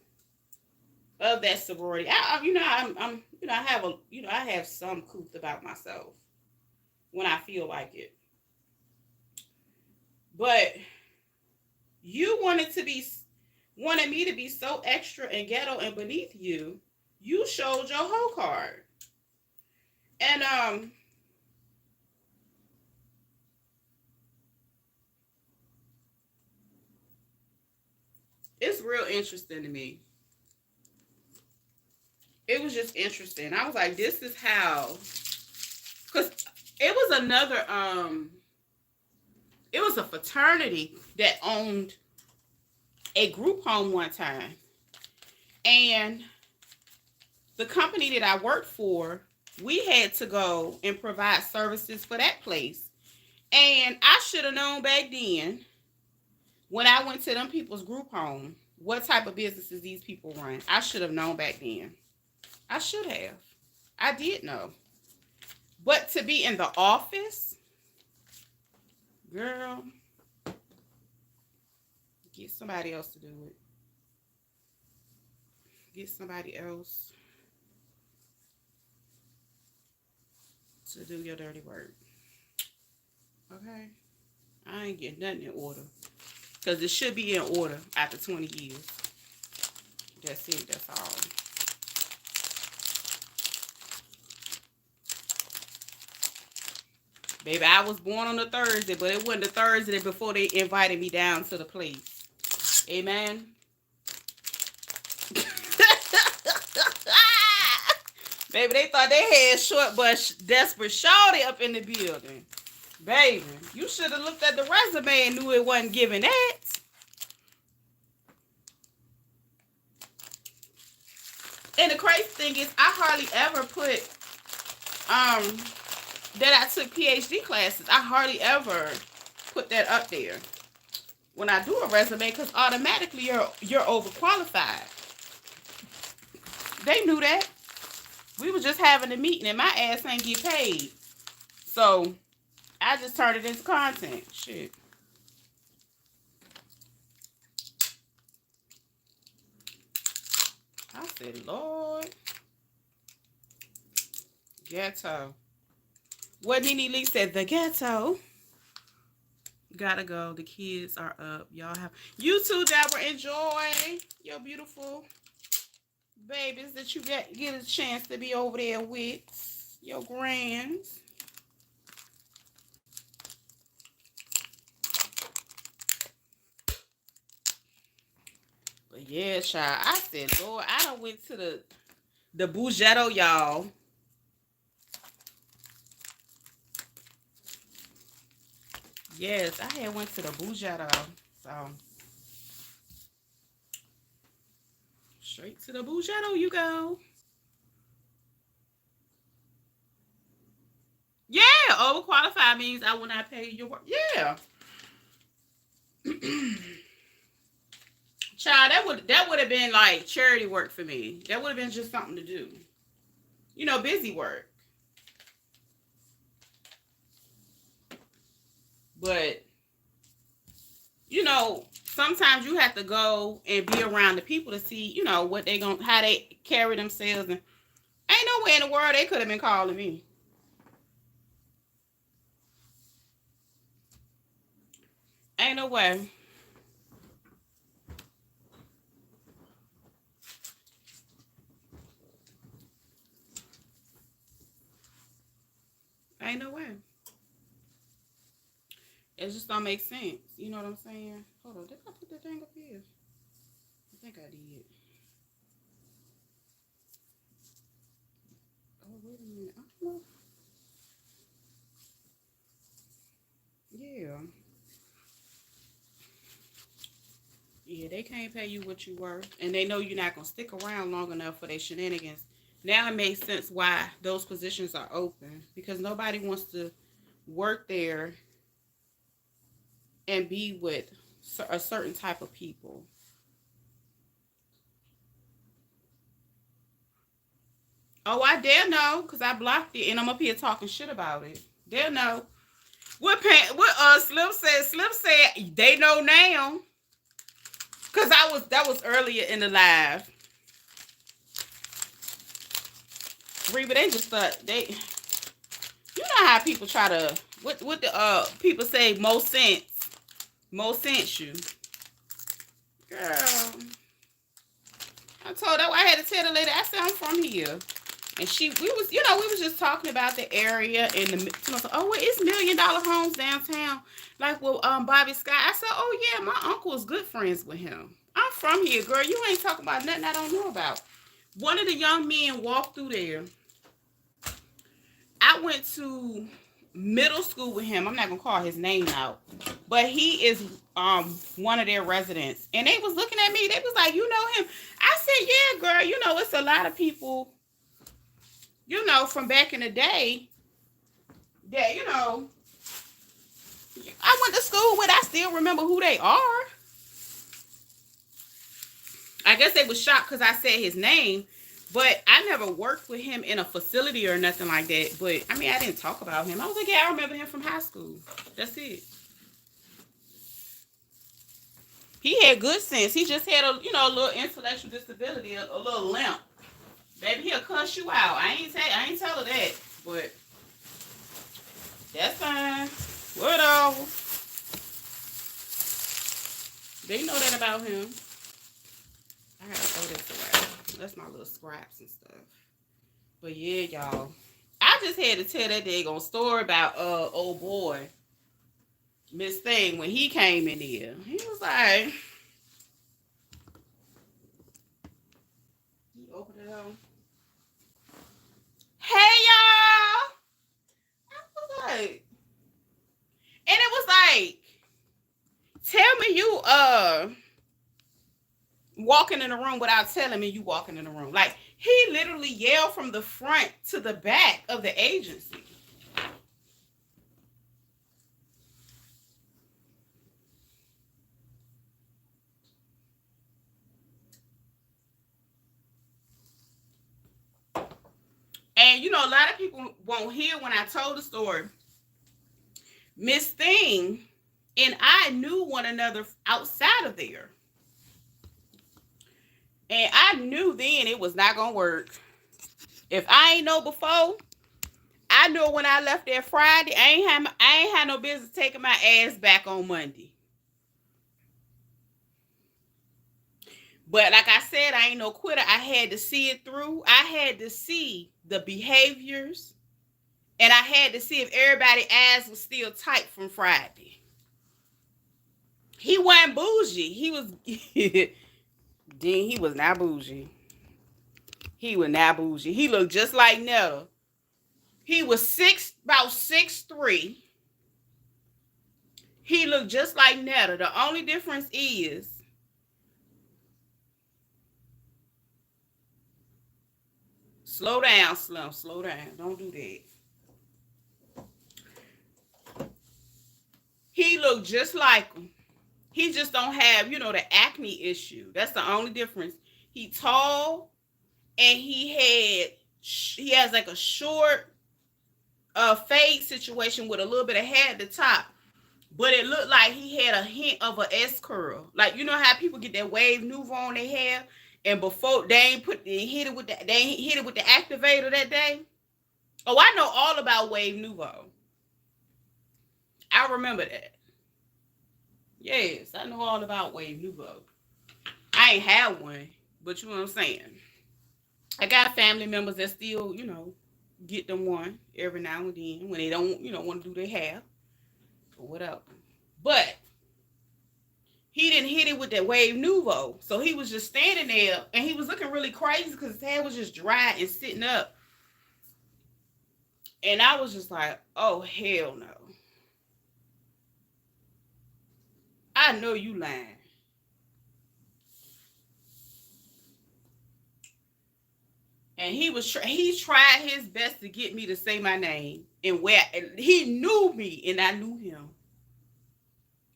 of that sorority. I have some couth about myself when I feel like it. But you wanted me to be so extra and ghetto and beneath you. You showed your whole card. And it's real interesting to me. It was just interesting. I was like, this is how, because it was it was a fraternity that owned a group home one time. And the company that I worked for, we had to go and provide services for that place. And I should have known back then, when I went to them people's group home, what type of businesses these people run. I should have known back then. I should have. I did know. But to be in the office, girl, get somebody else to do it. Get somebody else to do your dirty work. Okay? I ain't getting nothing in order. Because it should be in order after 20 years. That's it. That's all. Baby, I was born on a Thursday, but it wasn't the Thursday before they invited me down to the place. Amen. Baby, they thought they had short but desperate shorty up in the building. Baby, you should have looked at the resume and knew it wasn't giving that. And the crazy thing is, I hardly ever put that I took PhD classes. I hardly ever put that up there when I do a resume, because automatically you're overqualified. They knew that. We were just having a meeting and my ass ain't get paid. So I just turned it into content. Shit. I said, Lord. Ghetto. What Nene Lee said, the ghetto. Gotta go. The kids are up. Y'all have... You too, Deborah. Enjoy your beautiful babies that you get a chance to be over there with. Your grands. But yeah, child. I said, Lord, I done went to the Bougetto, y'all. Yes, I had went to the Bougetto. So straight to the Bougetto you go. Yeah, overqualified means I will not pay your work. Yeah. Child, that would have been like charity work for me. That would have been just something to do. You know, busy work. But you know, sometimes you have to go and be around the people to see, you know, what they gonna, how they carry themselves, and ain't no way in the world they could have been calling me. Ain't no way. Ain't no way. It just don't make sense. You know what I'm saying? Hold on, did I put that thing up here? I think I did. Oh, wait a minute. I don't know. Yeah. Yeah, they can't pay you what you worth. And they know you're not going to stick around long enough for their shenanigans. Now it makes sense why those positions are open. Because nobody wants to work there and be with a certain type of people. Oh, I dare know, because I blocked it and I'm up here talking shit about it. They'll know. What Slim said they know now. Cause that was earlier in the live. Reba, they just thought you know how people try to what the people say, most sense you. Girl. I told her, I had to tell the lady, I said I'm from here. And we was just talking about the area and oh, well, it's $1 million homes downtown, like with Bobby Scott. I said, oh yeah, my uncle is good friends with him. I'm from here, girl. You ain't talking about nothing I don't know about. One of the young men walked through there. I went to middle school with him. I'm not gonna call his name out, but he is one of their residents. And they was looking at me. They was like, you know him? I said, yeah, girl. You know, it's a lot of people, you know, from back in the day that, you know, I went to school with. I still remember who they are. I guess they was shocked because I said his name, but I never worked with him in a facility or nothing like that. But I mean, I didn't talk about him. I was like, yeah, I remember him from high school. That's it. He had good sense. He just had a little intellectual disability, a little limp. Baby, he'll cuss you out. I ain't tell her that, but that's fine. Whatever. They know that about him. I gotta throw this away. That's my little scraps and stuff. But yeah, y'all. I just had to tell that daggone story about old boy, Miss Thing, when he came in here. He was like, So, hey y'all. I was like, and it was like, tell me you walking in the room without telling me you walking in the room. Like he literally yelled from the front to the back of the agency. And you know, a lot of people won't hear when I told the story. Miss Thing and I knew one another outside of there. And I knew then it was not gonna work. If I ain't know before, I knew when I left there Friday, I ain't had no business taking my ass back on Monday. But like I said, I ain't no quitter. I had to see it through. I had to see the behaviors. And I had to see if everybody's ass was still tight from Friday. He wasn't bougie. He was he was not bougie. He was not bougie. He looked just like Netta. He was about 6'3". He looked just like Netta. The only difference is slow down, Slim. Slow down. Don't do that. He looked just like him. He just don't have, you know, the acne issue. That's the only difference. He tall and he has like a short fade situation with a little bit of hair at the top. But it looked like he had a hint of an S curl. Like you know how people get that wave nouveau on their hair, and before they hit it with the activator that day. Oh, I know all about wave nouveau. I remember that. Yes, I know all about wave nouveau. I ain't have one, but you know what I'm saying. I got family members that still, you know, get them one every now and then when they don't, you know, want to do their hair or whatever. But he didn't hit it with that wave nouveau. So he was just standing there and he was looking really crazy because his hair was just dry and sitting up. And I was just like, oh, hell no. I know you lying. And he tried his best to get me to say my name and where he knew me and I knew him.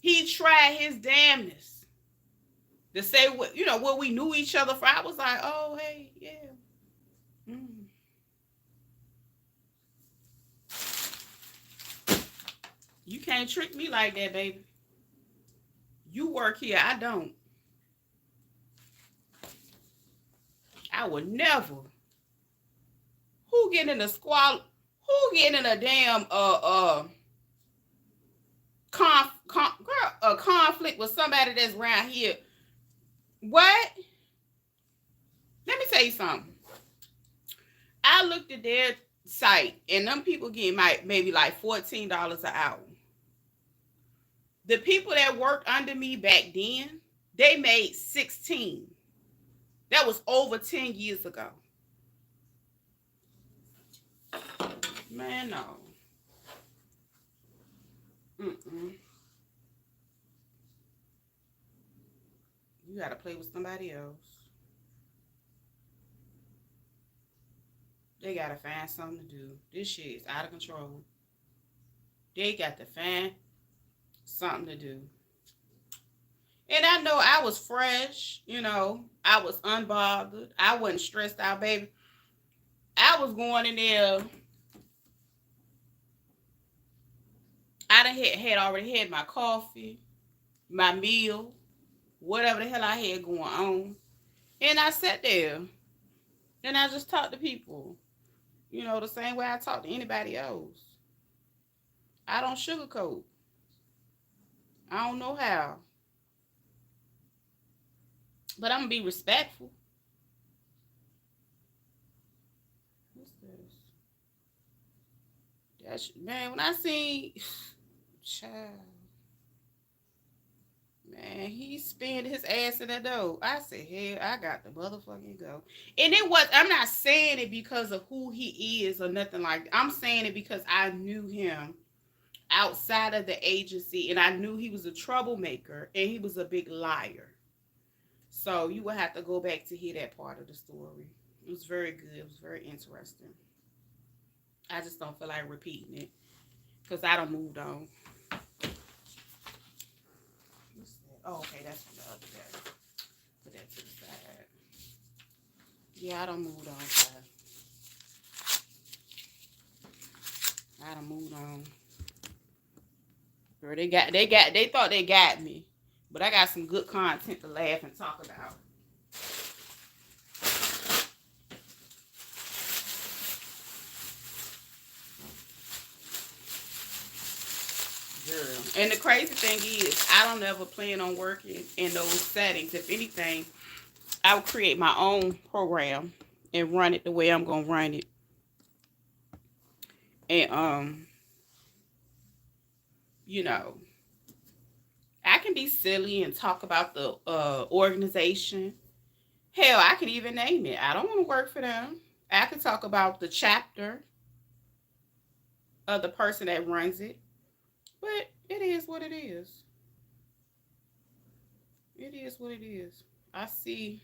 He tried his damnness to say what, you know, what we knew each other for. I was like, oh, hey, yeah. Mm. You can't trick me like that, baby. You work here, I don't. I would never. Who getting in a squall? Who getting in a damn conflict with somebody that's around here? What? Let me tell you something. I looked at their site and them people getting maybe like $14 an hour. The people that worked under me back then, they made 16. That was over 10 years ago. Man, no. Mm-mm. You gotta play with somebody else. They gotta find something to do. This shit is out of control. They got to find something to do. And I know I was fresh, you know, I was unbothered. I wasn't stressed out, baby. I was going in there. I had already had my coffee, my meal, whatever the hell I had going on. And I sat there and I just talked to people, you know, the same way I talk to anybody else. I don't sugarcoat. I don't know how. But I'm going to be respectful. What's this? Man, when I seen, child, Man, he spanned his ass in the door. I said, hell, I got the motherfucking go. And it was, I'm not saying it because of who he is or nothing like that. I'm saying it because I knew him outside of the agency and I knew he was a troublemaker and he was a big liar. So you would have to go back to hear that part of the story. It was very good. It was very interesting. I just don't feel like repeating it because I don't moved on. Oh, okay, that's from the other day. Put that to the side. Yeah, I don't move on. Side. I don't move on. Girl, they thought they got me, but I got some good content to laugh and talk about. Girl. And the crazy thing is, I don't ever plan on working in those settings. If anything, I would create my own program and run it the way I'm gonna run it. And you know, I can be silly and talk about the organization. Hell, I could even name it. I don't want to work for them. I could talk about the chapter of the person that runs it. But it is what it is. It is what it is. I see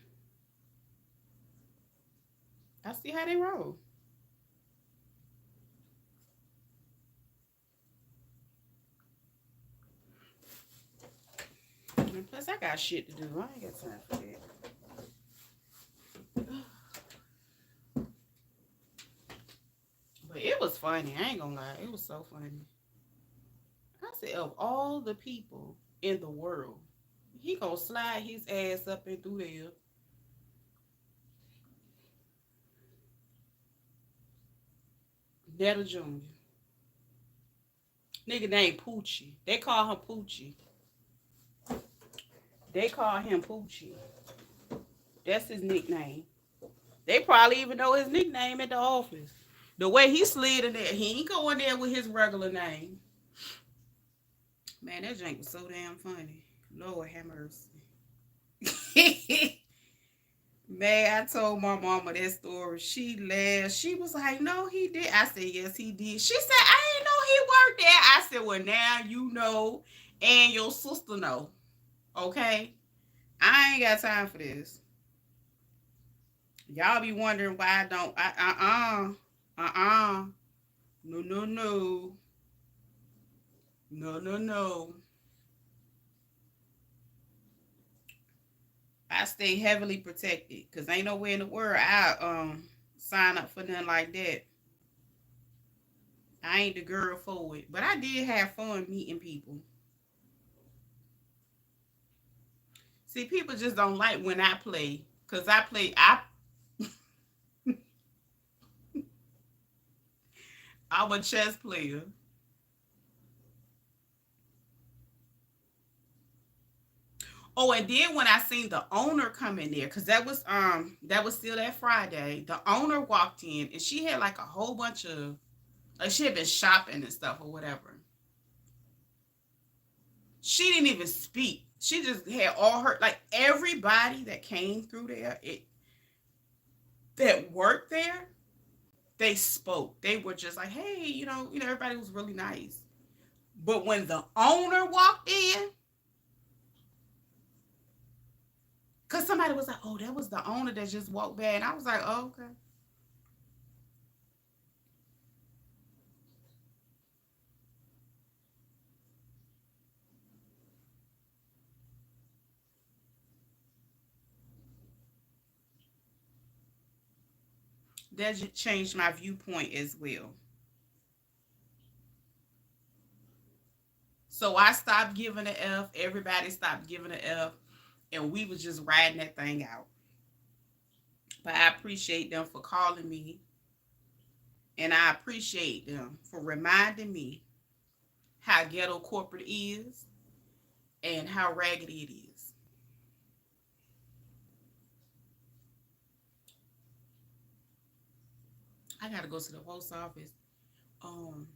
I see how they roll. And plus I got shit to do. I ain't got time for that. But it was funny. I ain't gonna lie. It was so funny. I said, of all the people in the world, he gonna slide his ass up and through there. Netta Jr. Nigga named Poochie. They call him Poochie. They call him Poochie. That's his nickname. They probably even know his nickname at the office. The way he slid in there, he ain't going there with his regular name. Man, that jank was so damn funny. Lord have mercy. Man, I told my mama that story. She laughed. She was like, no, he did. I said, yes, he did. She said, I didn't know he worked there. I said, well, now you know, and your sister know. Okay? I ain't got time for this. Y'all be wondering why I don't. No, no, no. No, no, no. I stay heavily protected because ain't nowhere in the world I sign up for nothing like that. I ain't the girl for it, but I did have fun meeting people. See, people just don't like when I play because I play. I'm a chess player. Oh, and then when I seen the owner come in there, cause that was still that Friday. The owner walked in and she had like a whole bunch of like she had been shopping and stuff or whatever. She didn't even speak. She just had all her like everybody that came through there, that worked there, they spoke. They were just like, hey, everybody was really nice. But when the owner walked in, cause somebody was like, oh, that was the owner that just walked by, and I was like, oh, okay. That just changed my viewpoint as well. So I stopped giving a F. Everybody stopped giving a F, and we was just riding that thing out. But I appreciate them for calling me, and I appreciate them for reminding me how ghetto corporate is and how raggedy it is. I gotta go to the post office. Um,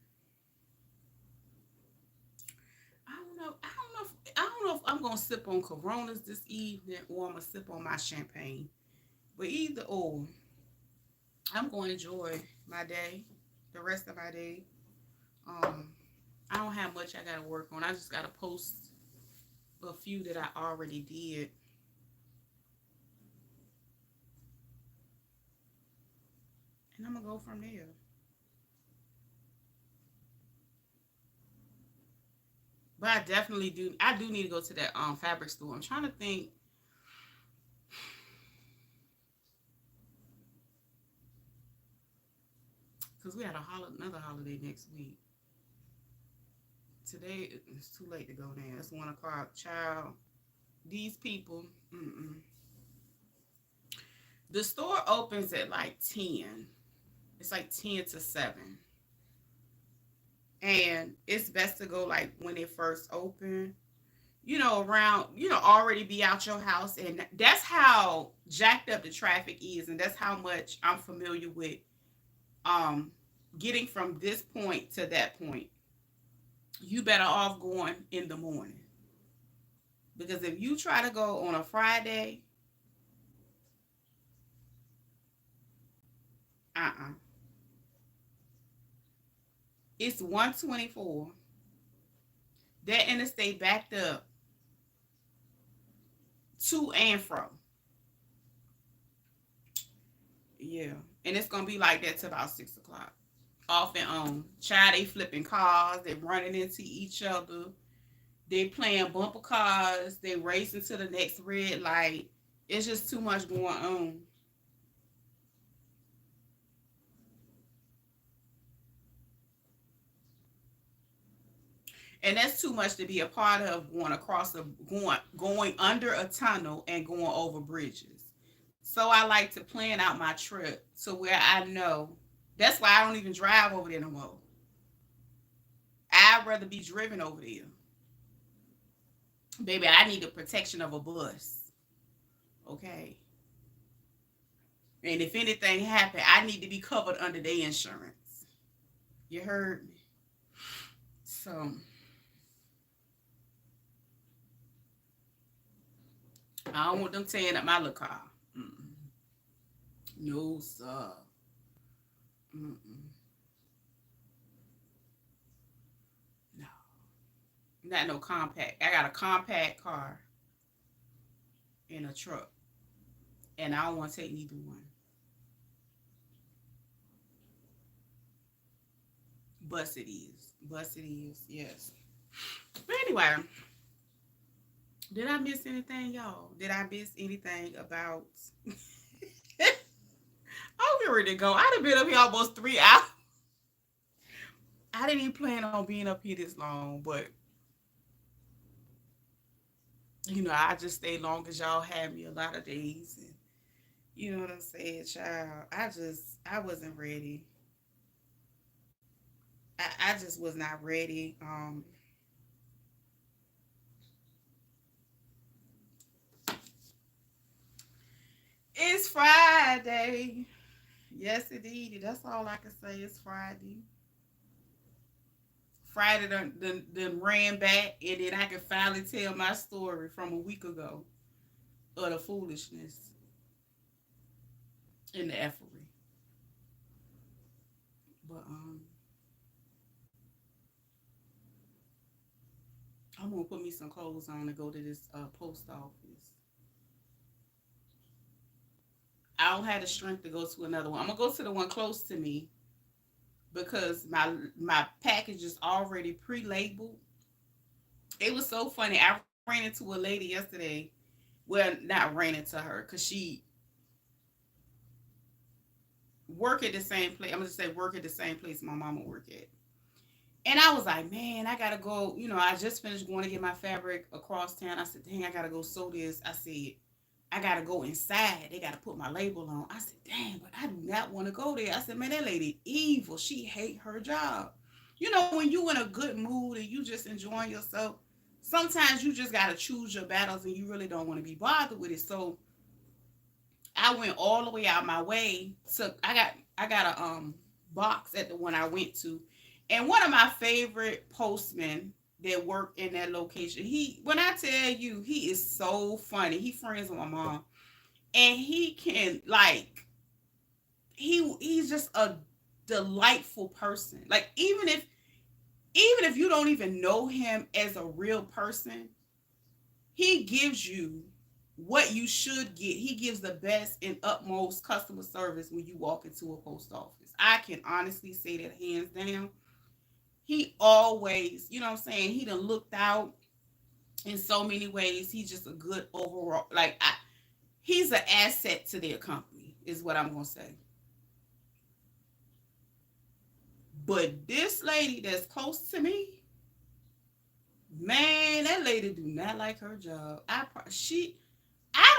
I don't know. I don't know. I don't know if I'm I'm going to sip on Coronas this evening, or I'm going to sip on my champagne. But either or, I'm going to enjoy my day, the rest of my day. Um, I don't have much I got to work on. I just got to post a few that I already did. And I'm going to go from there. But I definitely do. I do need to go to that fabric store. I'm trying to think. Because we had another holiday next week. Today, it's too late to go there. It's 1 o'clock. Child, these people, the store opens at like 10. It's like 10 to 7. And it's best to go like when it first open, around, already be out your house. And that's how jacked up the traffic is. And that's how much I'm familiar with um getting from this point to that point. You better off going in the morning. Because if you try to go on a Friday, uh-uh. It's 124. That interstate backed up to and from. Yeah. And it's gonna be like that till about 6 o'clock. Off and on. Child, they flipping cars, they running into each other, they playing bumper cars, they racing to the next red light. It's just too much going on. And that's too much to be a part of, going across the going under a tunnel and going over bridges. So I like to plan out my trip to where I know. That's why I don't even drive over there no more. I'd rather be driven over there. Baby, I need the protection of a bus. Okay. And if anything happened, I need to be covered under their insurance. You heard me? So I don't want them tearing up my little car. Mm-mm. No, sir. Mm-mm. No. Not no compact. I got a compact car and a truck. And I don't want to take neither one. Bus it is. Bus it is. Yes. But anyway, did I miss anything, y'all? Did I miss anything about? I'm ready to go. I'd have been up here almost 3 hours. I didn't even plan on being up here this long, but I just stay long as y'all had me a lot of days. And you know what I'm saying, child? I wasn't ready. I just was not ready. It's Friday. Yes, indeed. That's all I can say. It's Friday. Friday done ran back, and then I can finally tell my story from a week ago of the foolishness and the effery. But I'm gonna put me some clothes on and go to this post office. I don't have the strength to go to another one. I'm gonna go to the one close to me because my package is already pre-labeled. It was so funny. I ran into a lady yesterday. Well, not ran into her because she work at the same place. I'm gonna say work at the same place my mama work at. And I was like, man, I gotta go. I just finished going to get my fabric across town. I said, dang, I gotta go sew this. I said, I gotta go inside. They gotta put my label on. I said, dang, but I do not want to go there. I said, man, that lady evil. She hate her job. When you in a good mood and you just enjoying yourself, sometimes you just gotta choose your battles and you really don't want to be bothered with it. So I went all the way out my way. So I got a box at the one I went to. And one of my favorite postmen that work in that location. When I tell you, he is so funny. He friends with my mom, and he can like he's just a delightful person. Like even if you don't even know him as a real person, he gives you what you should get. He gives the best and utmost customer service when you walk into a post office. I can honestly say that hands down. He always, you know what I'm saying, he done looked out in so many ways. He's just a good overall, he's an asset to their company, is what I'm gonna say. But this lady that's close to me, man, that lady do not like her job. I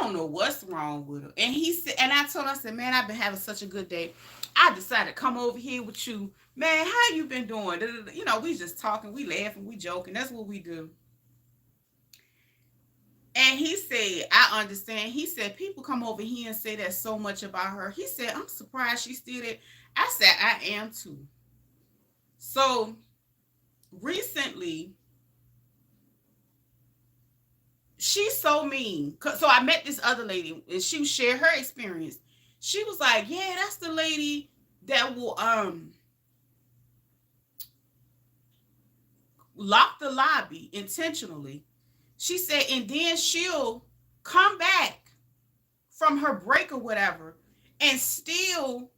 don't know what's wrong with her. And he said, and I told her, I said, man, I've been having such a good day. I decided to come over here with you. Man, how you been doing? You know, we just talking, we laughing, we joking. That's what we do. And he said, I understand. He said, people come over here and say that so much about her. He said, I'm surprised she still did. I said, I am too. So recently, she's so mean. So I met this other lady and she shared her experience. She was like, yeah, that's the lady that will lock the lobby intentionally. She said, and then she'll come back from her break or whatever and still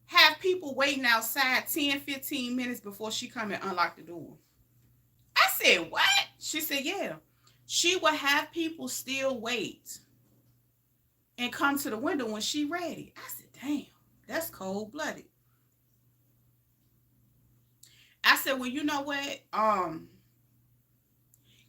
have people waiting outside 10, 15 minutes before she come and unlock the door. I said, what? She said, yeah. She would have people still wait and come to the window when she ready. I said, damn, that's cold-blooded. I said, well, you know what?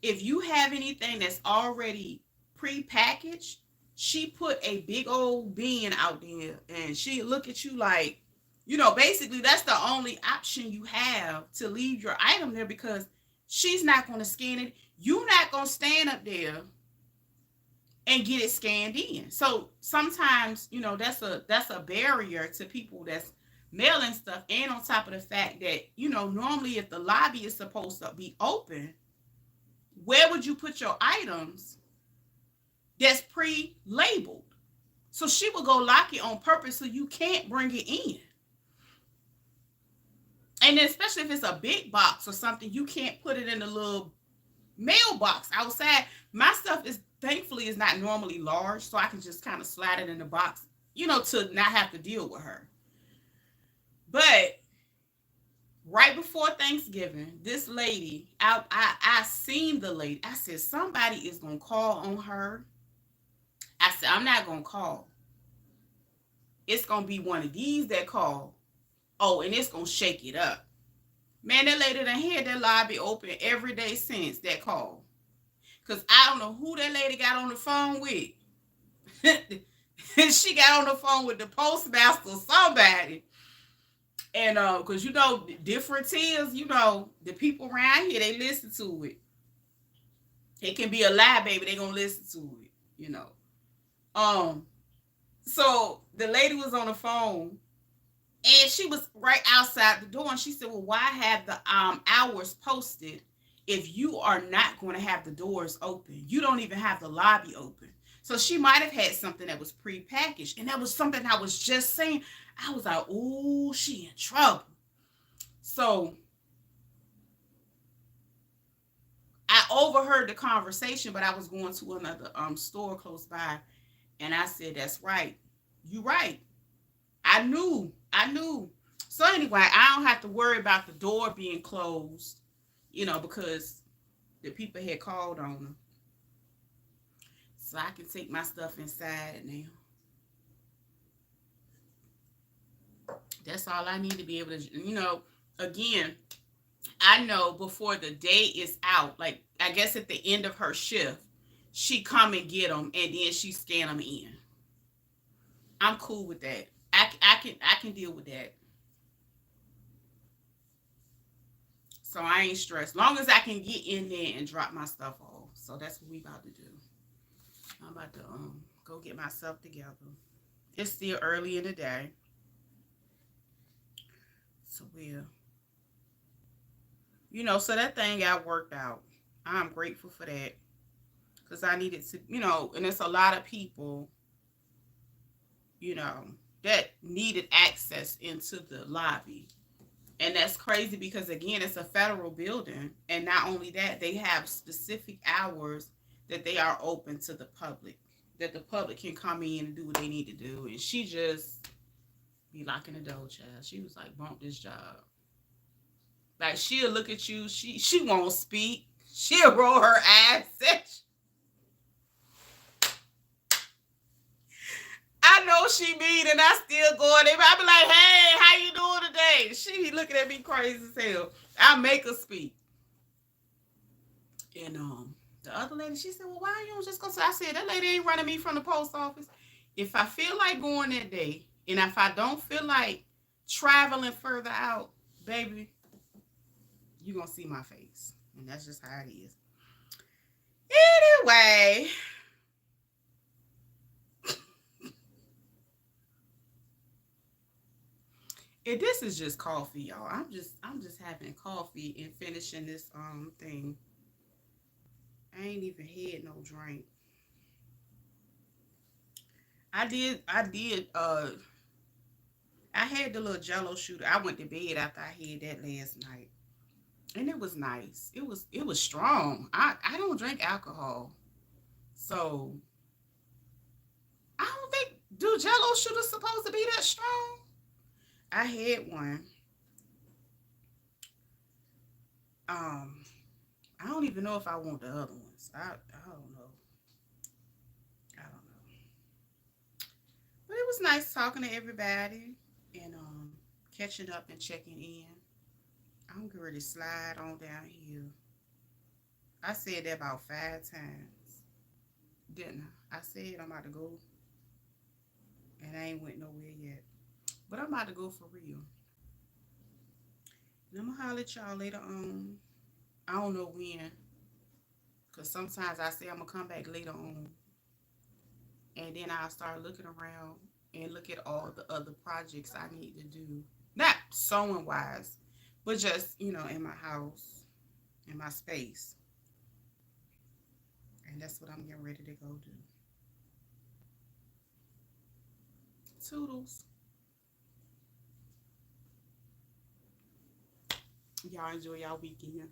If you have anything that's already pre-packaged, she put a big old bin out there and she look at you like, you know, basically that's the only option you have to leave your item there because she's not going to scan it. You're not going to stand up there and get it scanned in. So sometimes, you know, that's a barrier to people that's mailing stuff. And on top of the fact that, you know, normally if the lobby is supposed to be open, where would you put your items that's pre-labeled? So she will go lock it on purpose so you can't bring it in. And then especially if it's a big box or something, you can't put it in a little mailbox outside. My stuff is thankfully is not normally large, so I can just kind of slide it in the box, you know, to not have to deal with her. But right before Thanksgiving, this lady, I seen the lady. I said, somebody is going to call on her. I said, I'm not going to call. It's going to be one of these that call. Oh, and it's going to shake it up. Man, that lady done had that lobby open every day since that call. Because I don't know who that lady got on the phone with. She got on the phone with the postmaster or somebody. And because you know, different tiers, you know, the people around here, they listen to it. It can be a lie, baby. They gonna listen to it, you know. So the lady was on the phone and she was right outside the door and she said, well, why have the hours posted if you are not going to have the doors open? You don't even have the lobby open. So she might have had something that was pre-packaged. And that was something I was just saying. I was like, oh, she in trouble. So I overheard the conversation, but I was going to another store close by. And I said, that's right. You right. I knew. So anyway, I don't have to worry about the door being closed, you know, because the people had called on them. So I can take my stuff inside now. That's all I need to be able to, you know, again, I know before the day is out, like I guess at the end of her shift, she come and get them and then she scan them in. I'm cool with that. I can deal with that. So I ain't stressed. Long as I can get in there and drop my stuff off. So that's what we about to do. I'm about to go get myself together. It's still early in the day. So we'll You know, so that thing got worked out. I'm grateful for that because I needed to, you know, and it's a lot of people, you know, that needed access into the lobby. And that's crazy because, again, it's a federal building. And not only that, they have specific hours that they are open to the public, that the public can come in and do what they need to do. And she just be locking the door, child. She was like, bump this job. Like, she'll look at you. She won't speak. She'll roll her eyes. I know she mean, and I still go in there. I be like, hey, how you doing today? She be looking at me crazy as hell. I make her speak. And the other lady, she said, well, why you don't just go? So I said, that lady ain't running me from the post office. If I feel like going that day, and if I don't feel like traveling further out, baby, you gonna see my face. And that's just how it is. Anyway. And this is just coffee, y'all. I'm just having coffee and finishing this thing. I ain't even had no drink. I did I had the little jello shooter. I went to bed after I had that last night. And it was nice. It was strong. I don't drink alcohol. So I don't think, do jello shooters supposed to be that strong? I had one. Um I don't even know if I want the other ones. I don't know. I don't know. But it was nice talking to everybody and catching up and checking in. I'm going to slide on down here. I said that about 5 times, didn't I? I said I'm about to go, and I ain't went nowhere yet. But I'm about to go for real. And I'm going to holler at y'all later on. I don't know when, because sometimes I say I'm going to come back later on, and then I'll start looking around and look at all the other projects I need to do. Not sewing wise, but just, in my house, in my space. And that's what I'm getting ready to go do. Toodles. Y'all enjoy y'all weekend.